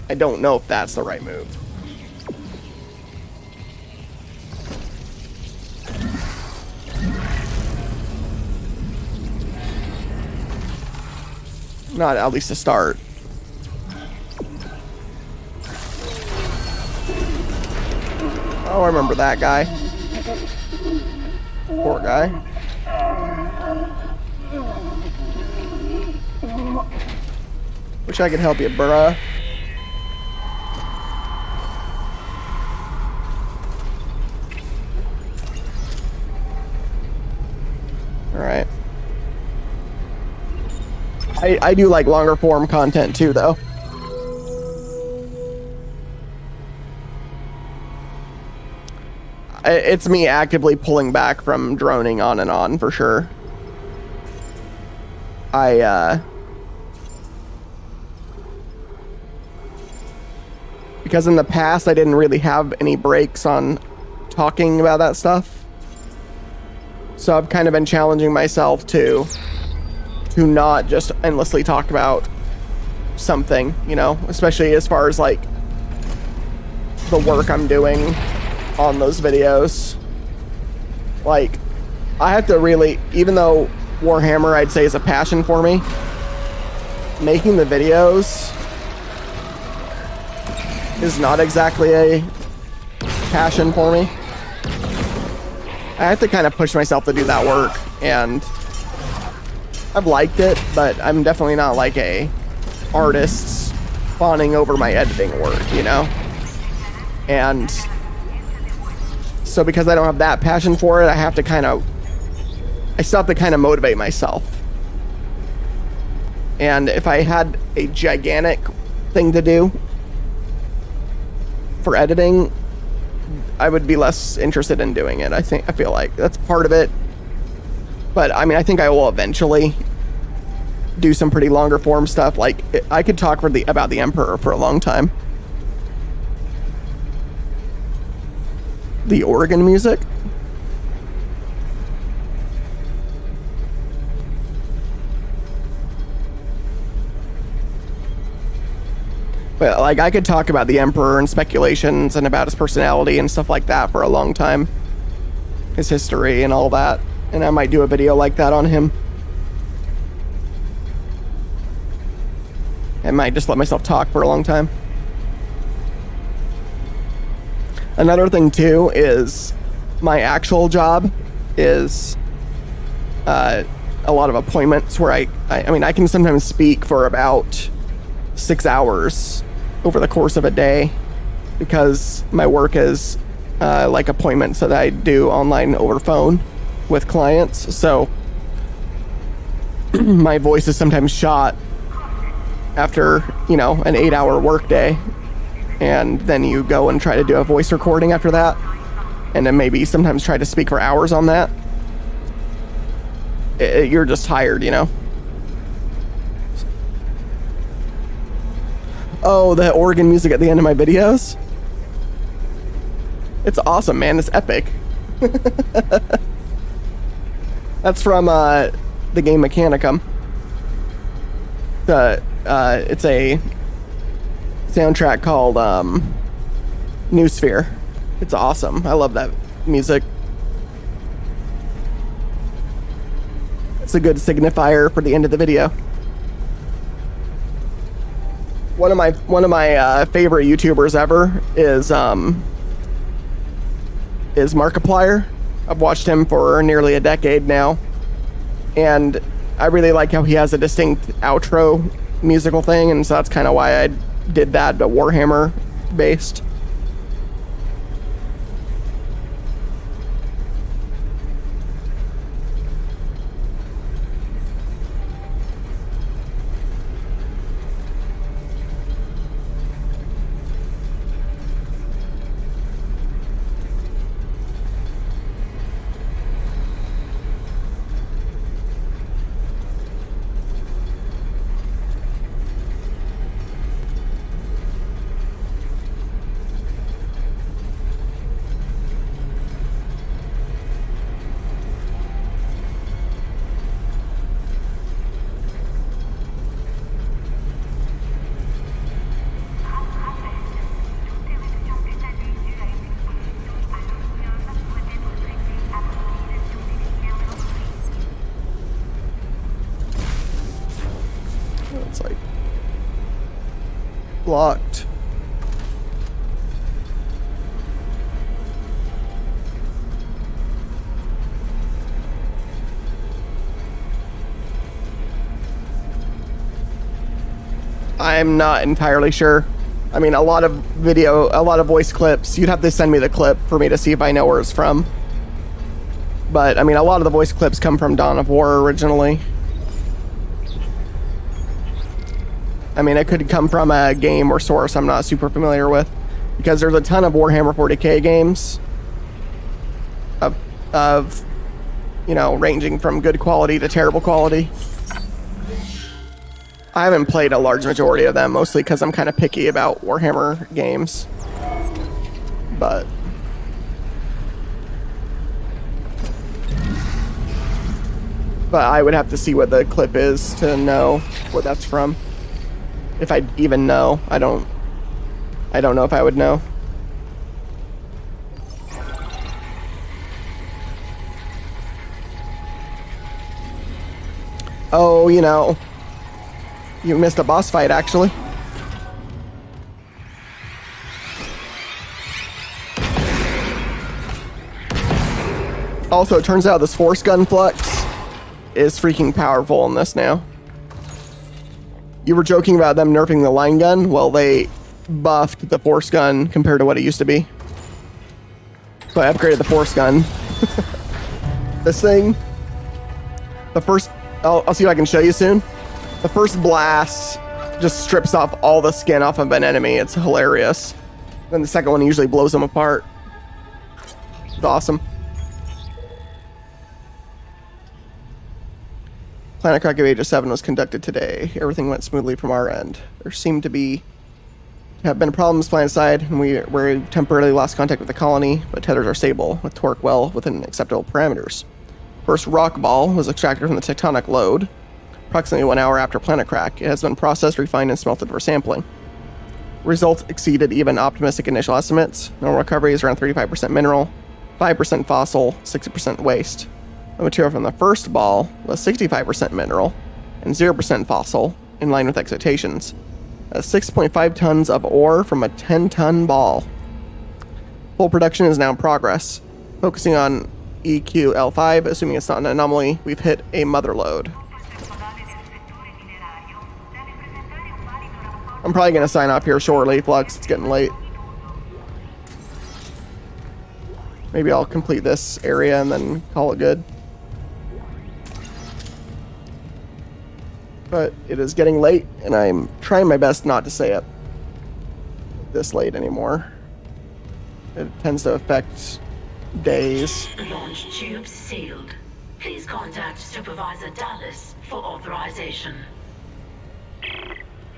Speaker 1: I don't know if that's the right move. Not at least to start. Oh, I remember that guy. Poor guy. Wish I could help you, bruh. Alright. I do like longer form content too, though. It's me actively pulling back from droning on and on, for sure. Because in the past I didn't really have any breaks on talking about that stuff. So I've kind of been challenging myself to not just endlessly talk about something, you know, especially as far as like the work I'm doing on those videos. Like I have to really, even though Warhammer, I'd say, is a passion for me. Making the videos is not exactly a passion for me. I have to kind of push myself to do that work, and I've liked it, but I'm definitely not like a artist fawning over my editing work, you know? And so because I don't have that passion for it, I still have to kind of motivate myself. And if I had a gigantic thing to do for editing, I would be less interested in doing it. I feel like that's part of it. But I mean, I think I will eventually do some pretty longer form stuff. Like I could talk about the Emperor for a long time. The organ music. But like I could talk about the Emperor and speculations and about his personality and stuff like that for a long time. His history and all that. And I might do a video like that on him. I might just let myself talk for a long time. Another thing too is my actual job is a lot of appointments where I mean, I can sometimes speak for about 6 hours over the course of a day because my work is like appointments that I do online over phone with clients. So my voice is sometimes shot after, you know, an 8-hour work day, and then you go and try to do a voice recording after that, and then maybe sometimes try to speak for hours on that. You're just tired, you know. Oh, the organ music at the end of my videos? It's awesome, man. It's epic. That's from the game Mechanicum. It's a soundtrack called New Sphere. It's awesome. I love that music. It's a good signifier for the end of the video. One of my favorite YouTubers ever is Markiplier. I've watched him for nearly a decade now, and I really like how he has a distinct outro musical thing, and so that's kind of why I did that, but Warhammer based. It's like blocked. I'm not entirely sure. I mean, a lot of voice clips, you'd have to send me the clip for me to see if I know where it's from. But, I mean, a lot of the voice clips come from Dawn of War originally. I mean, it could come from a game or source I'm not super familiar with, because there's a ton of Warhammer 40k games of you know, ranging from good quality to terrible quality. I haven't played a large majority of them, mostly because I'm kind of picky about Warhammer games. But I would have to see what the clip is to know where that's from. If I even know. I don't know if I would know. Oh, you know, you missed a boss fight, actually. Also, it turns out this force gun flux is freaking powerful in this now. You were joking about them nerfing the line gun? Well, they buffed the force gun compared to what it used to be. So I upgraded the force gun. This thing, the first, I'll see if I can show you soon. The first blast just strips off all the skin off of an enemy. It's hilarious. Then the second one usually blows them apart. It's awesome. Planet Crack of Aegis 7 was conducted today. Everything went smoothly from our end. There seemed to have been problems planet side, and we temporarily lost contact with the colony, but tethers are stable, with torque well within acceptable parameters. First rock ball was extracted from the tectonic load, approximately 1 hour after Planet Crack. It has been processed, refined, and smelted for sampling. Results exceeded even optimistic initial estimates. Normal recovery is around 35% mineral, 5% fossil, 60% waste. The material from the first ball was 65% mineral and 0% fossil, in line with expectations. 6.5 tons of ore from a 10-ton ball. Full production is now in progress. Focusing on EQL5, assuming it's not an anomaly, we've hit a mother load. I'm probably going to sign off here shortly, Flux. It's getting late. Maybe I'll complete this area and then call it good. But it is getting late, and I'm trying my best not to say it this late anymore. It tends to affect days.
Speaker 4: Launch tubes sealed. Please contact Supervisor Dallas for authorization.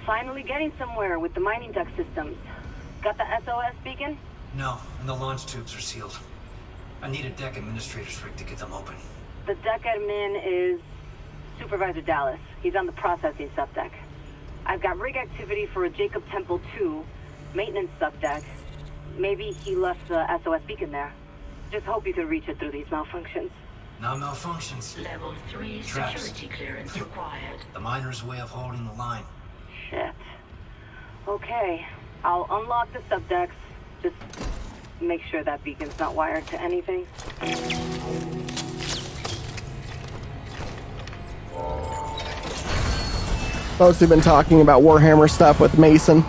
Speaker 7: Finally getting somewhere with the mining duct systems. Got the SOS beacon?
Speaker 2: No, and the launch tubes are sealed. I need a deck administrator's rig to get them open.
Speaker 7: The deck admin is Supervisor Dallas. He's on the processing subdeck. I've got rig activity for a Jacob Temple 2 maintenance subdeck. Maybe he left the SOS beacon there. Just hope you can reach it through these malfunctions.
Speaker 2: No malfunctions.
Speaker 4: Level 3
Speaker 2: Traps.
Speaker 4: security clearance required.
Speaker 2: The miner's way of holding the line.
Speaker 7: Shit. Okay, I'll unlock the subdecks. Just make sure that beacon's not wired to anything.
Speaker 1: Mostly been talking about Warhammer stuff with Mason.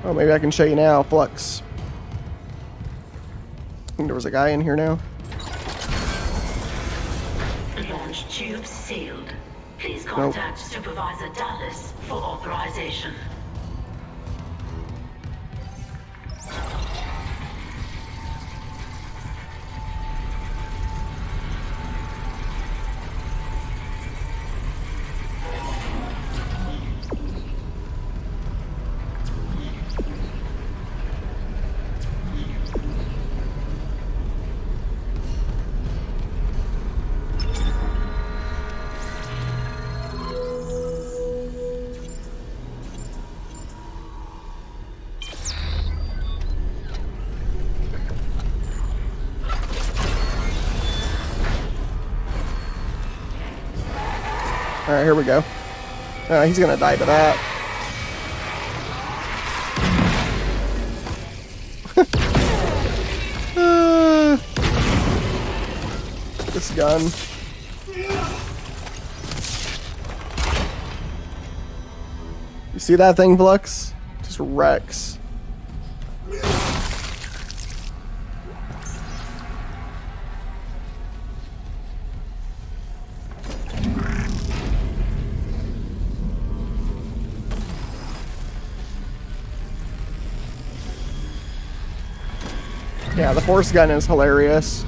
Speaker 1: Oh, maybe I can show you now, Flux. I think there was a guy in here now.
Speaker 4: Launch tubes sealed. Please contact Supervisor Dallas for authorization.
Speaker 1: Alright, here we go. He's gonna die to that. This gun. You see that thing, Flux? Just wrecks. Yeah, the force gun is hilarious.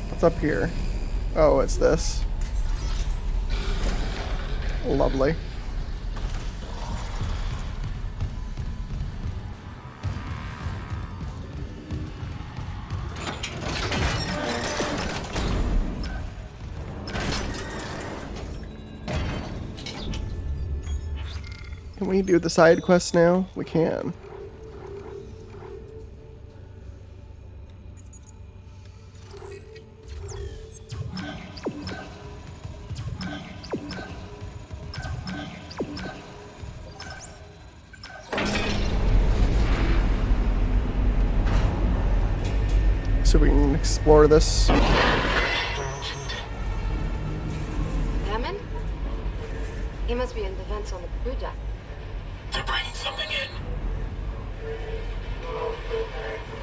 Speaker 1: What's up here? Oh, it's this. Lovely. Can we do the side quests now? We can. So we can explore this.
Speaker 15: Hammond? He must be in the vents on the crew deck.
Speaker 10: They're bringing something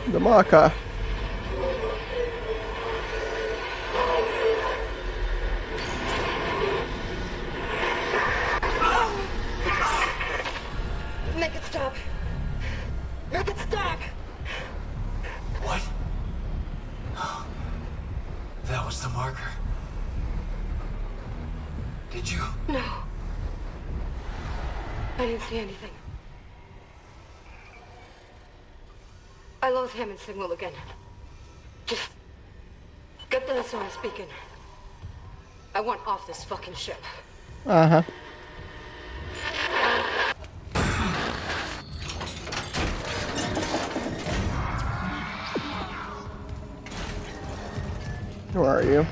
Speaker 10: in.
Speaker 1: The Maka.
Speaker 15: Make it stop! Make it stop!
Speaker 2: What? That was the marker. Did you?
Speaker 15: No. I didn't see anything. I lost Hammond's signal again. Just get the SOS beacon. I want off this fucking ship.
Speaker 1: Uh-huh. Where are you?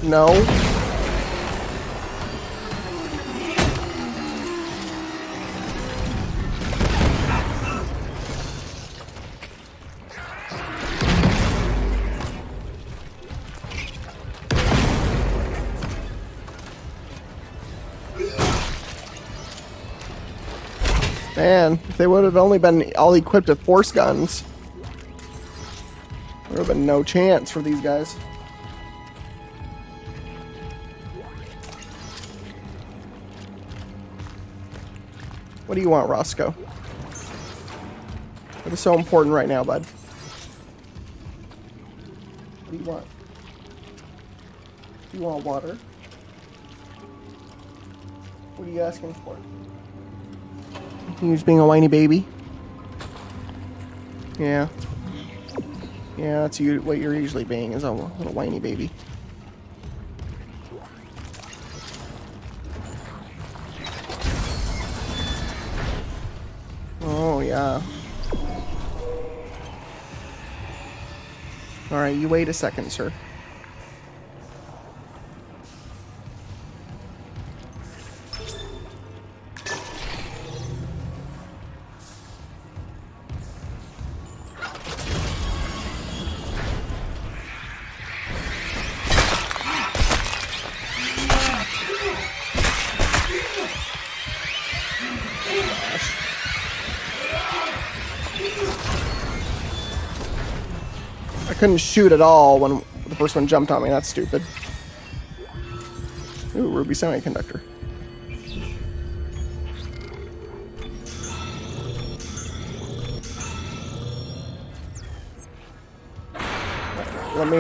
Speaker 1: No. Man, if they would have only been all equipped with force guns, there would have been no chance for these guys. What do you want, Roscoe? What is so important right now, bud? What do you want? You want water? What are you asking for? You're just being a whiny baby? Yeah. Yeah, that's what you're usually being, is a little whiny baby. Oh, yeah. Alright, you wait a second, sir. I couldn't shoot at all when the first one jumped on me. That's stupid. Ooh, ruby semiconductor. Let me,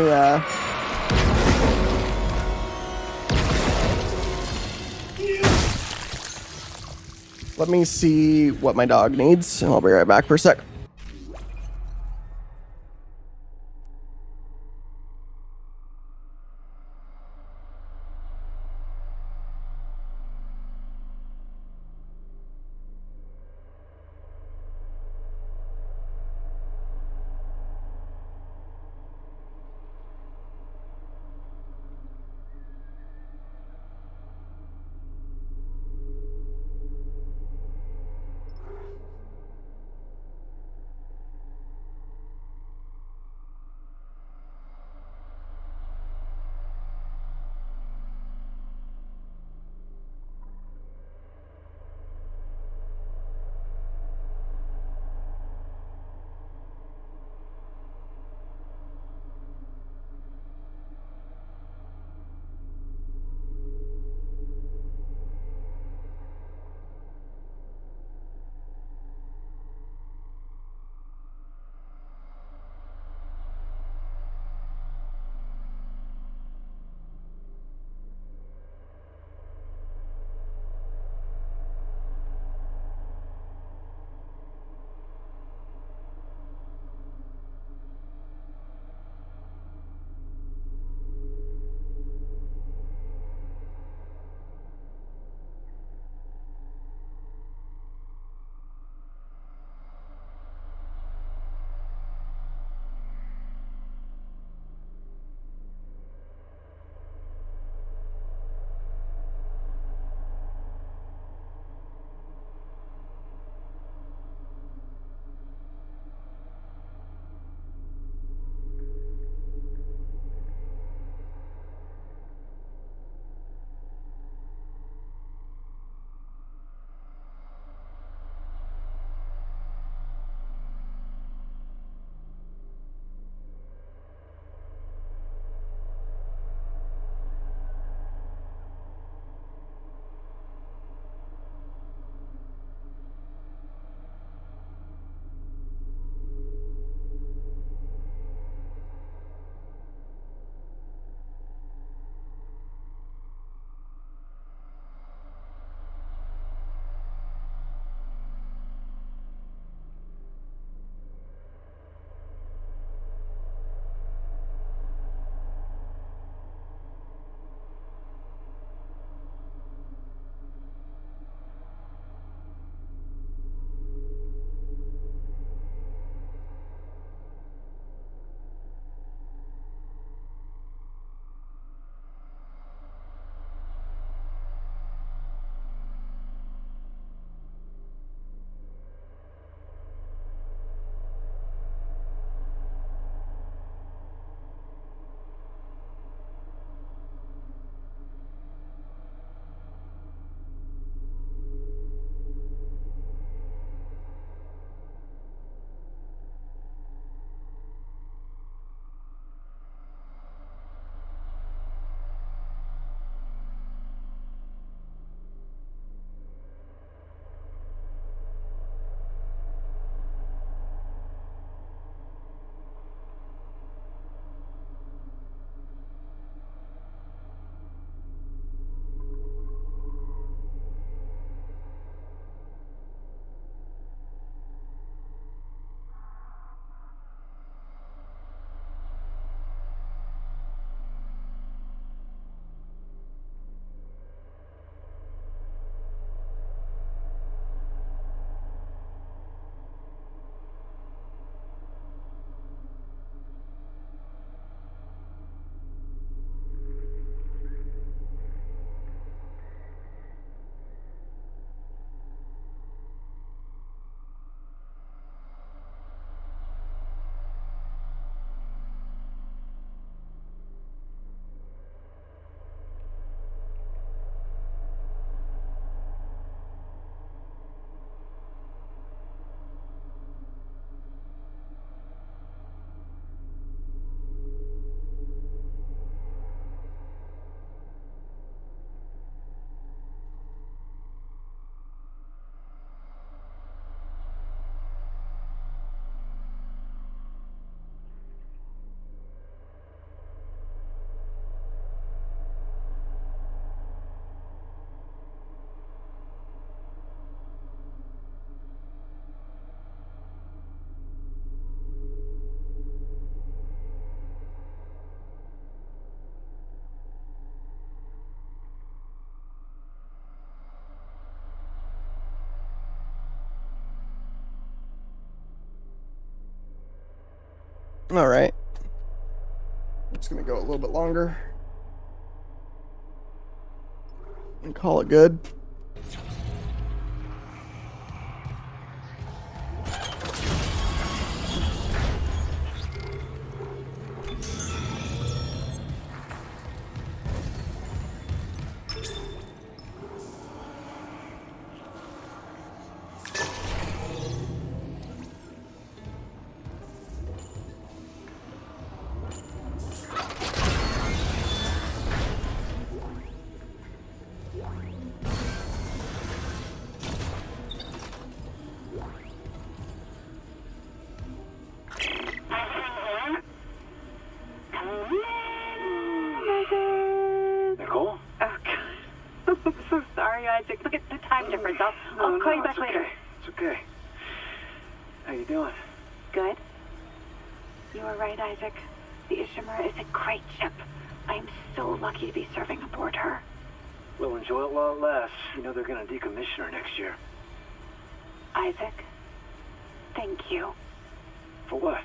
Speaker 1: let me see what my dog needs, and I'll be right back for a sec. All right. I'm just gonna go a little bit longer and call it good.
Speaker 6: Nicole?
Speaker 13: Oh, God. I'm so sorry, Isaac. Look at the time difference. I'll call you back later.
Speaker 6: It's okay. How you doing?
Speaker 13: Good. You were right, Isaac. The Ishimura is a great ship. I am so lucky to be serving aboard her.
Speaker 6: We'll enjoy it while it lasts. You know they're going to decommission her next year.
Speaker 13: Isaac, thank you.
Speaker 6: For what?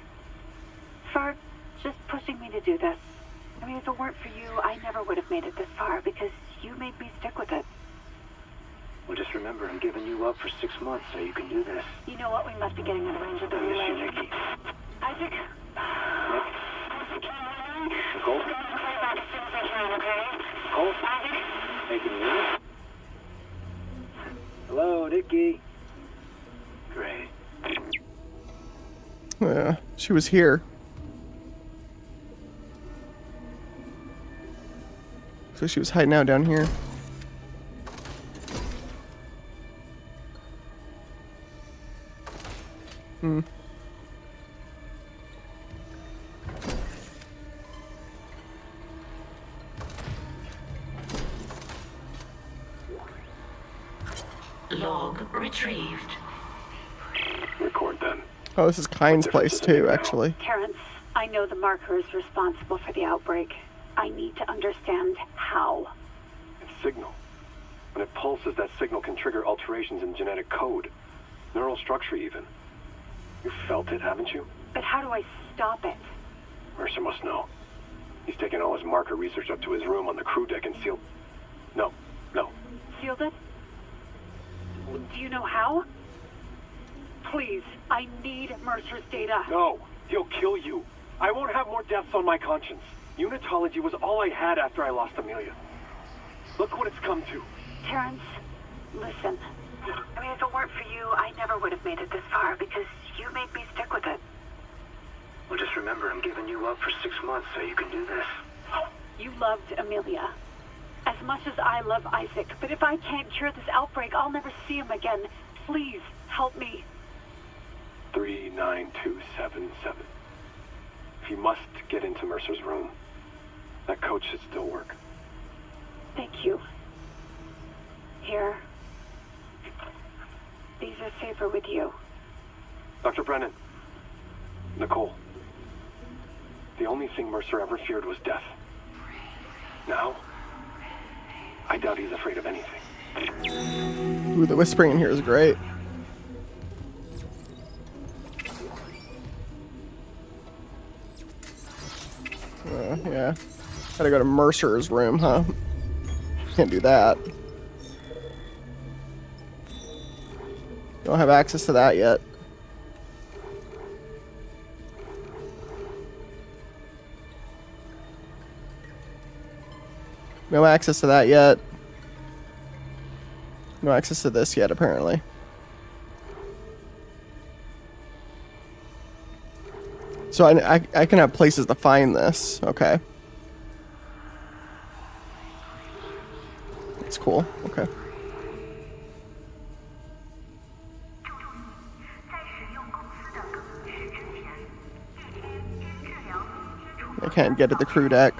Speaker 13: For just pushing me to do this. I mean, if it weren't for you, I never would have made it this far because you made me stick with it.
Speaker 6: Well, just remember, I'm giving you up for 6 months so you can do this.
Speaker 13: You know what? We must be getting out of range of the
Speaker 6: I miss
Speaker 13: relay.
Speaker 6: you, Nikki.
Speaker 13: Isaac?
Speaker 6: Nicole? Nicole? Hey, can you hear me? Hello, Nikki. Great.
Speaker 1: Yeah, she was here. So she was hiding out down here. Hmm.
Speaker 4: Log retrieved.
Speaker 10: Record then.
Speaker 1: Oh, this is Kyne's place too, actually.
Speaker 13: Terrence, I know the marker is responsible for the outbreak. I need to understand how.
Speaker 16: It's signal. When it pulses, that signal can trigger alterations in genetic code. Neural structure, even. You felt it, haven't you?
Speaker 13: But how do I stop it?
Speaker 16: Mercer must know. He's taken all his marker research up to his room on the crew deck and sealed... No.
Speaker 13: Sealed it? Do you know how? Please, I need Mercer's data.
Speaker 16: No! He'll kill you. I won't have more deaths on my conscience. Unitology was all I had after I lost Amelia. Look what it's come to.
Speaker 13: Terrence, listen. I mean, if it weren't for you, I never would have made it this far because you made me stick with it.
Speaker 6: Well, just remember, I'm giving you up for 6 months so you can do this.
Speaker 13: You loved Amelia as much as I love Isaac, but if I can't cure this outbreak, I'll never see him again. Please, help me.
Speaker 16: 39277. If you must get into Mercer's room, that code should still work.
Speaker 13: Thank you. Here. These are safer with you.
Speaker 16: Dr. Brennan. Nicole. The only thing Mercer ever feared was death. Now, I doubt he's afraid of anything.
Speaker 1: Ooh, the whispering in here is great. Yeah. Gotta go to Mercer's room, huh? Can't do that. Don't have access to that yet. No access to that yet. No access to this yet, apparently. So I can have places to find this. Okay. That's cool. Okay. I can't get to the crew deck.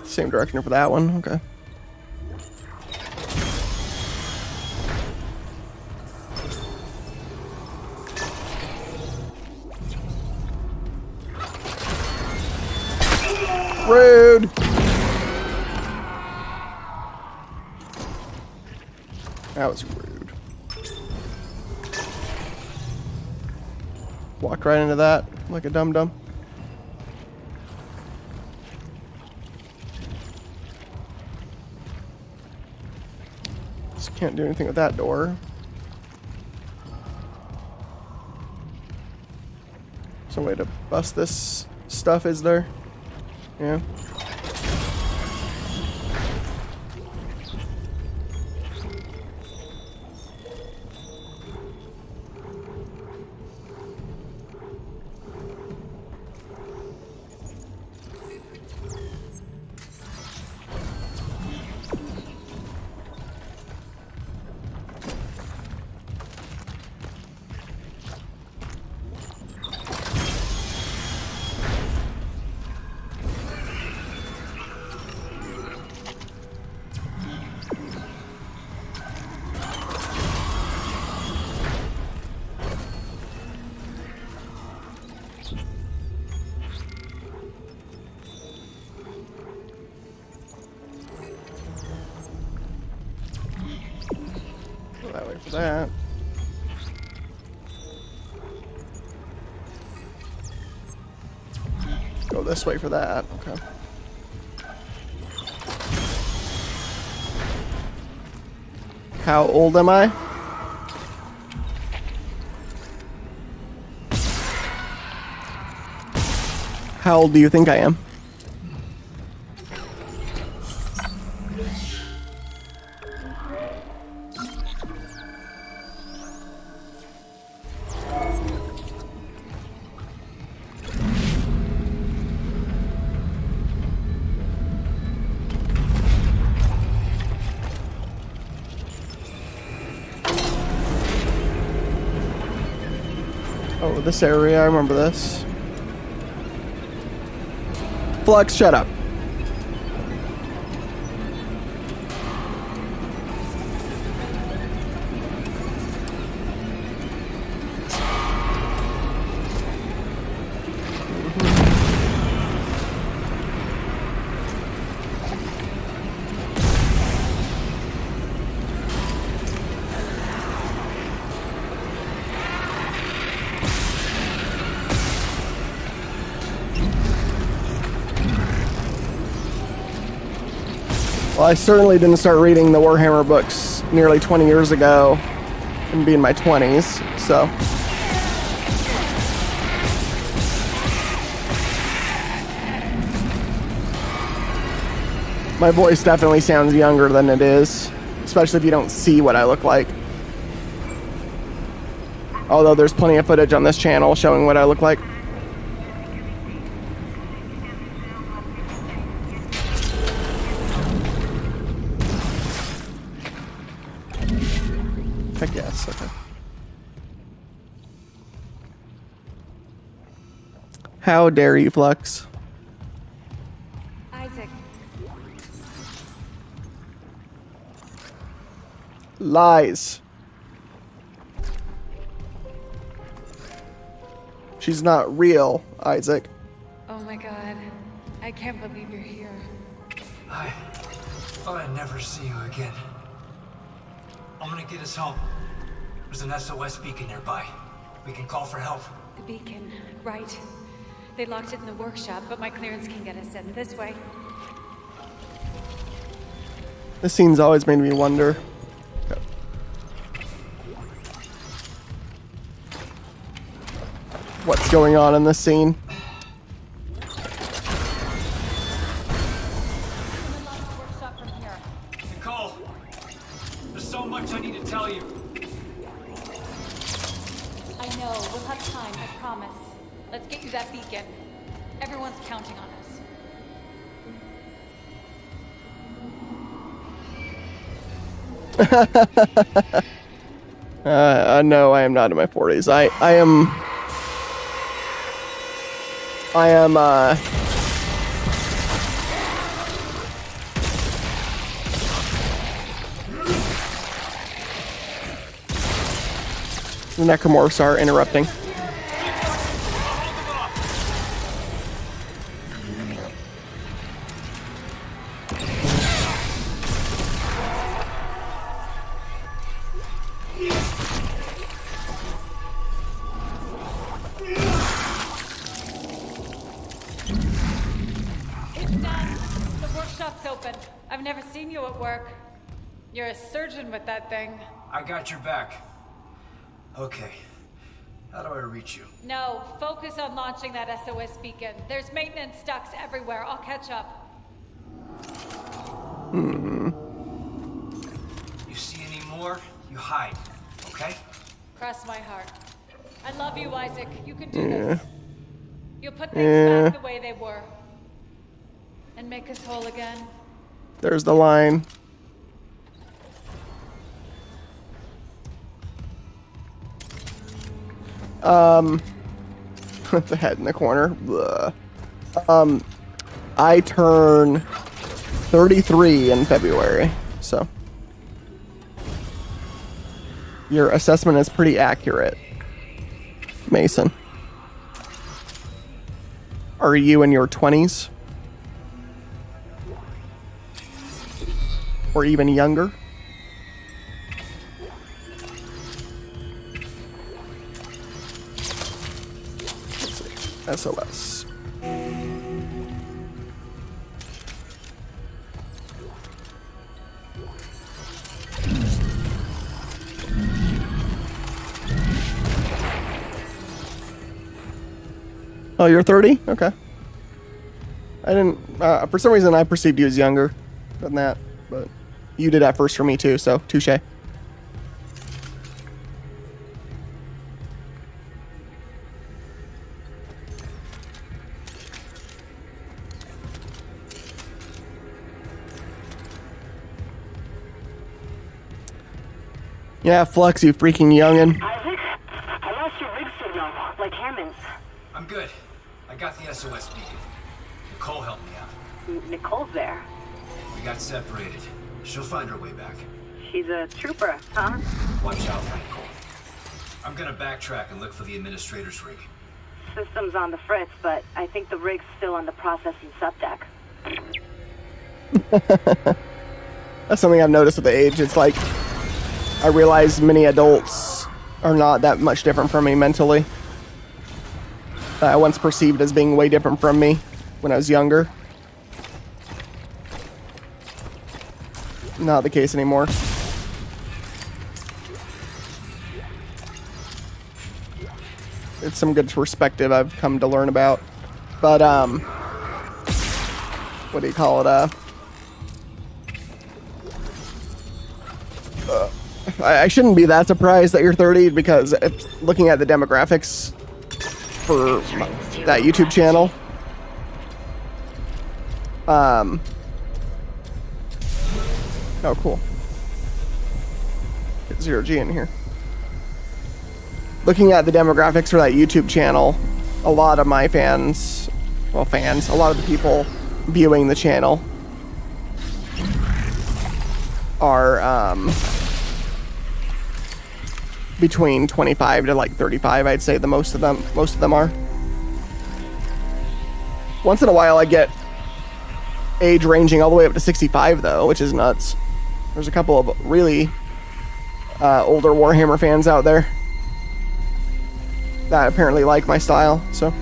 Speaker 1: Same direction for that one. Okay. Rude. That was rude. Walked right into that like a dum-dum. Just can't do anything with that door. Some way to bust this stuff, is there? Yeah. That way for that. Go this way for that. Okay. How old am I? How old do you think I am? Oh, this area, I remember this. Flux, shut up. Well, I certainly didn't start reading the Warhammer books nearly 20 years ago and be in my 20s, so. My voice definitely sounds younger than it is, especially if you don't see what I look like. Although there's plenty of footage on this channel showing what I look like. Heck yes, okay. How dare you, Flux?
Speaker 17: Isaac.
Speaker 1: Lies. She's not real, Isaac.
Speaker 17: Oh my god. I can't believe you're here.
Speaker 2: I thought I'd never see you again. I'm gonna get us home. There's an SOS beacon nearby. We can call for help.
Speaker 17: The beacon, right. They locked it in the workshop, but my clearance can get us in this way.
Speaker 1: This scene's always made me wonder. Okay. What's going on in this scene?
Speaker 2: Nicole, there's so much I need to tell you.
Speaker 17: I know, we'll have time, I promise. Let's get you that beacon. Everyone's counting on us.
Speaker 1: No, I am not in my 40s. I am The necromorphs are interrupting.
Speaker 17: It's done. The workshop's open. I've never seen you at work. You're a surgeon with that thing.
Speaker 2: I got your back. Okay. How do I reach you?
Speaker 17: No, focus on launching that SOS beacon. There's maintenance ducts everywhere. I'll catch up.
Speaker 1: Hmm.
Speaker 2: You see any more, you hide, okay?
Speaker 17: Cross my heart. I love you, Isaac. You can do this. You'll put things back the way they were. And make us whole again.
Speaker 1: There's the line. The head in the corner. Blah. I turn 33 in February, so your assessment is pretty accurate, Mason. Are you in your 20s? Or even younger? Let's see. SOS. Oh, you're 30? Okay. I didn't, for some reason I perceived you as younger than that, but you did at first for me too, so touche. Yeah, Flux, you freaking youngin'.
Speaker 13: Isaac, I lost your rig signal, like Hammond's.
Speaker 2: I'm good. I got the SOS beacon. Nicole helped me out.
Speaker 13: Nicole's there.
Speaker 2: We got separated. She'll find her way back.
Speaker 13: She's a trooper, huh?
Speaker 2: Watch out for Nicole. I'm gonna backtrack and look for the administrator's rig.
Speaker 13: System's on the fritz, but I think the rig's still on the processing subdeck.
Speaker 1: That's something I've noticed with the age. It's like, I realize many adults are not that much different from me mentally. That I once perceived as being way different from me when I was younger. Not the case anymore. It's some good perspective I've come to learn about. But, what do you call it? I shouldn't be that surprised that you're 30 because looking at the demographics for that YouTube channel, oh, cool. Get 0G in here. Looking at the demographics for that YouTube channel, a lot of my fans, well, a lot of the people viewing the channel are, between 25 to like 35, I'd say most of them are. Once in a while I get age ranging all the way up to 65 though, which is nuts. There's a couple of really older Warhammer fans out there that apparently like my style, so.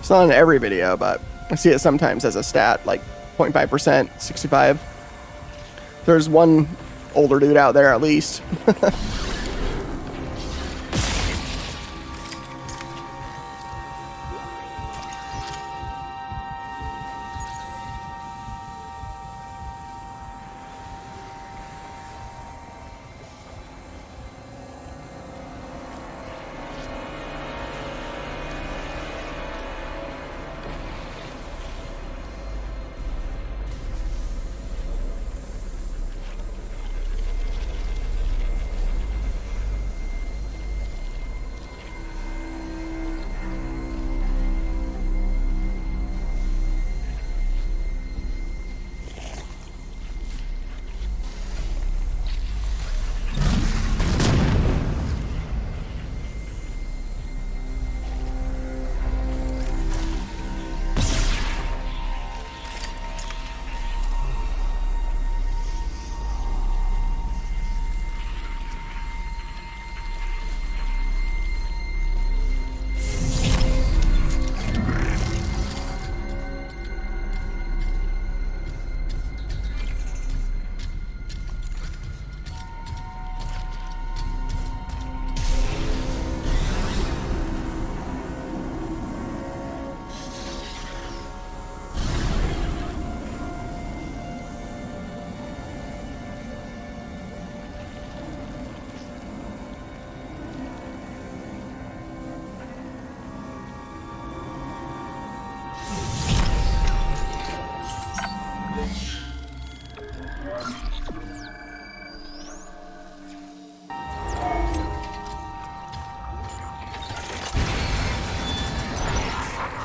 Speaker 1: It's not in every video, but I see it sometimes as a stat, like 0.5%, 65. There's one older dude out there at least.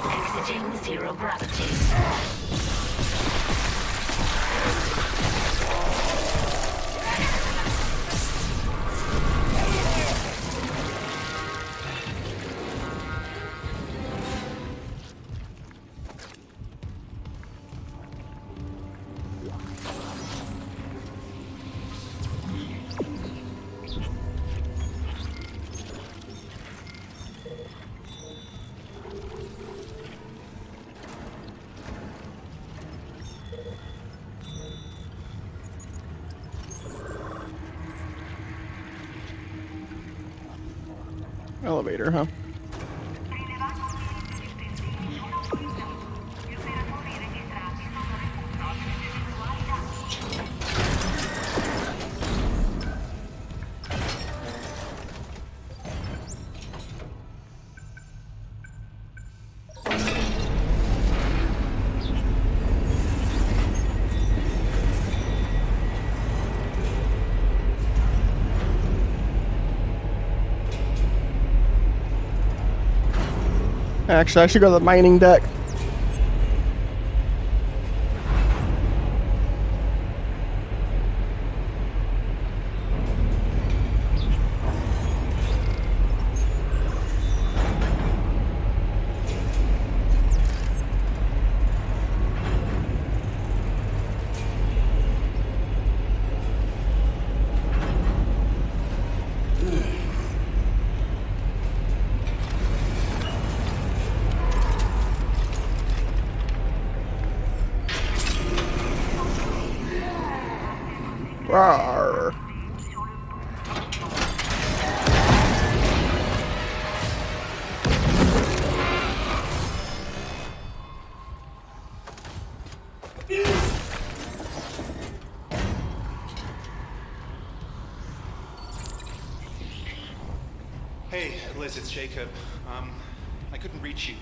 Speaker 4: Exiting zero gravity.
Speaker 1: Elevator, huh? Actually, I should go to the mining deck. Rawr.
Speaker 12: Hey, Liz, it's Jacob. I couldn't reach you.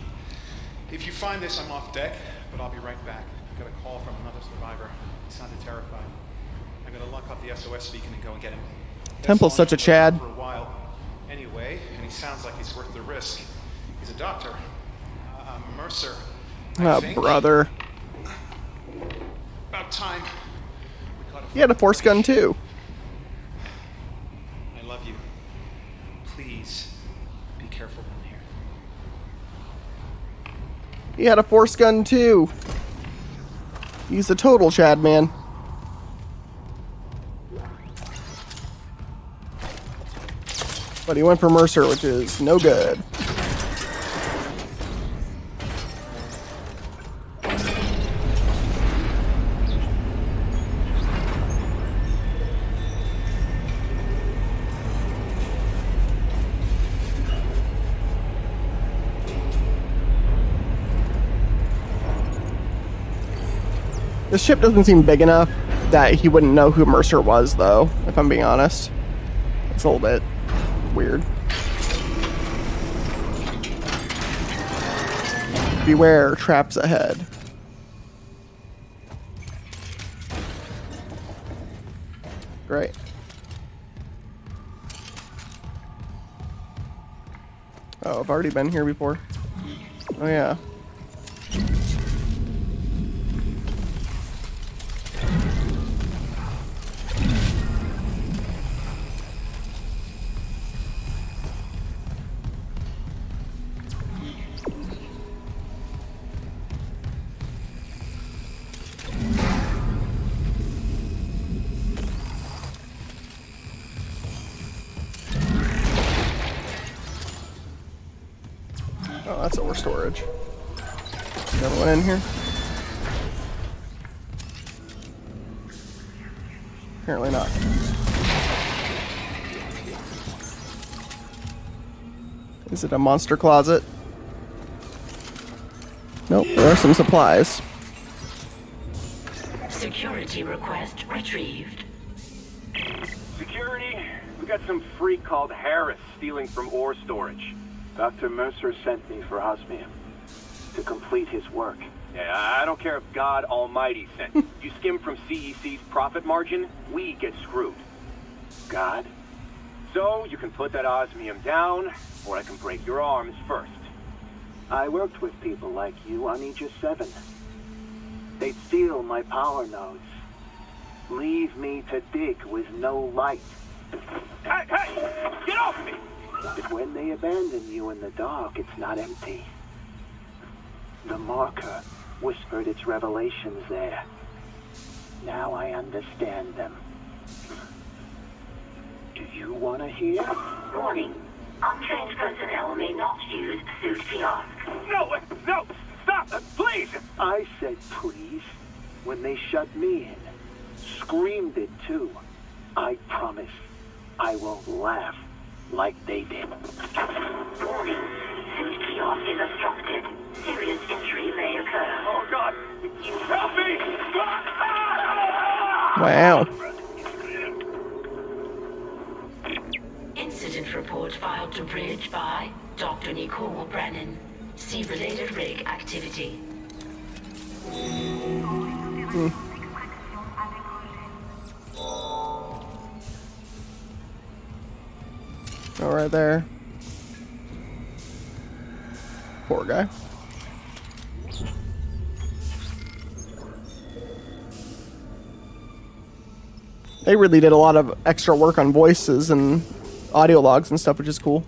Speaker 12: If you find this, I'm off deck, but I'll be right back. I got a call from another survivor. He sounded terrified. I gotta lock up the SOS beacon and go and get him.
Speaker 1: Temple's such a Chad.
Speaker 12: For a while, anyway, and he sounds like he's worth the risk. He's a doctor, Mercer.
Speaker 1: Oh, brother.
Speaker 12: About time.
Speaker 1: He had a force gun too.
Speaker 12: I love you. Please be careful down here.
Speaker 1: He had a force gun too. He's a total Chad man. But he went for Mercer, which is no good. This ship doesn't seem big enough that he wouldn't know who Mercer was, though, if I'm being honest. It's a little bit weird. Beware, traps ahead. Great. Oh, I've already been here before. Oh, yeah. Oh, that's ore storage. Is everyone in here? Apparently not. Is it a monster closet? Nope, there are some supplies.
Speaker 4: Security request retrieved.
Speaker 6: Security, we got some freak called Harris stealing from ore storage.
Speaker 16: Dr. Mercer sent me for osmium to complete his work.
Speaker 18: Yeah, I don't care if God Almighty sent you. You skim from CEC's profit margin, we get screwed.
Speaker 16: God?
Speaker 18: So, you can put that osmium down, or I can break your arms first.
Speaker 16: I worked with people like you on Aegis 7. They'd steal my power nodes. Leave me to dig with no light.
Speaker 18: Hey, get off me!
Speaker 16: But when they abandon you in the dark, it's not empty. The marker whispered its revelations there. Now I understand them. Do you want to hear?
Speaker 4: Warning. Untrained personnel may not use suit kiosk.
Speaker 18: No, stop, please!
Speaker 16: I said please when they shut me in. Screamed it too. I promise I won't laugh like they did.
Speaker 4: Warning. Suit kiosk is obstructed. Serious injury may occur.
Speaker 18: Oh God! Help me!
Speaker 1: Wow.
Speaker 4: Incident report filed to Bridge by Dr. Nicole Brennan. See related rig activity.
Speaker 1: Oh, right there. Poor guy. They really did a lot of extra work on voices and audio logs and stuff, which is cool.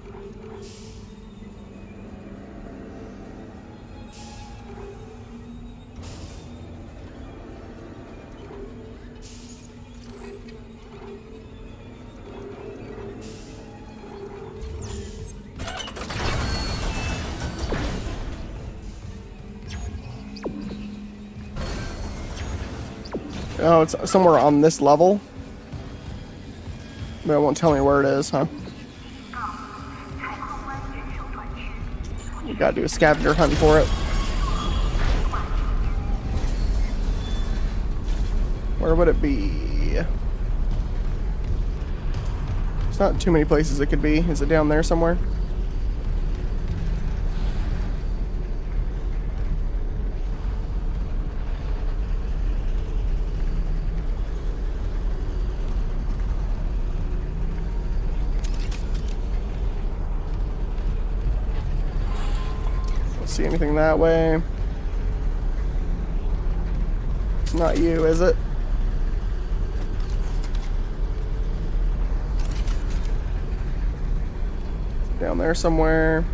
Speaker 1: Oh, it's somewhere on this level. But it won't tell me where it is, huh? You gotta do a scavenger hunt for it. Where would it be? There's not too many places it could be. Is it down there somewhere? See anything that way? It's not you, is it? Down there somewhere.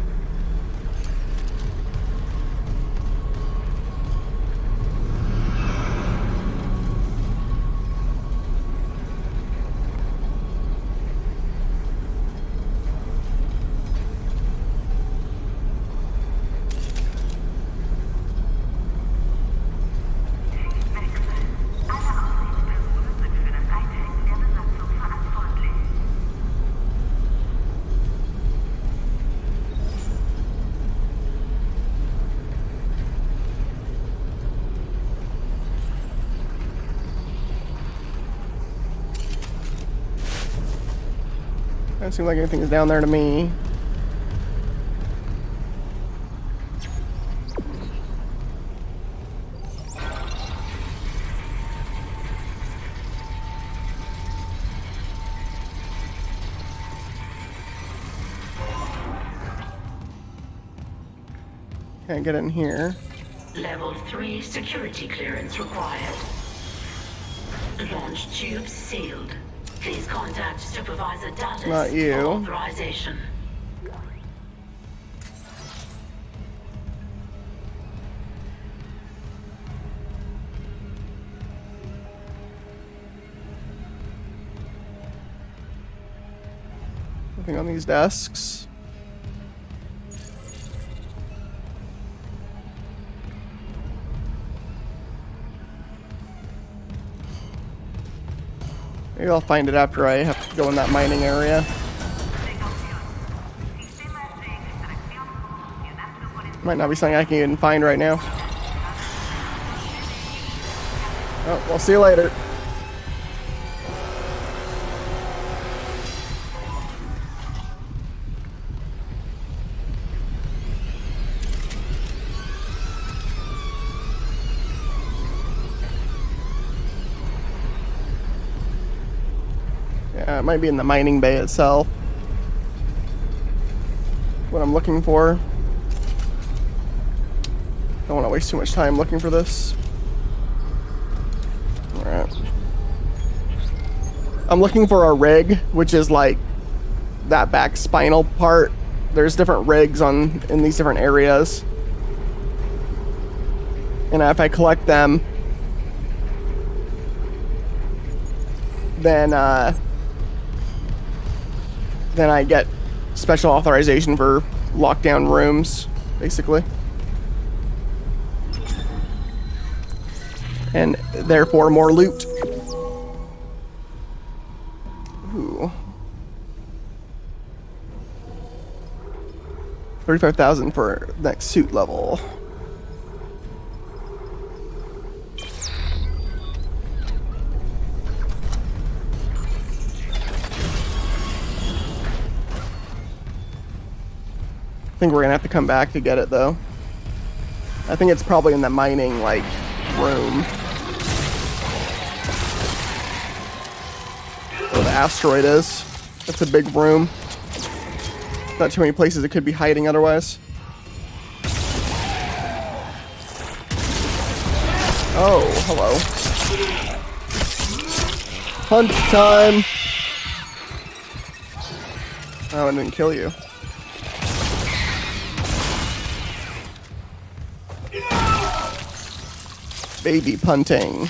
Speaker 1: Doesn't seem like anything is down there to me. Can't get in here.
Speaker 4: Level 3 security clearance required. Launch tubes sealed. Please contact Supervisor Dallas
Speaker 1: Not you.
Speaker 4: for authorization.
Speaker 1: Nothing on these desks. Maybe I'll find it after I have to go in that mining area. Might not be something I can even find right now. Oh, we'll see you later. Yeah, it might be in the mining bay itself. What I'm looking for. Don't want to waste too much time looking for this. Alright. I'm looking for a rig, which is like that back spinal part. There's different rigs in these different areas. And if I collect them, then I get special authorization for lockdown rooms, basically. And therefore more loot. Ooh. 35,000 for next suit level. I think we're gonna have to come back to get it though. I think it's probably in the mining like room. Where the asteroid is. That's a big room. Not too many places it could be hiding otherwise. Oh, hello. Hunt time! Oh, it didn't kill you. Baby punting.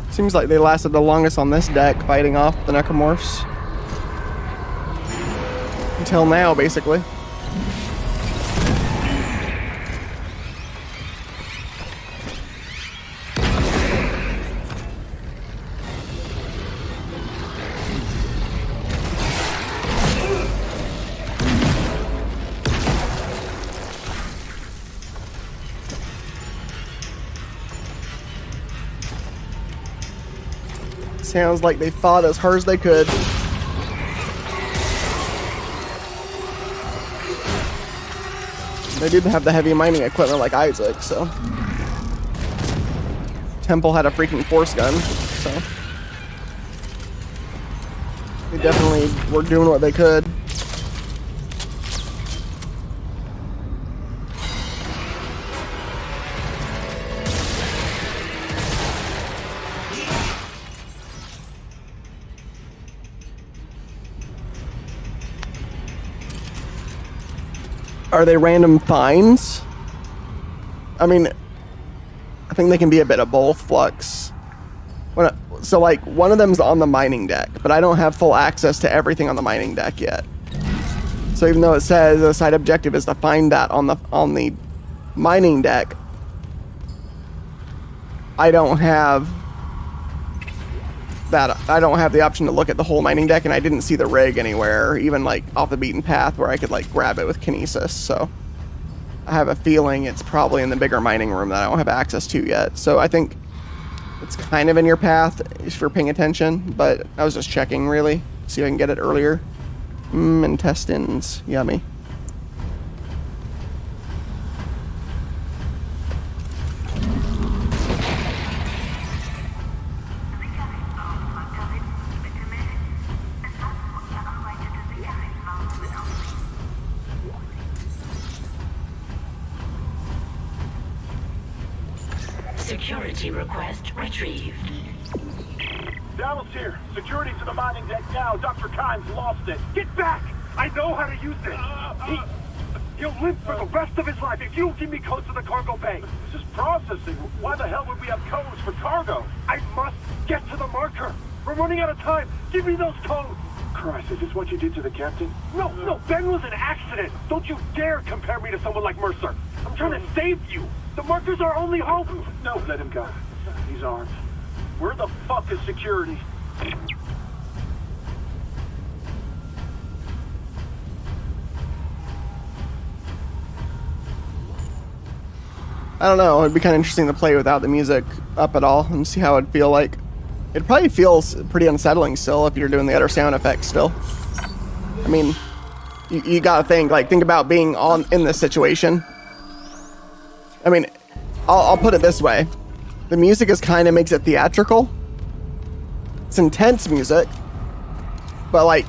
Speaker 1: Seems like they lasted the longest on this deck, fighting off the necromorphs. Until now, basically. Sounds like they fought as hard as they could. They didn't have the heavy mining equipment like Isaac, so. Temple had a freaking force gun, so. They definitely were doing what they could. Are they random finds? I mean, I think they can be a bit of both, Flux. So, like, one of them's on the mining deck, but I don't have full access to everything on the mining deck yet. So even though it says the side objective is to find that on the mining deck, I don't have that. I don't have the option to look at the whole mining deck, and I didn't see the rig anywhere, even like off the beaten path where I could like grab it with kinesis. So I have a feeling it's probably in the bigger mining room that I don't have access to yet. So I think it's kind of in your path if you're paying attention, but I was just checking really, see if I can get it earlier. Intestines, yummy.
Speaker 4: Security request retrieved.
Speaker 6: Dallas here. Security to the mining deck now. Dr. Kimes lost it. Get back! I know how to use this. He'll live for the rest of his life if you don't give me codes to the cargo bay. This is processing. Why the hell would we have codes for cargo? I must get to the marker. We're running out of time. Give me those codes.
Speaker 16: Christ, is this what you did to the captain?
Speaker 6: No, Ben was an accident. Don't you dare compare me to someone like Mercer. I'm trying to save you. The marker's our only hope.
Speaker 16: No, let him go. He's armed.
Speaker 6: Where the fuck is security?
Speaker 1: I don't know. It'd be kind of interesting to play without the music up at all and see how it'd feel like. It probably feels pretty unsettling still if you're doing the other sound effects still. I mean, you gotta think about being in this situation. I mean, I'll put it this way. The music kind of makes it theatrical. It's intense music, but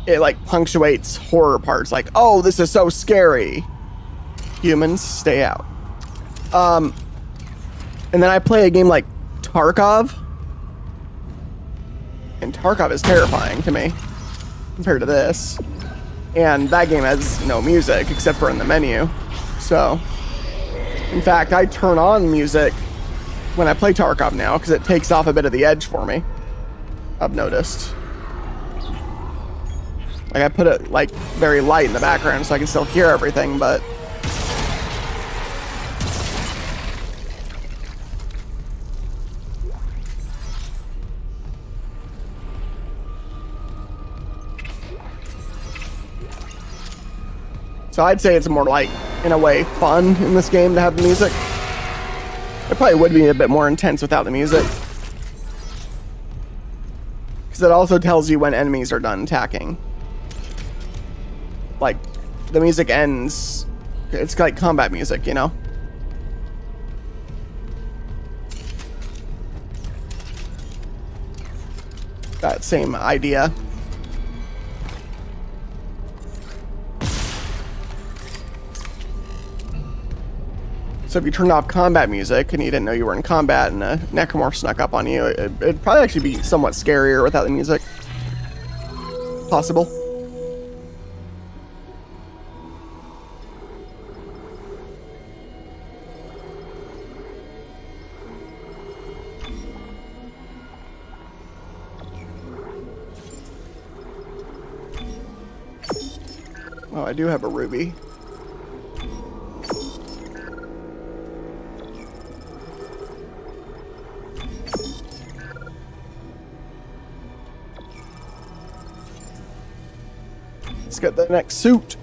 Speaker 1: it punctuates horror parts. Like, oh, this is so scary. Humans, stay out. And then I play a game like Tarkov. And Tarkov is terrifying to me compared to this. And that game has no music except for in the menu. So, in fact, I turn on music when I play Tarkov now because it takes off a bit of the edge for me. I've noticed. I put it very light in the background so I can still hear everything, but so I'd say it's more in a way, fun in this game to have the music. It probably would be a bit more intense without the music. Because it also tells you when enemies are done attacking. The music ends. It's like combat music, you know? That same idea. So if you turned off combat music and you didn't know you were in combat and a necromorph snuck up on you, it'd probably actually be somewhat scarier without the music. Possible. Oh, I do have a ruby. Let's get the next suit.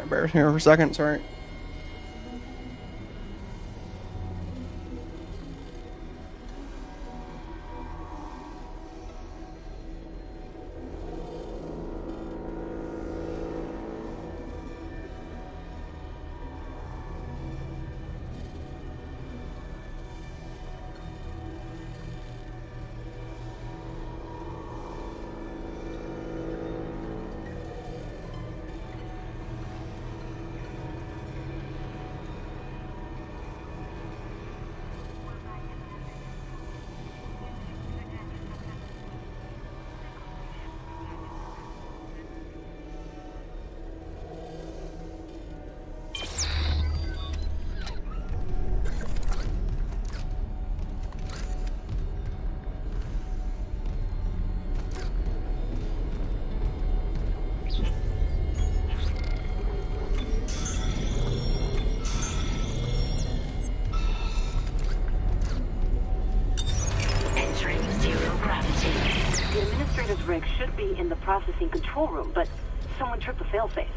Speaker 1: Bear here for a second, sorry.
Speaker 13: administrator's rig should be in the processing control room, but someone tripped the failsafe.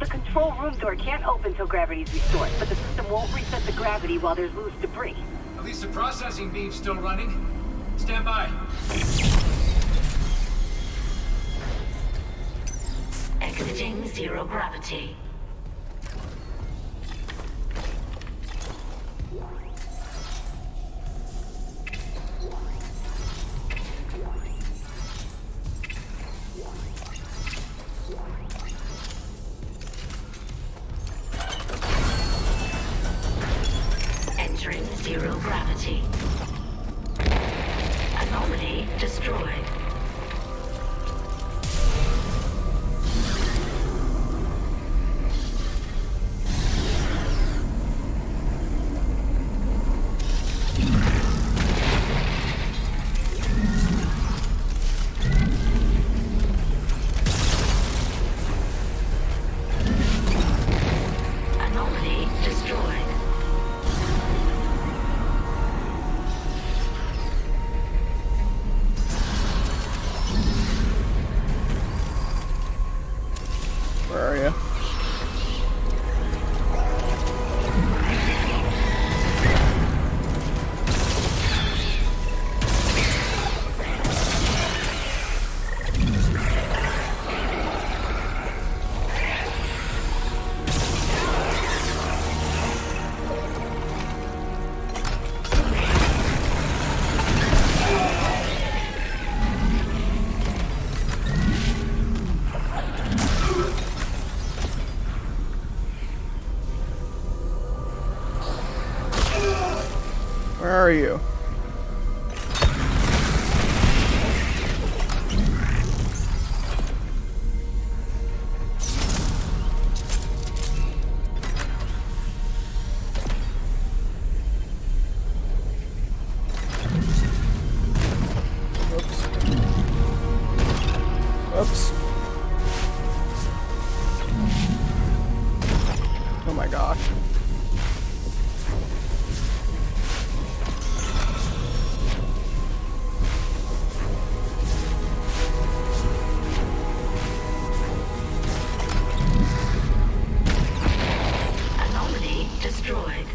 Speaker 13: The control room door can't open till gravity's restored, but the system won't reset the gravity while there's loose debris.
Speaker 2: At least the processing beam's still running. Stand by.
Speaker 4: Exiting zero gravity. Entering zero gravity. Anomaly destroyed. Anomaly destroyed.
Speaker 1: Where are you? Where are you? Oops. Oh my gosh.
Speaker 4: Anomaly destroyed.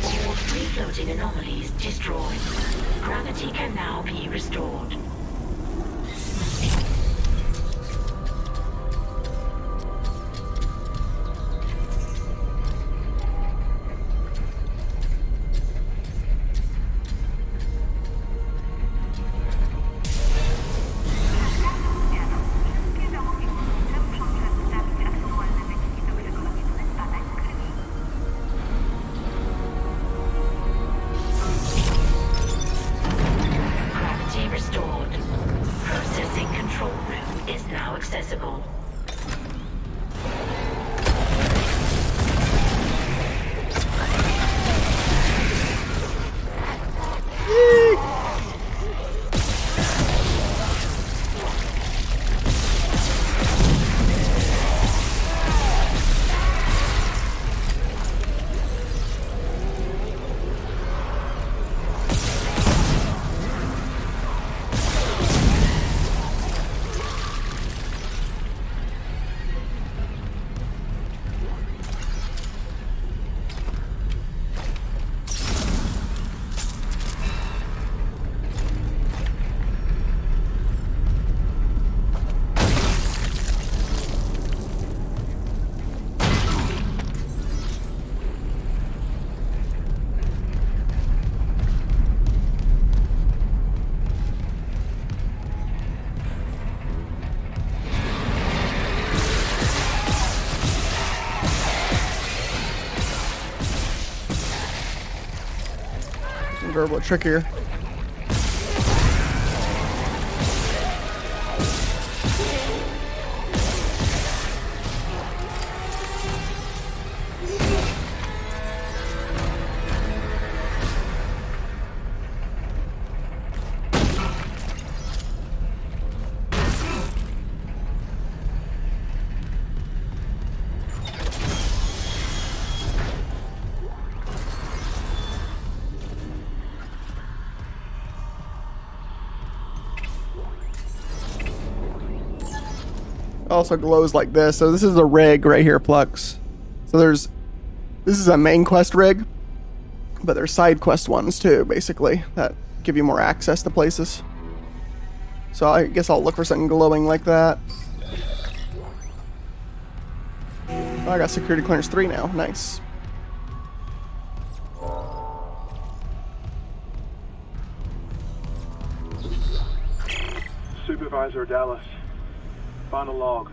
Speaker 4: All free-floating anomalies destroyed. Gravity can now be restored. Gravity restored. Processing control room is now accessible.
Speaker 1: Some verbal trickier. Also glows like this. So this is a rig right here, Plux. So this is a main quest rig, but there's side quest ones too, basically, that give you more access to places. So I guess I'll look for something glowing like that. Oh, I got security clearance 3 now. Nice.
Speaker 5: Supervisor Dallas, final log.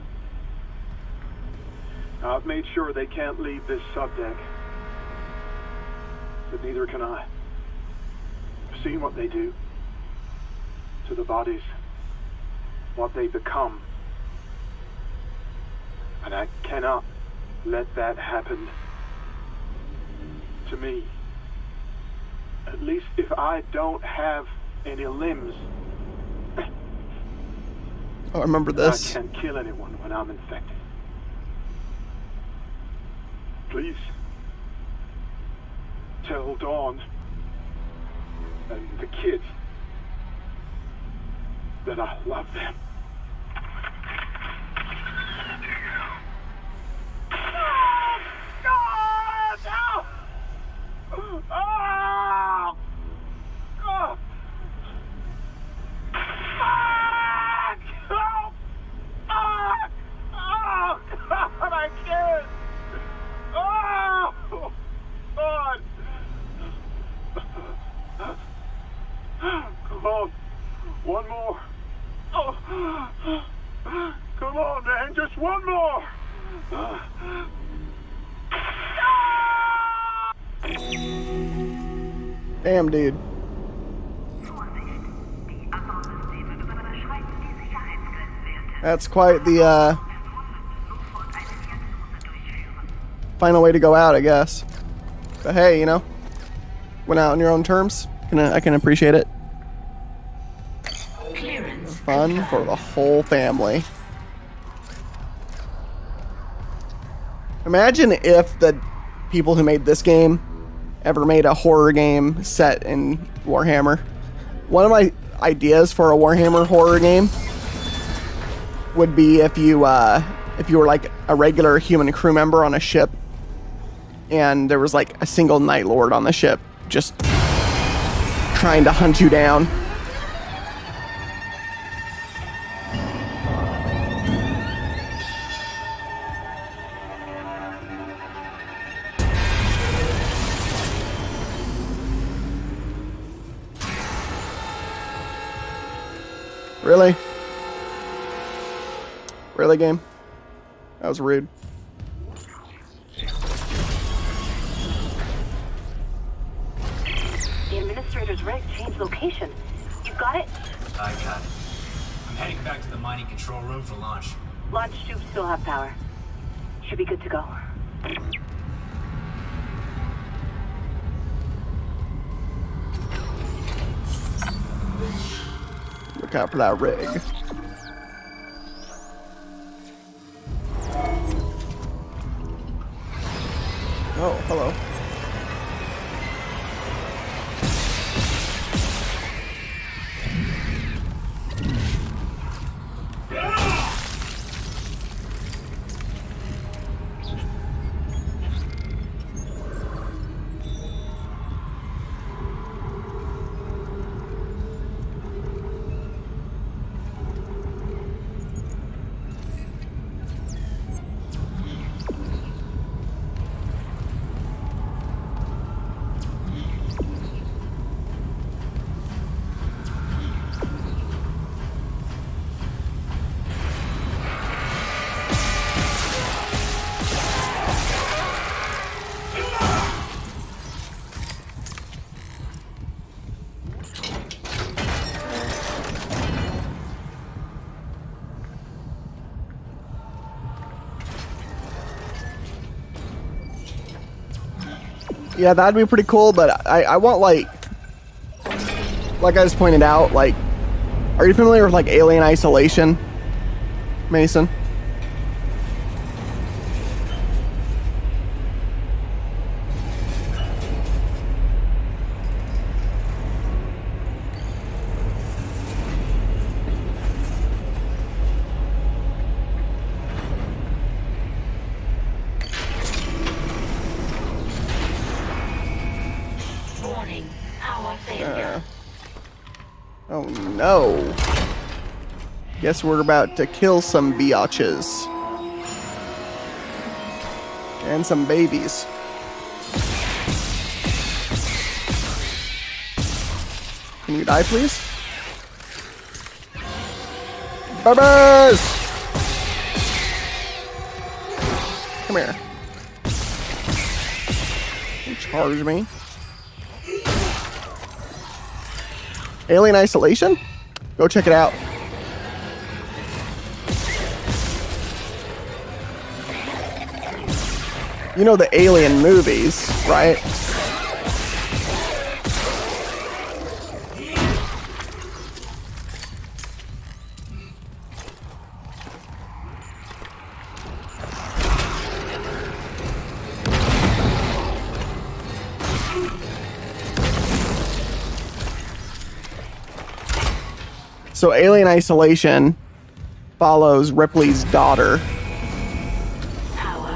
Speaker 5: I've made sure they can't leave this subdeck, but neither can I. I've seen what they do to the bodies, what they become, and I cannot let that happen to me. At least if I don't have any limbs.
Speaker 1: Oh, I remember this.
Speaker 5: I can't kill anyone when I'm infected. Please, tell Dawn and the kids that I love them. Come on, one more. Come on, man, just one more.
Speaker 1: Damn, dude. That's quite the final way to go out, I guess. But hey, you know, went out on your own terms. I can appreciate it. Fun for the whole family. Imagine if the people who made this game ever made a horror game set in Warhammer. One of my ideas for a Warhammer horror game would be if you were like a regular human crew member on a ship, and there was like a single Night Lord on the ship just trying to hunt you down. Really? Really, game? That was rude.
Speaker 13: The administrator's rig changed location. You got it?
Speaker 2: I got it. I'm heading back to the mining control room for launch.
Speaker 13: Launch tubes still have power. Should be good to go.
Speaker 1: Look out for that rig. Oh, hello. Yeah, that'd be pretty cool, but I want, like I just pointed out, like, are you familiar with, like, Alien Isolation, Mason? no. Guess we're about to kill some biatches. And some babies. Can you die, please? Babies! Come here. You charge me. Alien Isolation? Go check it out. You know the Alien movies, right? So Alien Isolation follows Ripley's daughter,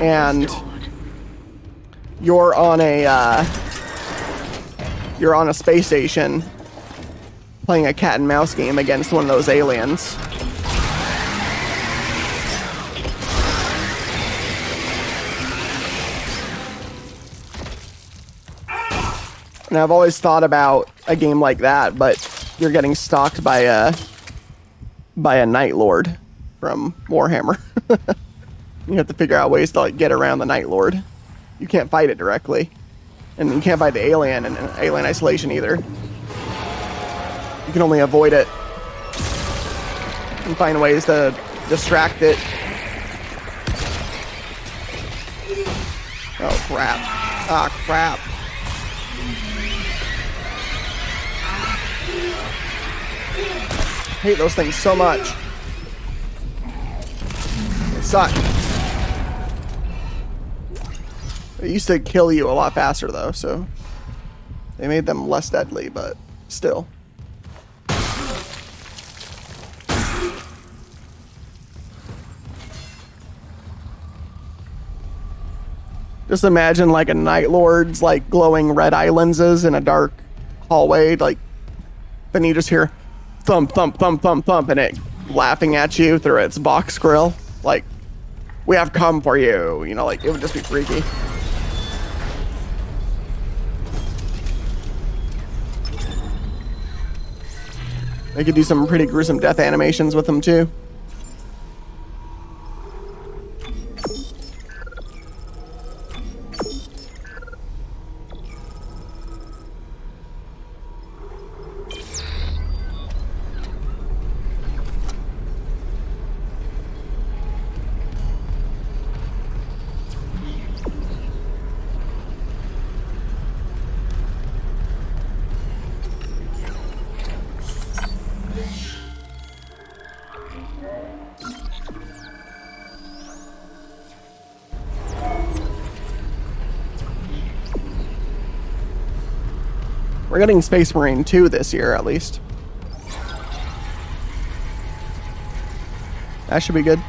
Speaker 1: and you're on a space station playing a cat and mouse game against one of those aliens. And I've always thought about a game like that, but you're getting stalked by a Night Lord from Warhammer. You have to figure out ways to like get around the Night Lord. You can't fight it directly, and you can't fight the alien in Alien Isolation either. You can only avoid it and find ways to distract it. Oh crap! Ah crap! I hate those things so much. They suck. They used to kill you a lot faster though, so they made them less deadly, but still. Just imagine like a Night Lord's like glowing red eye lenses in a dark hallway, like then you just hear thump, thump, thump, thump, thump, and it laughing at you through its box grill. Like, we have come for you. You know, like, it would just be freaky. They could do some pretty gruesome death animations with them, too. We're getting Space Marine 2 this year, at least. That should be good.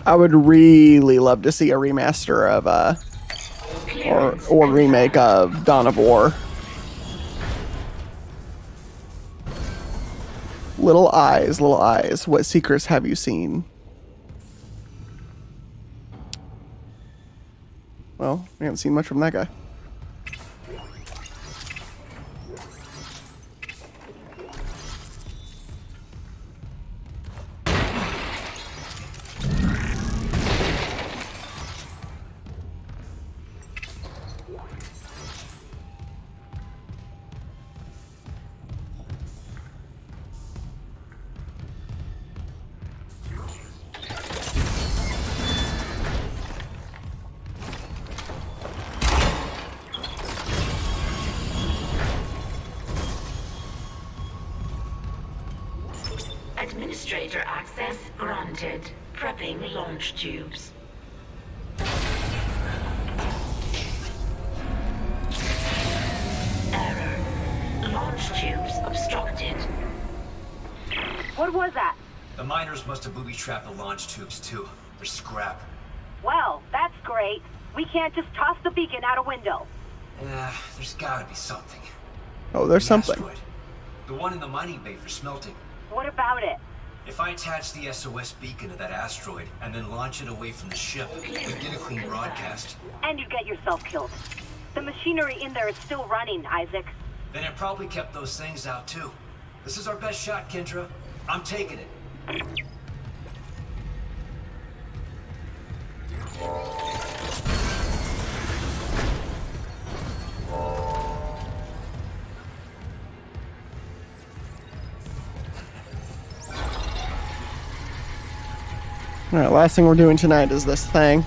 Speaker 1: I would really love to see a remaster of, or remake of Dawn of War. Little eyes, what secrets have you seen? Well, we haven't seen much from that guy.
Speaker 4: Administrator access granted. Prepping launch tubes. Error. Launch tubes obstructed.
Speaker 7: What was that?
Speaker 2: The miners must have booby-trapped the launch tubes too. They're scrap.
Speaker 13: Well, that's great. We can't just toss the beacon out a window.
Speaker 2: Yeah, there's gotta be something.
Speaker 1: Oh, there's
Speaker 2: The
Speaker 1: something.
Speaker 2: asteroid. The one in the mining bay for smelting.
Speaker 13: What about it?
Speaker 2: If I attach the SOS beacon to that asteroid and then launch it away from the ship, we get a clean broadcast.
Speaker 13: And you get yourself killed. The machinery in there is still running, Isaac.
Speaker 2: Then it probably kept those things out too. This is our best shot, Kendra. I'm taking it.
Speaker 1: Alright, last thing we're doing tonight is this thing.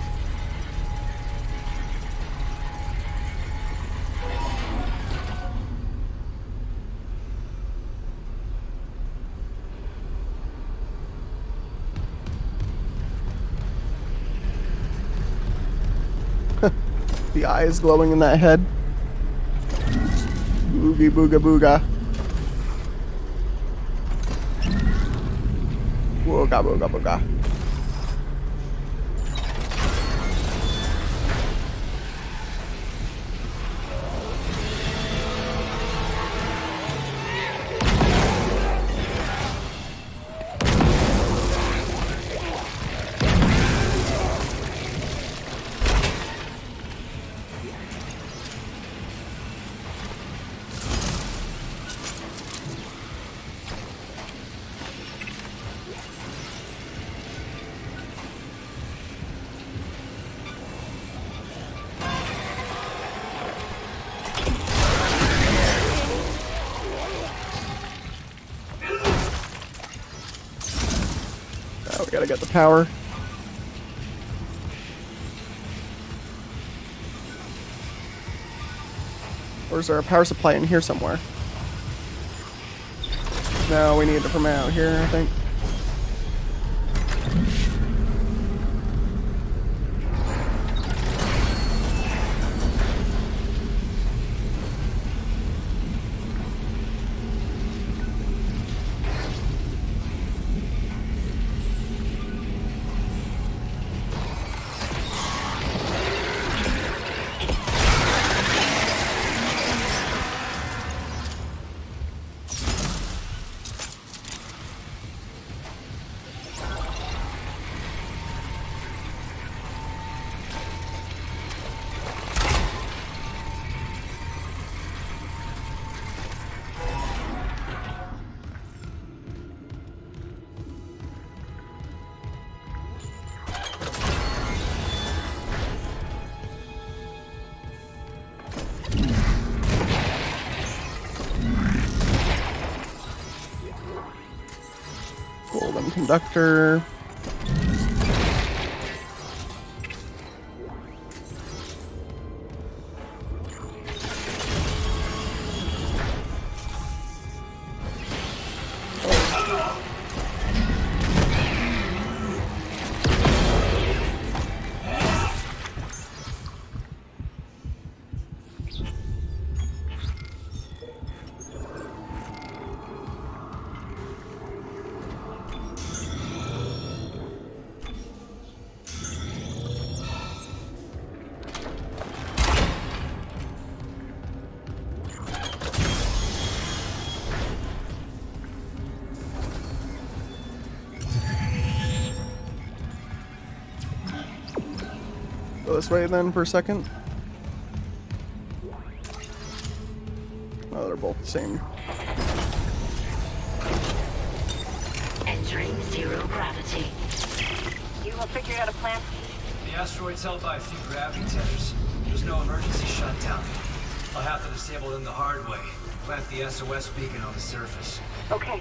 Speaker 1: The eyes glowing in that head. Boogie booga booga. Booga booga booga. Now we gotta get the power. Or is there a power supply in here somewhere? No, we need it from out here, I think. Golden conductor. Go this way then for a second. Oh, they're both the same.
Speaker 4: Entering zero gravity.
Speaker 13: You will figure out a plan?
Speaker 2: The asteroid's held by a few gravity tethers. There's no emergency shutdown. I'll have to disable them the hard way. Plant the SOS beacon on the surface.
Speaker 13: Okay.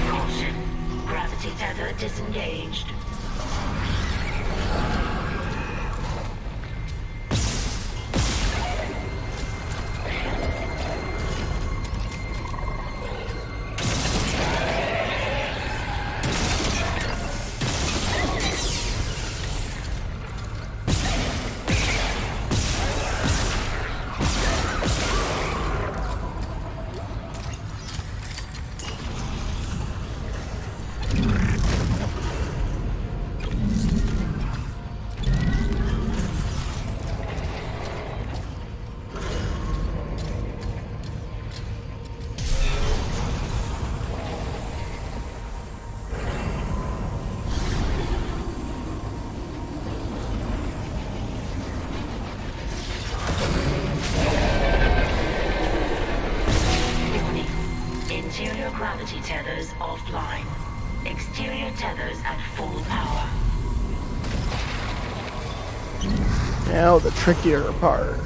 Speaker 4: Caution. Gravity tether disengaged.
Speaker 1: Now the trickier part.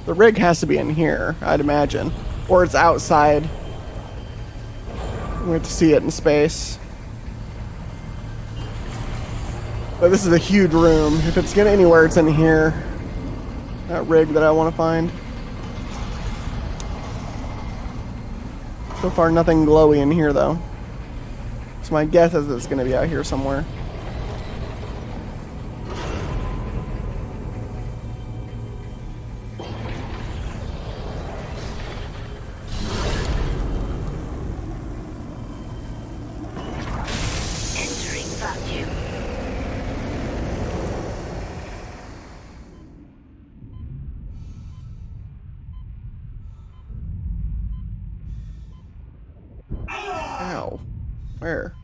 Speaker 1: The rig has to be in here, I'd imagine. Or it's outside. We have to see it in space. But this is a huge room. If it's getting anywhere, it's in here. That rig that I want to find. So far, nothing glowy in here, though. So my guess is it's going to be out here somewhere.
Speaker 4: Entering vacuum.
Speaker 1: Ow. Where?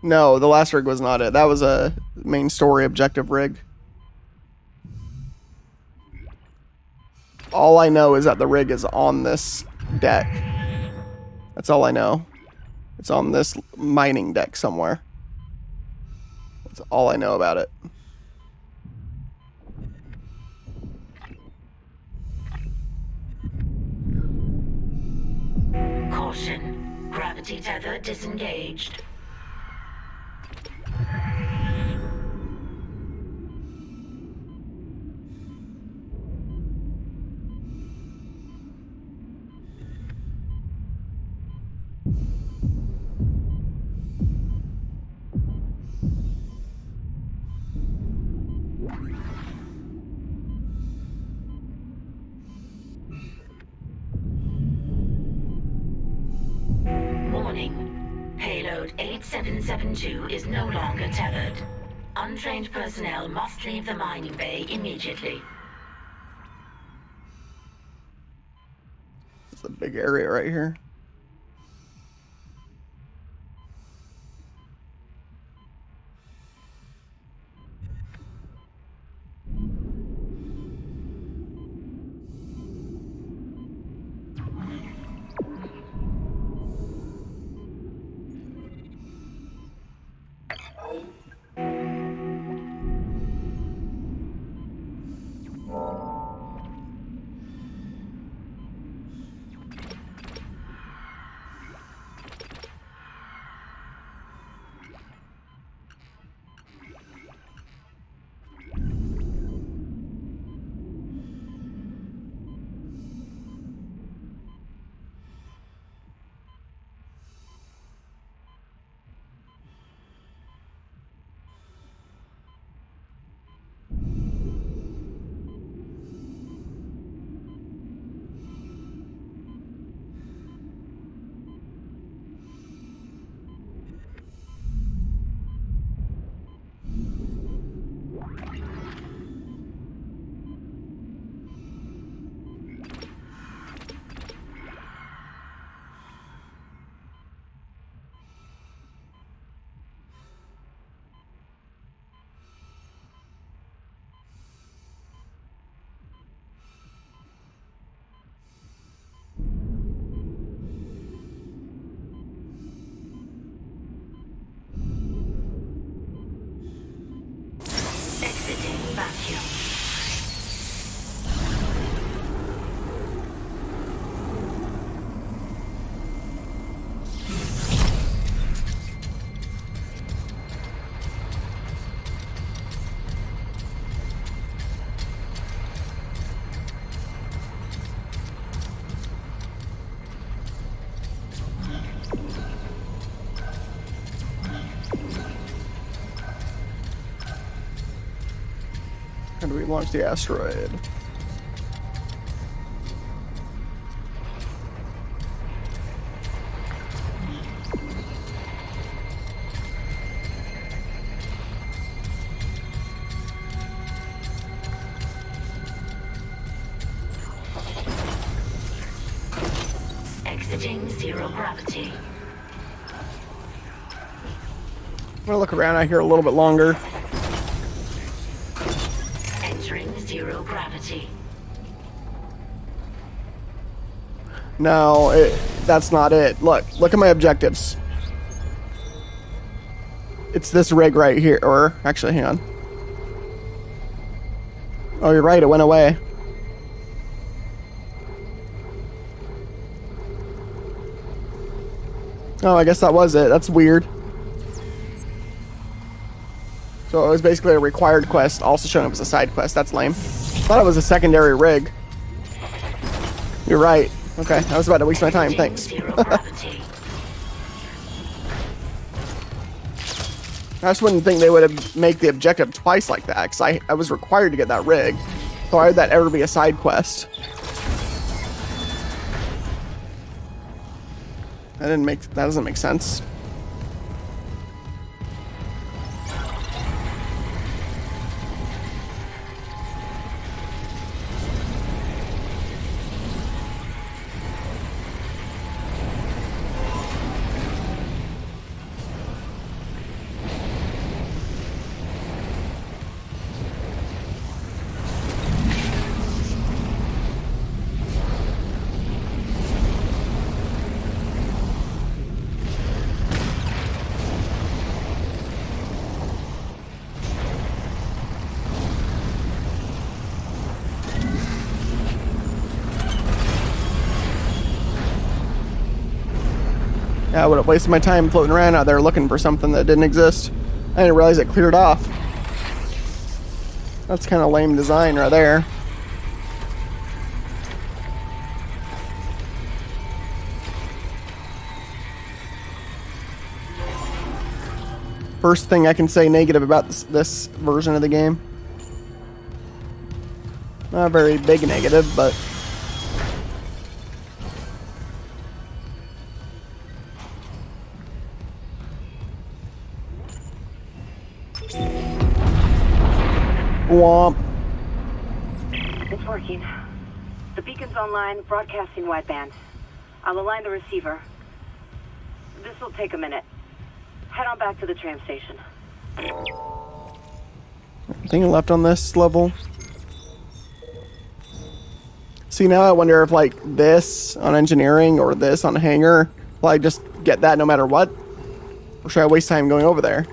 Speaker 1: No, the last rig was not it. That was a main story objective rig. All I know is that the rig is on this deck. That's all I know. It's on this mining deck somewhere. That's all I know about it.
Speaker 4: Caution. Gravity tether disengaged. Warning. Payload 8772 is no longer tethered. Untrained personnel must leave the mining bay immediately.
Speaker 1: It's a big area right here.
Speaker 4: Exiting vacuum.
Speaker 1: How do we launch the asteroid?
Speaker 4: gravity.
Speaker 1: I'm gonna look around out here a little bit longer.
Speaker 4: Entering 0 gravity.
Speaker 1: No, that's not it. Look at my objectives. It's this rig right here, or actually, hang on. Oh, you're right, it went away. Oh, I guess that was it. That's weird. So it was basically a required quest, also showing up as a side quest. That's lame. Thought it was a secondary rig. You're right. Okay, I was about to waste my time. Thanks. I just wouldn't think they would have make the objective twice like that, because I was required to get that rig. So why would that ever be a side quest? That doesn't make sense. Yeah, I would have wasted my time floating around out there looking for something that didn't exist. I didn't realize it cleared off. That's kind of lame design right there. First thing I can say negative about this version of the game. Not a very big negative, but... Womp.
Speaker 13: It's working. The beacon's online, broadcasting wideband. I'll align the receiver. This will take a minute. Head on back to the tram station.
Speaker 1: Anything left on this level? See, now I wonder if, like, this on engineering or this on hangar, will I just get that no matter what? Or should I waste time going over there?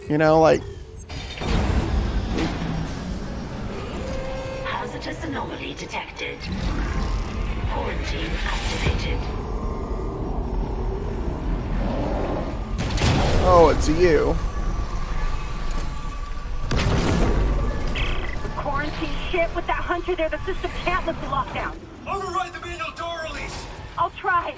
Speaker 1: You know, like...
Speaker 4: Hazardous anomaly detected. Quarantine activated.
Speaker 1: Oh, it's you.
Speaker 13: The quarantine shit with that hunter there, the system can't lift the lockdown.
Speaker 6: Override the manual door release!
Speaker 13: I'll try.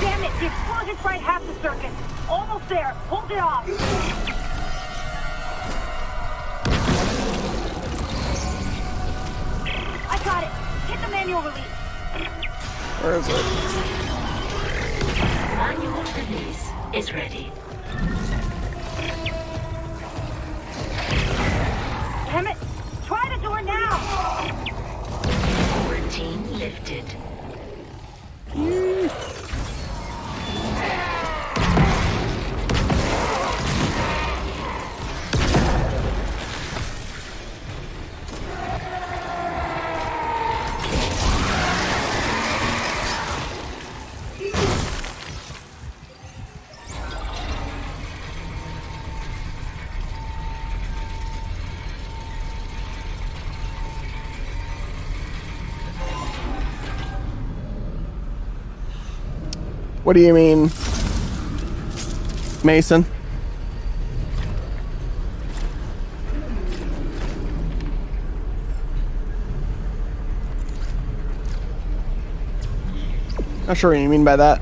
Speaker 13: Damn it, the explosion fried half the circuit. Almost there. Hold it off. I got it. Hit the manual release.
Speaker 1: Where is it?
Speaker 4: Manual release is ready.
Speaker 13: Damn it. Try the door now.
Speaker 4: Quarantine lifted.
Speaker 1: What do you mean, Mason? Not sure what you mean by that.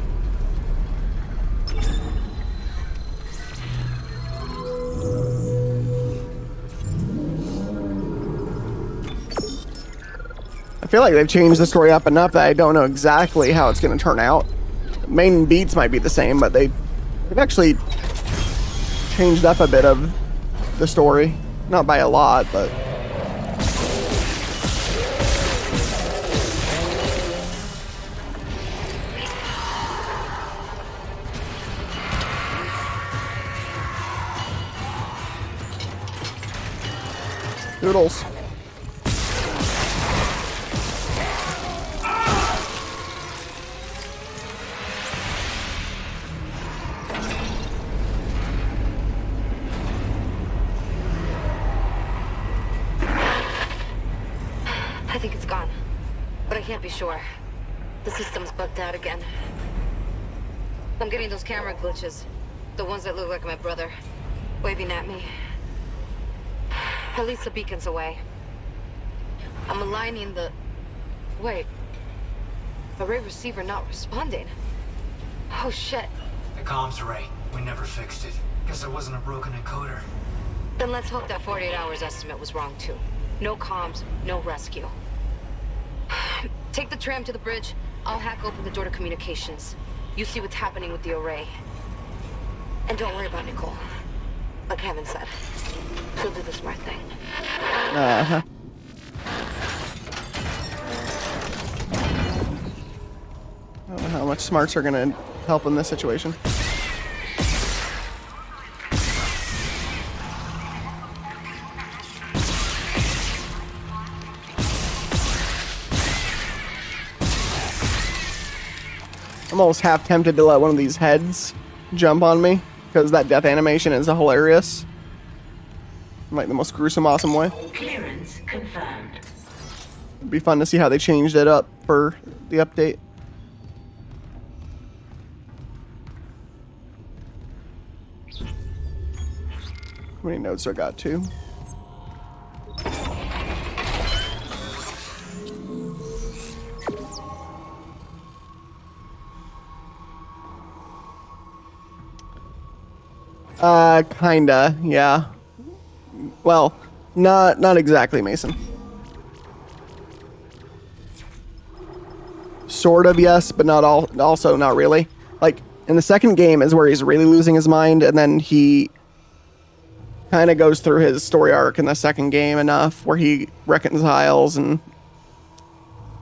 Speaker 1: I feel like they've changed the story up enough that I don't know exactly how it's going to turn out. Main beats might be the same, but they've actually changed up a bit of the story. Not by a lot, but Toodles.
Speaker 15: I think it's gone, but I can't be sure. The system's bugged out again. I'm getting those camera glitches. The ones that look like my brother, waving at me. At least the beacon's away. I'm aligning the... Wait. Array receiver not responding. Oh shit.
Speaker 2: The comms array. We never fixed it. Guess there wasn't a broken encoder.
Speaker 15: Then let's hope that 48 hours estimate was wrong too. No comms, no rescue. Take the tram to the bridge. I'll hack open the door to communications. You see what's happening with the array. And don't worry about Nicole. Like Hammond said, she'll do the smart thing.
Speaker 1: Uh-huh. I don't know how much smarts are gonna help in this situation. I'm almost half tempted to let one of these heads jump on me, because that death animation is hilarious. In, like, the most gruesome, awesome way.
Speaker 4: Clearance confirmed.
Speaker 1: It'd be fun to see how they changed it up for the update. How many notes I got? 2? Kinda, yeah. Well, not exactly, Mason. Sort of, yes, but not all. Also, not really. Like, in the second game is where he's really losing his mind, and then he kind of goes through his story arc in the second game enough where he reconciles and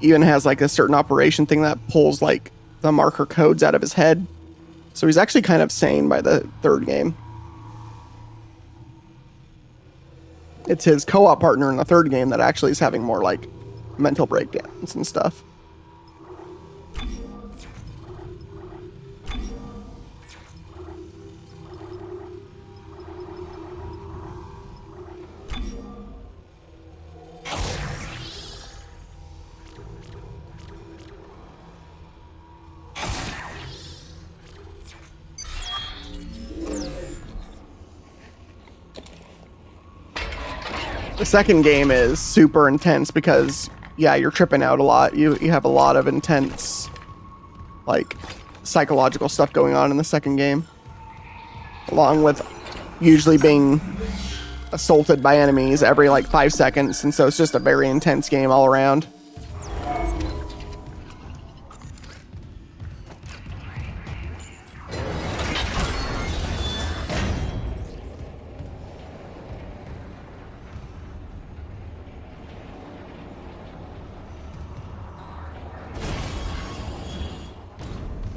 Speaker 1: even has like a certain operation thing that pulls like the marker codes out of his head. So he's actually kind of sane by the third game. It's his co-op partner in the third game that actually is having more like mental breakdowns and stuff. The second game is super intense because, yeah, you're tripping out a lot. You have a lot of intense, like, psychological stuff going on in the second game. Along with usually being assaulted by enemies every, like, 5 seconds. And so it's just a very intense game all around.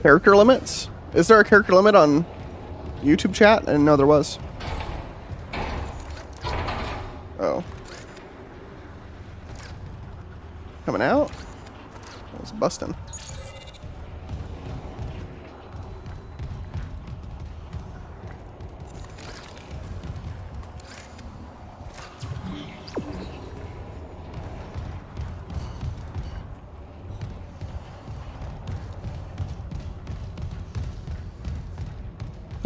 Speaker 1: Character limits? Is there a character limit on YouTube chat? I didn't know there was. Oh. Coming out? That was busting.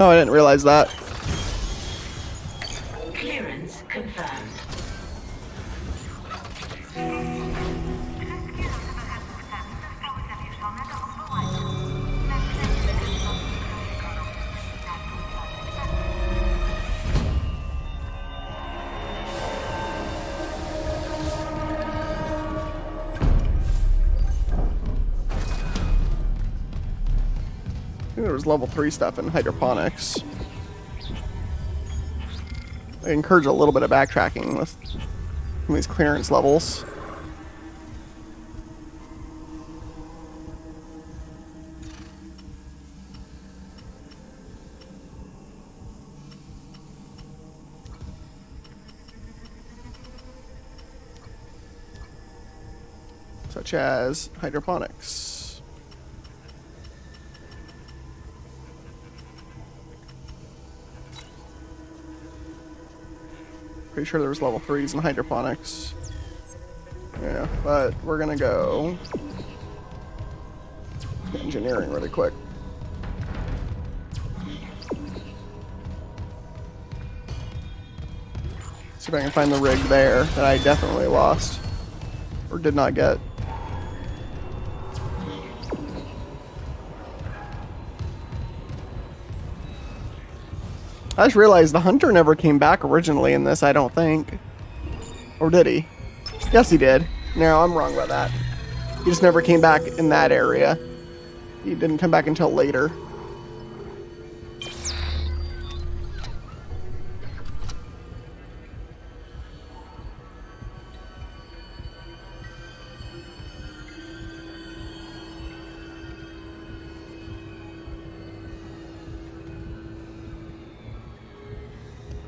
Speaker 1: Oh, I didn't realize that.
Speaker 4: Clearance confirmed.
Speaker 1: I think there was level 3 stuff in hydroponics. I encourage a little bit of backtracking with these clearance levels. such as hydroponics. Pretty sure there was level 3s in hydroponics. Yeah, but we're gonna go engineering really quick. See if I can find the rig there that I definitely lost or did not get. I just realized the hunter never came back originally in this, I don't think. Or did he? Yes, he did. No, I'm wrong about that. He just never came back in that area. He didn't come back until later.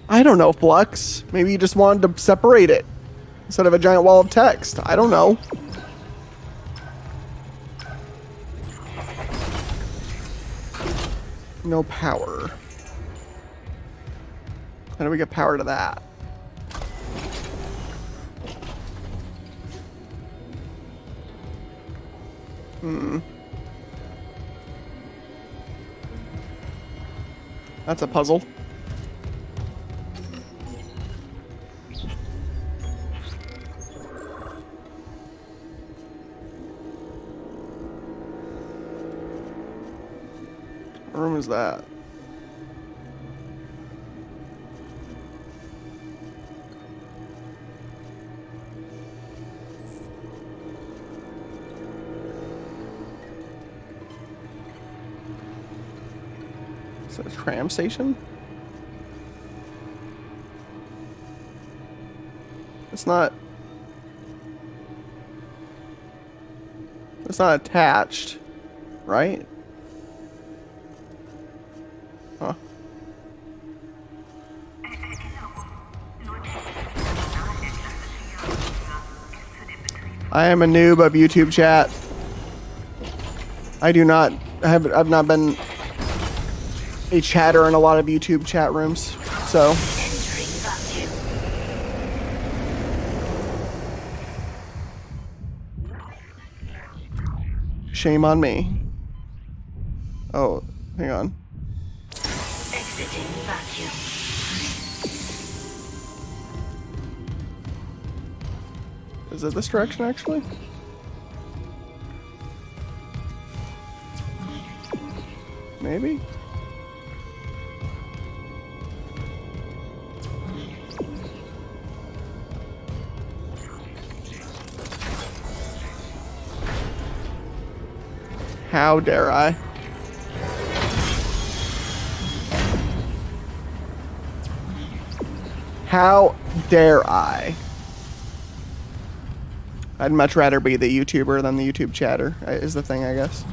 Speaker 1: I don't know, Flux. Maybe you just wanted to separate it instead of a giant wall of text. I don't know. No power. How do we get power to that? That's a puzzle. What room is that? Is that a tram station? It's not attached, right? Huh. I am a noob of YouTube chat. I've not been a chatter in a lot of YouTube chat rooms, so. Shame on me. Oh, hang on.
Speaker 4: Exiting vacuum.
Speaker 1: Is it this direction, actually? Maybe? How dare I? How dare I? I'd much rather be the YouTuber than the YouTube chatter, is the thing, I guess.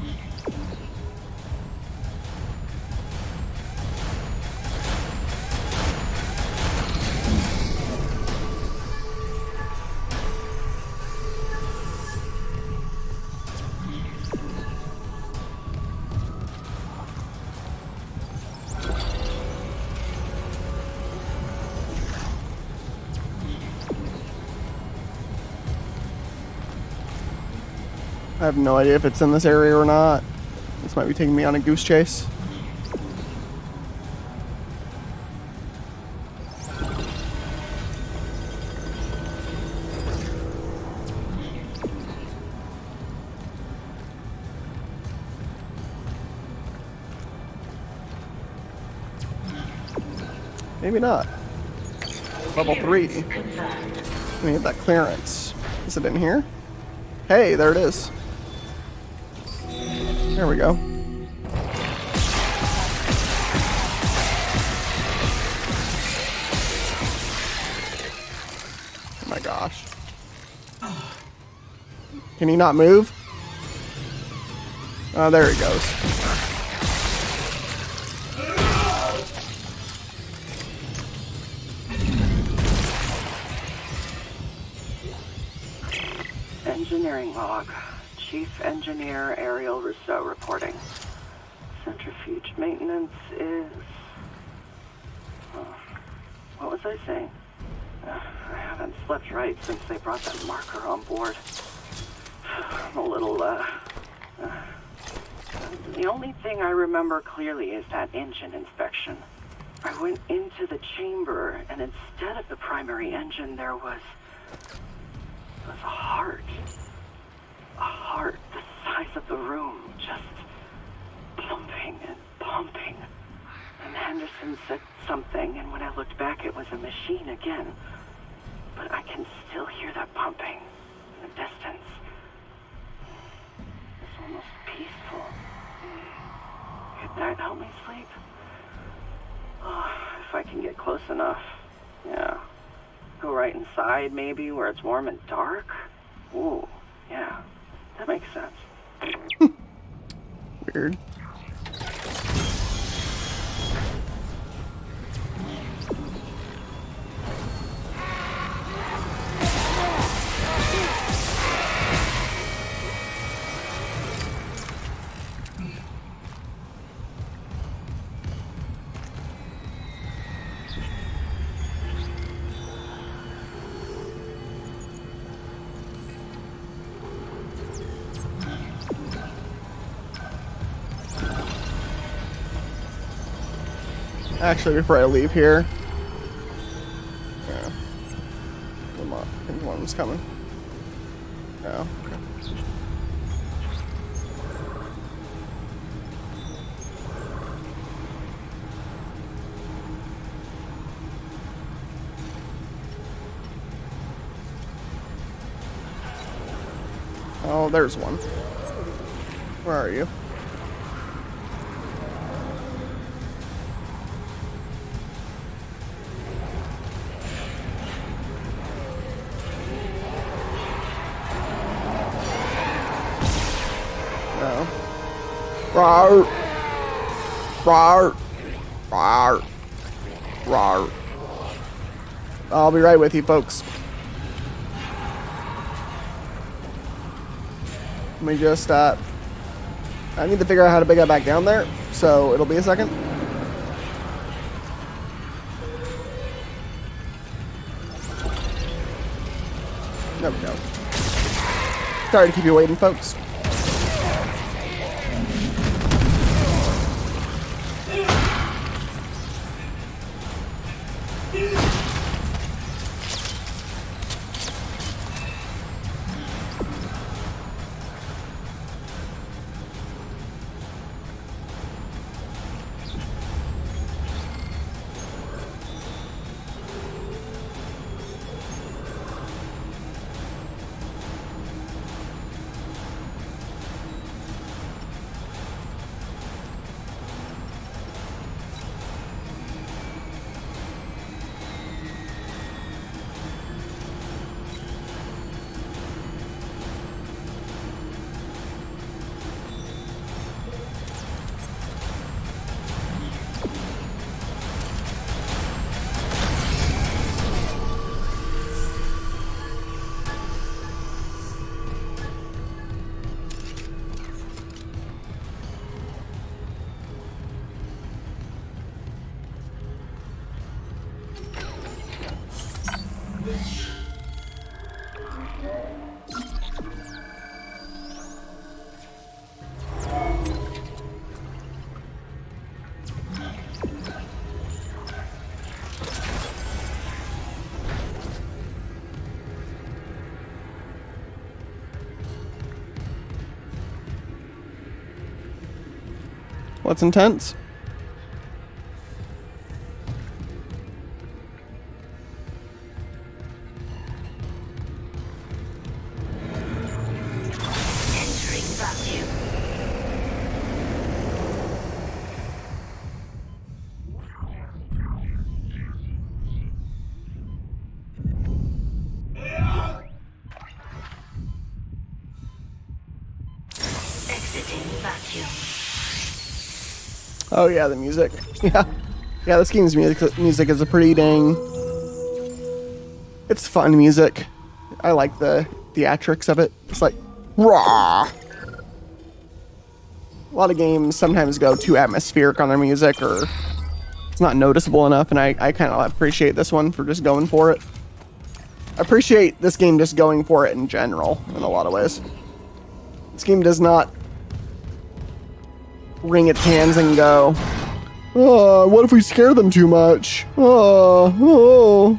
Speaker 1: I have no idea if it's in this area or not. This might be taking me on a goose chase. Maybe not. Level 3. We need that clearance. Is it in here? Hey, there it is. There we go. Oh my gosh. Can he not move? Oh, there he goes.
Speaker 19: Engineering log. Chief Engineer Ariel Rousseau reporting. Centrifuge maintenance is... Oh, what was I saying? I haven't slept right since they brought that marker on board. I'm a little, The only thing I remember clearly is that engine inspection. I went into the chamber, and instead of the primary engine, there was a heart. A heart the size of the room, just pumping and pumping. And Henderson said something, and when I looked back, it was a machine again. But I can still hear that pumping in the distance. It's almost peaceful. Could that help me sleep? Oh, if I can get close enough. Yeah. Go right inside, maybe, where it's warm and dark. Ooh, yeah. That makes sense.
Speaker 1: Weird. Actually, before I leave here, yeah. Come on, I think one's coming. Oh, okay. Oh, there's one. Where are you? Rawr. Rawr. Rawr. Rawr. I'll be right with you, folks. Let me just, I need to figure out how to get back down there, so it'll be a second. There we go. Sorry to keep you waiting, folks. What's intense?
Speaker 4: Entering vacuum. Exiting vacuum.
Speaker 1: Oh yeah, the music. Yeah. Yeah, this game's music is a pretty dang... It's fun music. I like the theatrics of it. It's like, raw. A lot of games sometimes go too atmospheric on their music, or it's not noticeable enough, and I kind of appreciate this one for just going for it. I appreciate this game just going for it in general, in a lot of ways. This game does not wring its hands and go, oh, what if we scare them too much? Oh,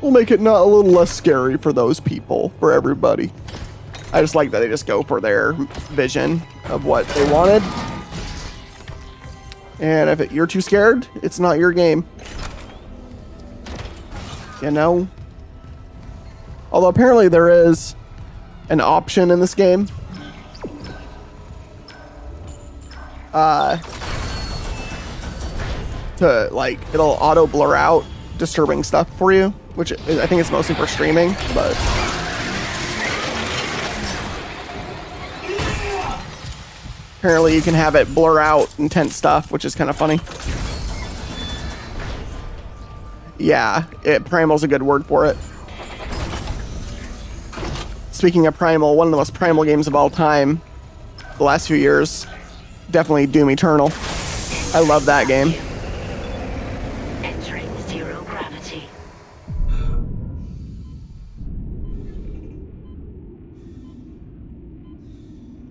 Speaker 1: we'll make it not a little less scary for those people, for everybody. I just like that they just go for their vision of what they wanted. And if you're too scared, it's not your game. You know? Although apparently there is an option in this game. To, like, it'll auto blur out disturbing stuff for you, which I think it's mostly for streaming, but apparently you can have it blur out intense stuff, which is kind of funny. Yeah, primal's a good word for it. Speaking of primal, one of the most primal games of all time, the last few years, definitely Doom Eternal. I love that game.
Speaker 4: Entering zero gravity.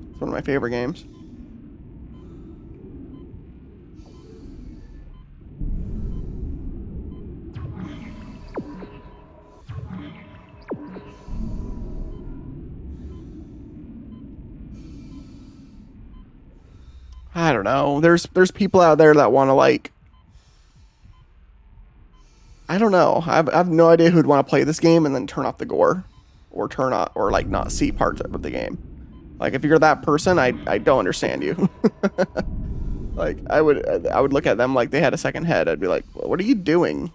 Speaker 1: It's one of my favorite games. I don't know. There's people out there that want to, like, I don't know. I have no idea who'd want to play this game and then turn off the gore, or turn on, or like not see parts of the game. Like, if you're that person, I don't understand you. Like, I would look at them like they had a second head. I'd be like, what are you doing?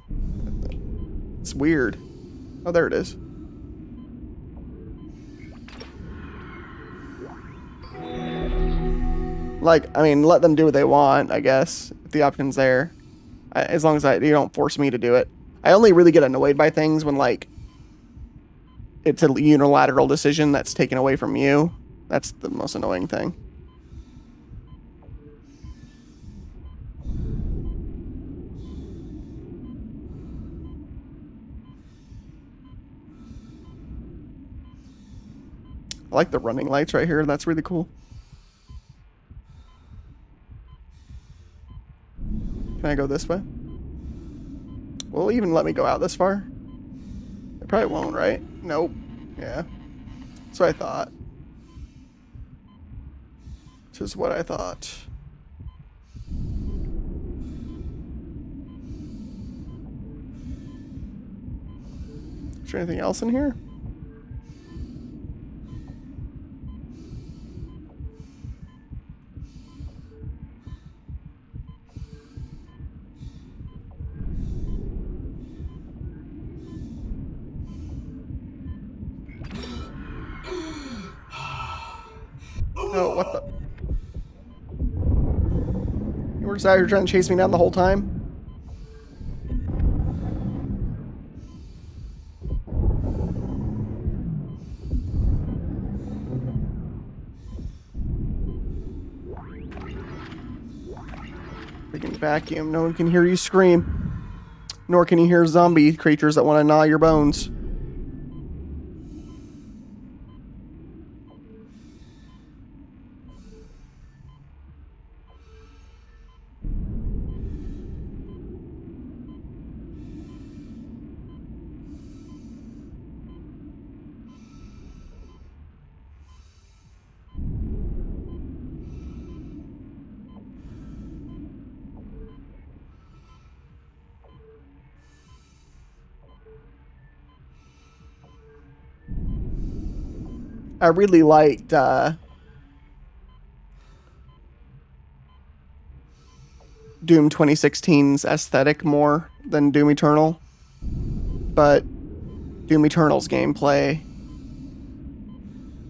Speaker 1: It's weird. Oh, there it is. Like, I mean, let them do what they want, I guess, if the option's there. As long as you don't force me to do it. I only really get annoyed by things when, like, it's a unilateral decision that's taken away from you. That's the most annoying thing. I like the running lights right here. That's really cool. Can I go this way? Will it even let me go out this far? It probably won't, right? Nope. Yeah. That's what I thought. Just what I thought. Is there anything else in here? Oh, what the? You were just out here trying to chase me down the whole time? Freaking vacuum. No one can hear you scream. Nor can you hear zombie creatures that want to gnaw your bones. I really liked Doom 2016's aesthetic more than Doom Eternal, but Doom Eternal's gameplay,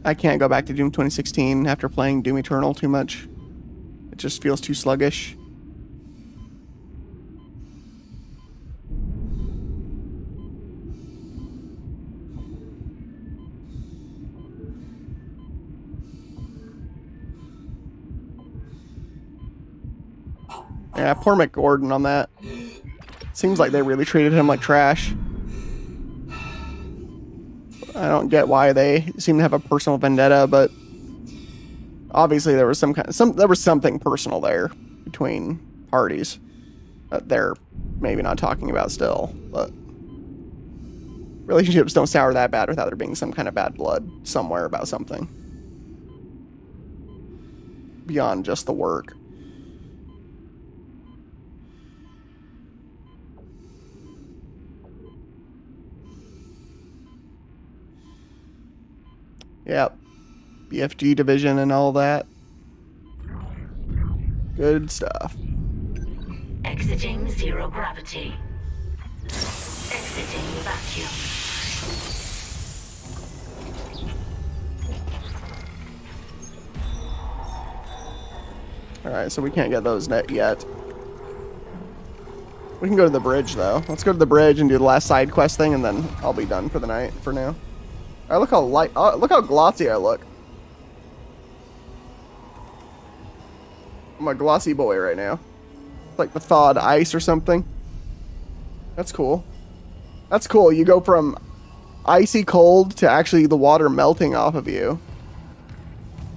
Speaker 1: I can't go back to Doom 2016 after playing Doom Eternal too much. It just feels too sluggish. Yeah, poor McGordon on that. Seems like they really treated him like trash. I don't get why they seem to have a personal vendetta, but obviously there was there was something personal there between parties that they're maybe not talking about still, but relationships don't sour that bad without there being some kind of bad blood somewhere about something beyond just the work. Yep. BFG division and all that. Good stuff.
Speaker 4: Exiting zero gravity. Exiting vacuum.
Speaker 1: Alright, so we can't get those net yet. We can go to the bridge, though. Let's go to the bridge and do the last side quest thing, and then I'll be done for the night for now. Alright, look how light... Oh, look how glossy I look. I'm a glossy boy right now. Like the thawed ice or something. That's cool. That's cool. You go from icy cold to actually the water melting off of you.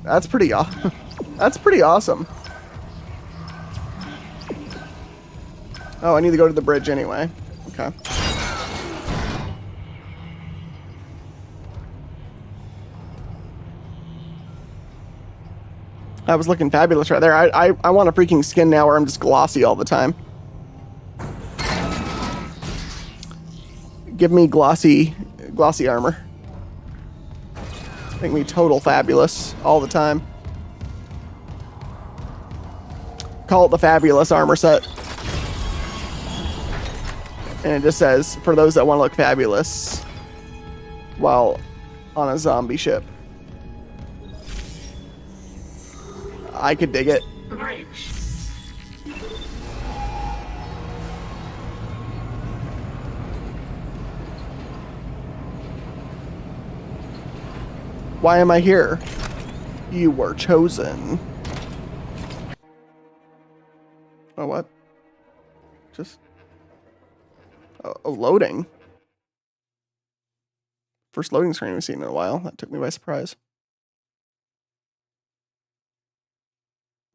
Speaker 1: That's pretty awesome. That's pretty awesome. Oh, I need to go to the bridge anyway. Okay. I was looking fabulous right there. I want a freaking skin now where I'm just glossy all the time. Give me glossy armor. Make me total fabulous all the time. Call it the fabulous armor set. And it just says, for those that want to look fabulous while on a zombie ship. I could dig it.
Speaker 4: Bridge.
Speaker 1: Why am I here? You were chosen. Oh, what? Just... Oh, loading. First loading screen we've seen in a while. That took me by surprise.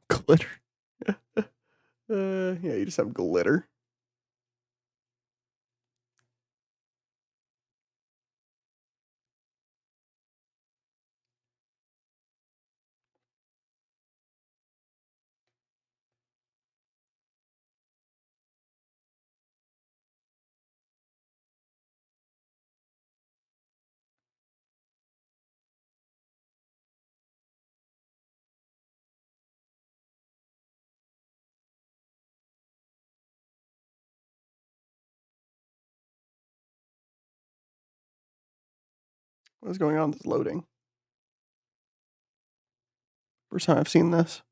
Speaker 1: Glitter. Yeah, you just have glitter. What is going on with this loading? First time I've seen this.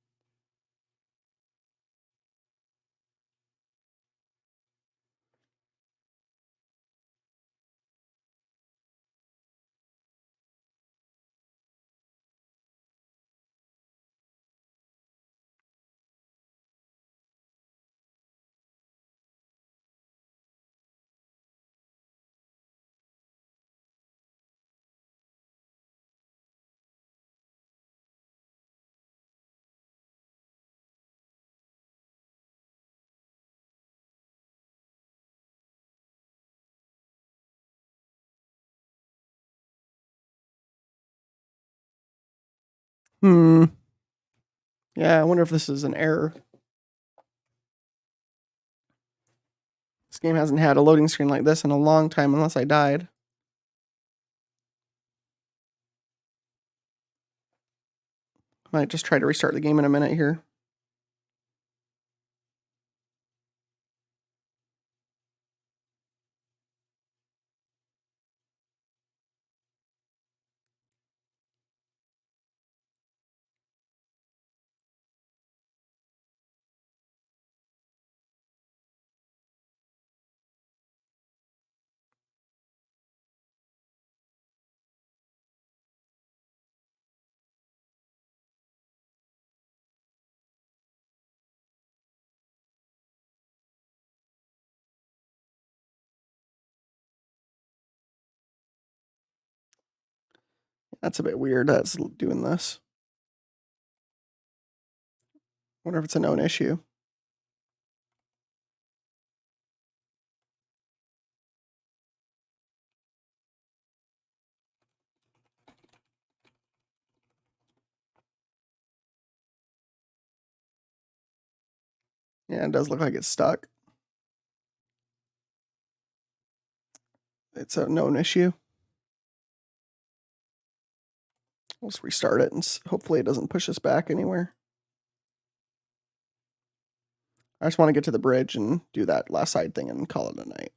Speaker 1: Yeah, I wonder if this is an error. This game hasn't had a loading screen like this in a long time unless I died. Might just try to restart the game in a minute here. That's a bit weird. That's doing this. Wonder if it's a known issue. Yeah, it does look like it's stuck. It's a known issue. Let's restart it and hopefully it doesn't push us back anywhere. I just want to get to the bridge and do that last side thing and call it a night.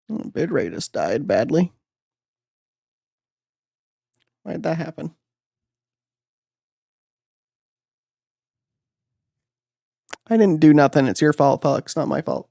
Speaker 1: Oh, bid rate just died badly. Why did that happen? I didn't do nothing. It's your fault, Felix, not my fault.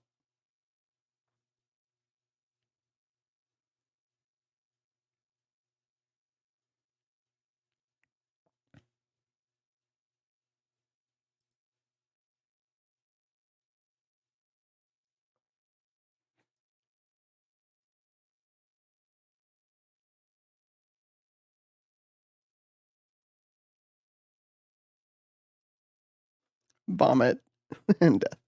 Speaker 1: Vomit and death.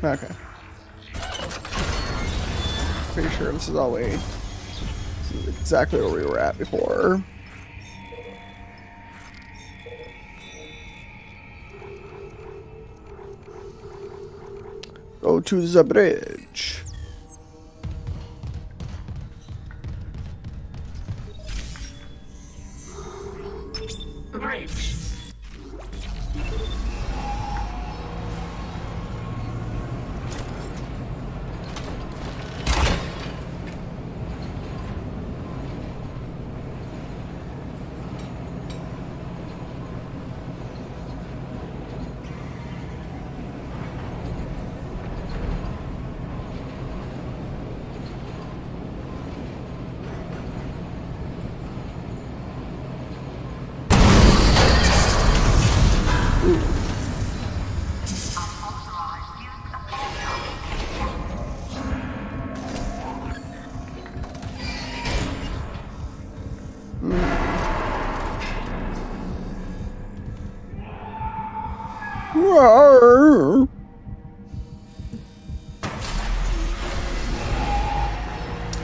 Speaker 1: Okay. Pretty sure this is exactly where we were at before. Go to the bridge.
Speaker 4: Bridge.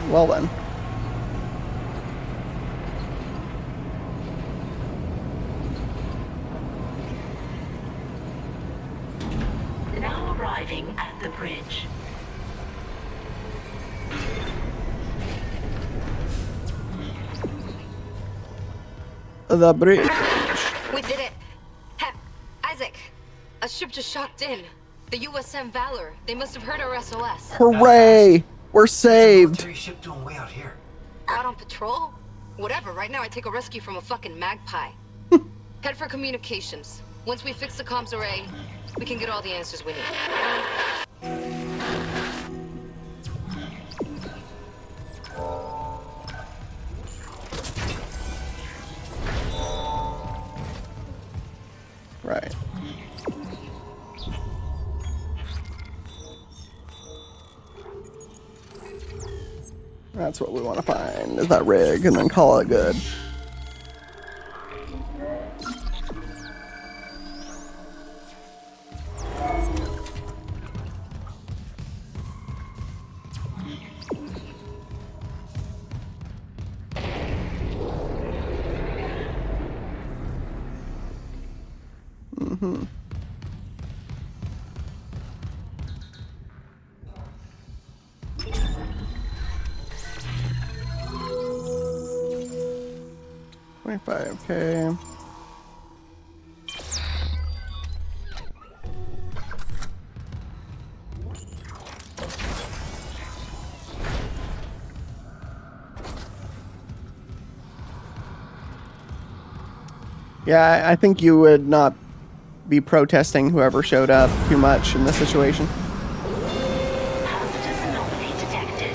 Speaker 4: Well then. Now arriving at the bridge.
Speaker 1: The bridge.
Speaker 15: We did it. Isaac, a ship just shocked in. The USM Valor. They must have heard our SOS.
Speaker 1: Hooray! We're saved.
Speaker 2: Military ship doing way out here.
Speaker 15: Out on patrol? Whatever. Right now I take a rescue from a fucking magpie. Head for communications. Once we fix the comms array, we can get all the answers we need.
Speaker 1: Right. That's what we want to find, is that rig, and then call it good. Mm-hmm. $25K. Yeah, I think you would not be protesting whoever showed up too much in this situation.
Speaker 4: Hazardous anomaly detected.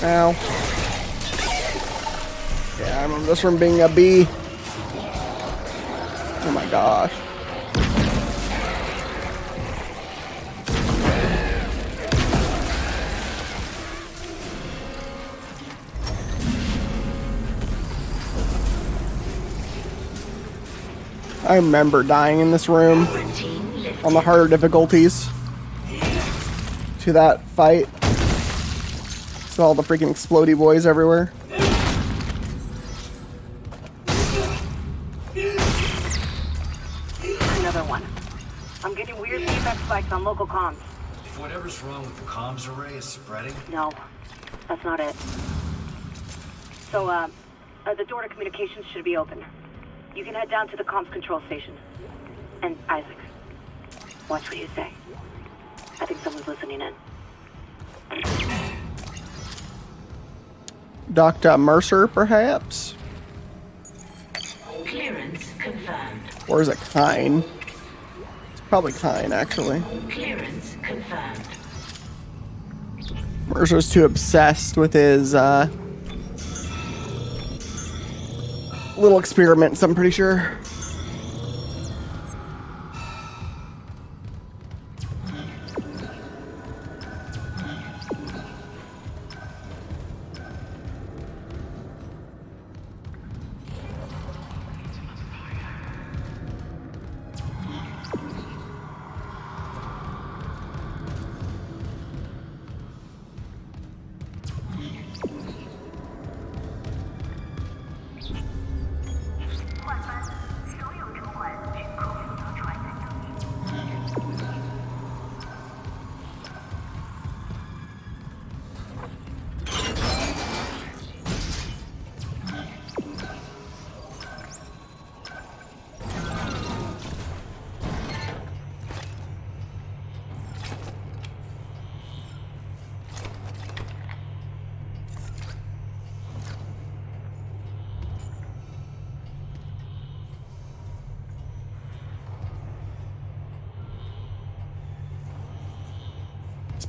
Speaker 1: Ow. Yeah, I remember this from being a bee. Oh my gosh. I remember dying in this room on the harder difficulties to that fight. Saw all the freaking explodey boys everywhere.
Speaker 13: Another one. I'm getting weird feedback spikes on local comms.
Speaker 2: If whatever's wrong with the comms array is spreading...
Speaker 13: No, that's not it. So, the door to communications should be open. You can head down to the comms control station. And Isaac, watch what you say. I think someone's listening in.
Speaker 1: Dr. Mercer, perhaps?
Speaker 4: Clearance confirmed.
Speaker 1: Or is it Kine? It's probably Kine, actually.
Speaker 4: Clearance confirmed.
Speaker 1: Mercer's too obsessed with his, little experiments, I'm pretty sure.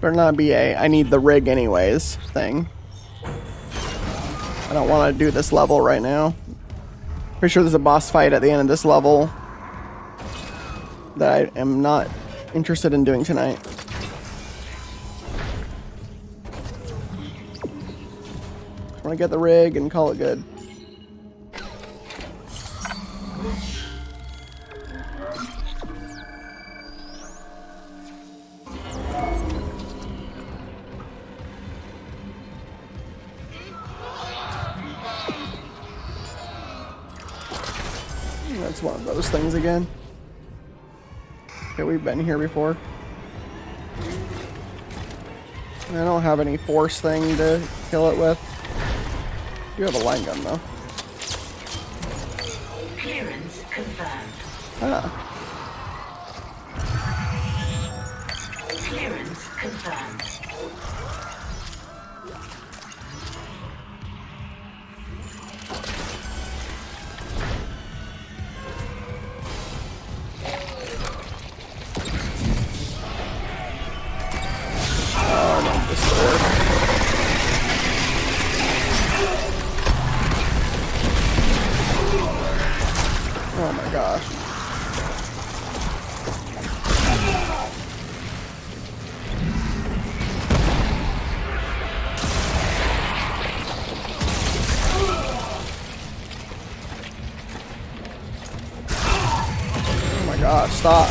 Speaker 1: Better not be a I need the rig anyways thing. I don't want to do this level right now. Pretty sure there's a boss fight at the end of this level that I am not interested in doing tonight. I want to get the rig and call it good. That's one of those things again. Okay, we've been here before. I don't have any force thing to kill it with. I do have a line gun though.
Speaker 4: Clearance confirmed.
Speaker 1: Ah.
Speaker 4: Clearance confirmed.
Speaker 1: Oh my gosh. Oh my gosh, stop.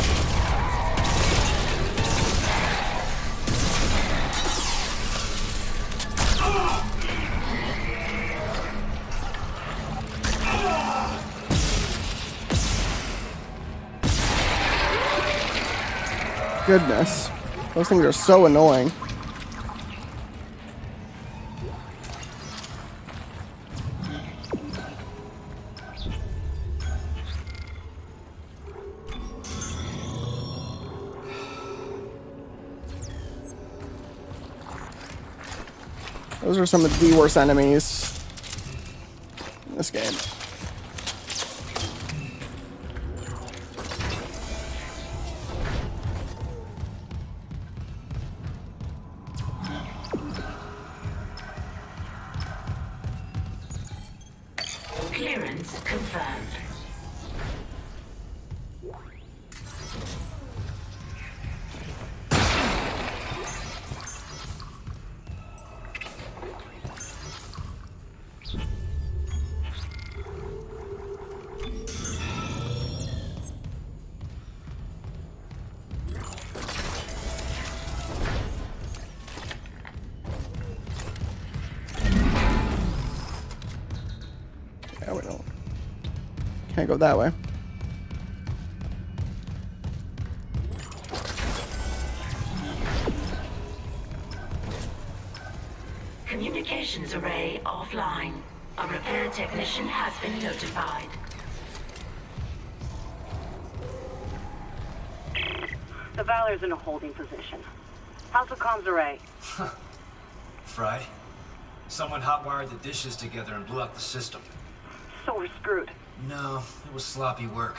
Speaker 1: Goodness. Those things are so annoying. Those are some of the worst enemies in this game.
Speaker 4: Clearance confirmed.
Speaker 1: Yeah, we don't. Can't go that way.
Speaker 4: Communications array offline. A repair technician has been notified.
Speaker 13: The Valor's in a holding position. How's the comms array?
Speaker 2: Fried. Someone hotwired the dishes together and blew out the system.
Speaker 13: So we're screwed.
Speaker 2: No, it was sloppy work.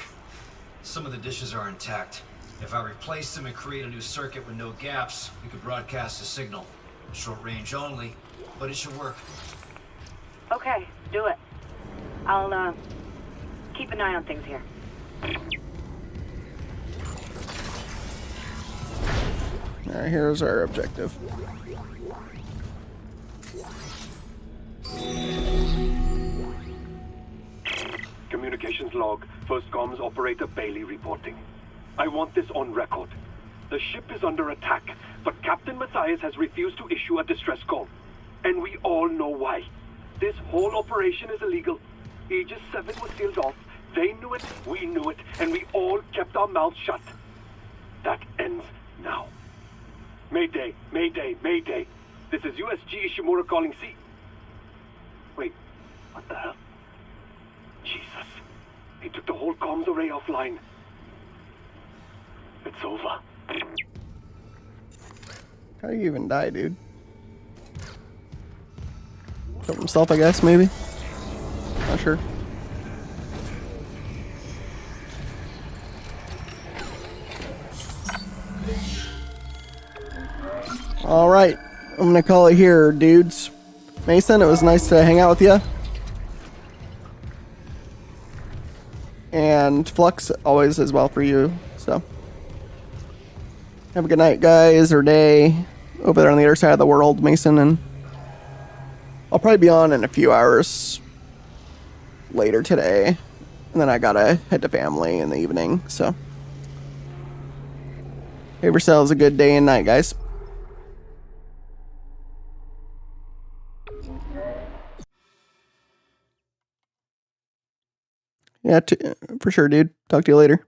Speaker 2: Some of the dishes are intact. If I replace them and create a new circuit with no gaps, we could broadcast a signal. Short range only, but it should work.
Speaker 13: Okay, do it. I'll, keep an eye on things here.
Speaker 1: Alright, here's our objective.
Speaker 16: Communications log. First comms operator Bailey reporting. I want this on record. The ship is under attack, but Captain Matthias has refused to issue a distress call. And we all know why. This whole operation is illegal. Aegis 7 was sealed off. They knew it, we knew it, and we all kept our mouths shut. That ends now. Mayday, Mayday, Mayday. This is USG Ishimura calling C. Wait, what the hell? Jesus. He took the whole comms array offline. It's over.
Speaker 1: How do you even die, dude? Killed himself, I guess, maybe? Not sure. Alright, I'm gonna call it here, dudes. Mason, it was nice to hang out with you. And Flux, always as well for you, so. Have a good night, guys, or day, over there on the other side of the world, Mason, and I'll probably be on in a few hours later today, and then I gotta head to family in the evening, so. Have yourselves a good day and night, guys. Yeah, for sure, dude. Talk to you later.